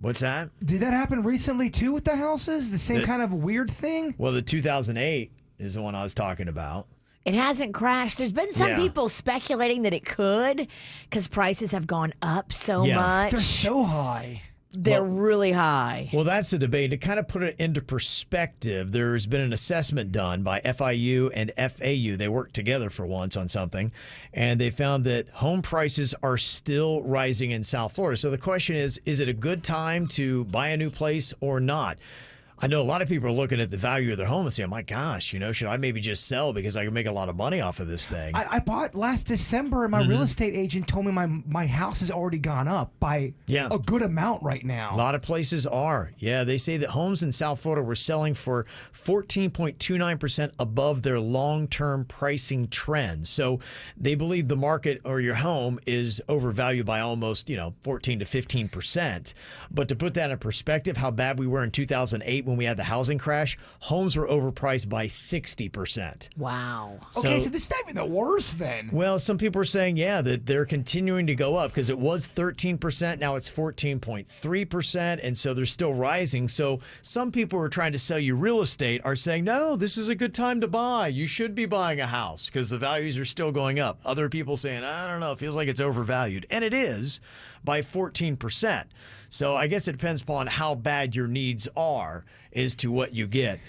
What's that? Did that happen recently too with the houses? The same kind of weird thing? Well, the 2008 is the one I was talking about. It hasn't crashed. There's been some people speculating that it could because prices have gone up so much. They're so high. they're really high. Well, that's the debate. To kind of put it into perspective, there's been an assessment done by FIU and FAU. They worked together for once on something, and they found that home prices are still rising in South Florida. So the question is it a good time to buy a new place or not? I know a lot of people are looking at the value of their home and saying, my gosh, should I maybe just sell because I can make a lot of money off of this thing? I bought last December, and my real estate agent told me my house has already gone up by a good amount right now. A lot of places are. Yeah, they say that homes in South Florida were selling for 14.29% above their long-term pricing trends. So they believe the market or your home is overvalued by almost, 14 to 15%. But to put that in perspective, how bad we were in 2008 when we had the housing crash, homes were overpriced by 60%. Wow. Okay, so this is not even the worst then. Well, some people are saying, that they're continuing to go up because it was 13%. Now it's 14.3%. And so they're still rising. So some people who are trying to sell you real estate are saying, no, this is a good time to buy. You should be buying a house because the values are still going up. Other people saying, I don't know, it feels like it's overvalued. And it is by 14%. So I guess it depends upon how bad your needs are as to what you get.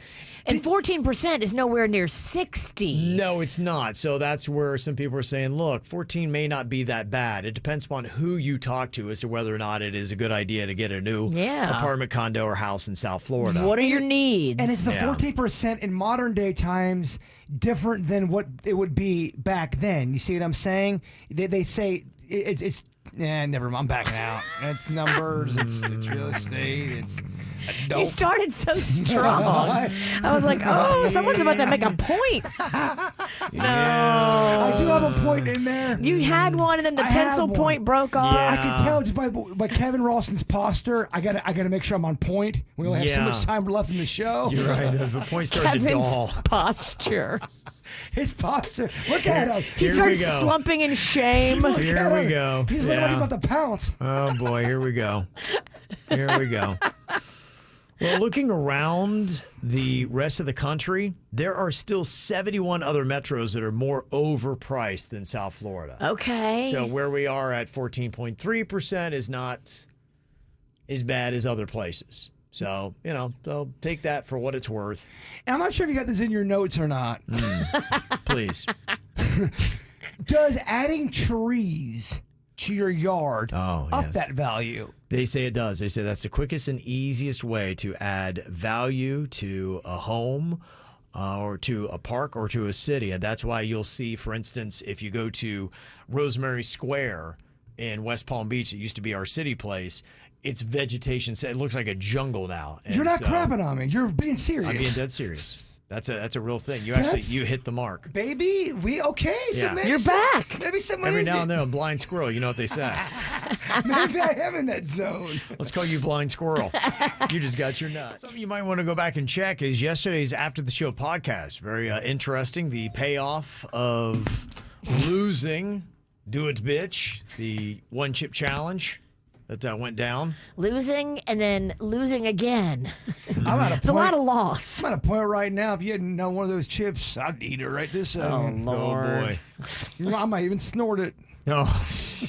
And 14% is nowhere near 60. No, it's not. So that's where some people are saying, look, 14 may not be that bad. It depends upon who you talk to as to whether or not it is a good idea to get a new apartment, condo, or house in South Florida. What are your needs? And it's the 14% in modern day times different than what it would be back then. You see what I'm saying? They say it's never mind. I'm backing out. It's numbers. It's real estate. You started so strong. I was like, someone's about to make a point. No. I do have a point in there. You had one, and then the pencil point broke off. Yeah. I can tell just by Kevin Ralston's posture. I gotta make sure I'm on point. We only have so much time left in the show. You're right. The point started to Kevin's dull. posture. His posture. Look at him. He starts slumping in shame. Here we go. He's looking like he's about to pounce. Oh, boy. Here we go. Here we go. Well, looking around the rest of the country, there are still 71 other metros that are more overpriced than South Florida. Okay. So where we are at 14.3% is not as bad as other places. So, so take that for what it's worth. And I'm not sure if you got this in your notes or not. Please. Does adding trees to your yard up yes. that value? They say it does. They say that's the quickest and easiest way to add value to a home or to a park or to a city. And that's why you'll see, for instance, if you go to Rosemary Square in West Palm Beach, it used to be our city place, it's vegetation. It looks like a jungle now. And you're not crapping on me. You're being serious. I'm being dead serious. That's a real thing. You hit the mark. Baby, so maybe you're back. Maybe someone Every is now and then, a blind squirrel. You know what they say. Maybe I am in that zone. Let's call you blind squirrel. You just got your nut. Something you might want to go back and check is yesterday's After the Show podcast. Very interesting. The payoff of losing Do It Bitch, the one chip challenge that went down. Losing and then losing again. I'm at a point. It's a lot of loss. I'm at a point right now. If you hadn't known one of those chips, I'd eat it right this second. Lord. Oh, boy. I might even snort it. No.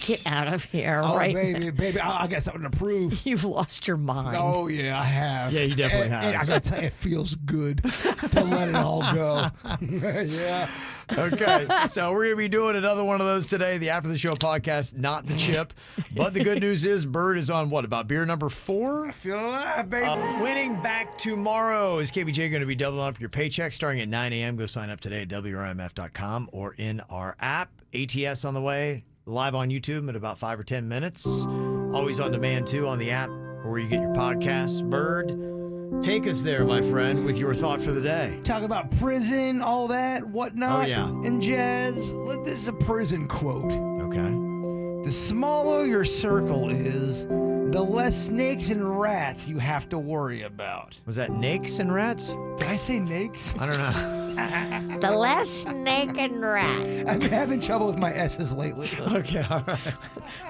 Get out of here, Oh, right? baby, I got something to prove. You've lost your mind. Oh, yeah, I have. Yeah, you definitely have. And I got to tell you, it feels good to let it all go. Yeah. Okay, so we're going to be doing another one of those today, the After the Show podcast, not the chip. But the good news is Bird is on about beer number 4? I feel alive, baby. Winning back tomorrow. Is KBJ going to be doubling up your paycheck starting at 9 a.m.? Go sign up today at WRMF.com or in our app. ATS on the way, live on YouTube in about 5 or 10 minutes. Always on demand, too, on the app or where you get your podcasts. Bird, take us there, my friend, with your thought for the day. Talk about prison, all that, whatnot. Oh, yeah. And jazz. This is a prison quote. Okay. The smaller your circle is, the less snakes and rats you have to worry about. Was that nakes and rats? Did I say nakes? I don't know. The less snake and rat. I've been having trouble with my S's lately. Okay, all right.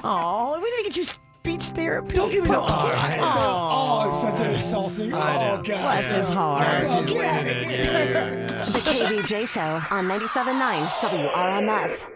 Oh, we didn't get you speech therapy. Don't give me no. Oh, It's such an insulting. I know. Oh, God. Bless his heart. Yeah, she's leaning in. Yeah. The KVJ Show on 97.9 WRMF.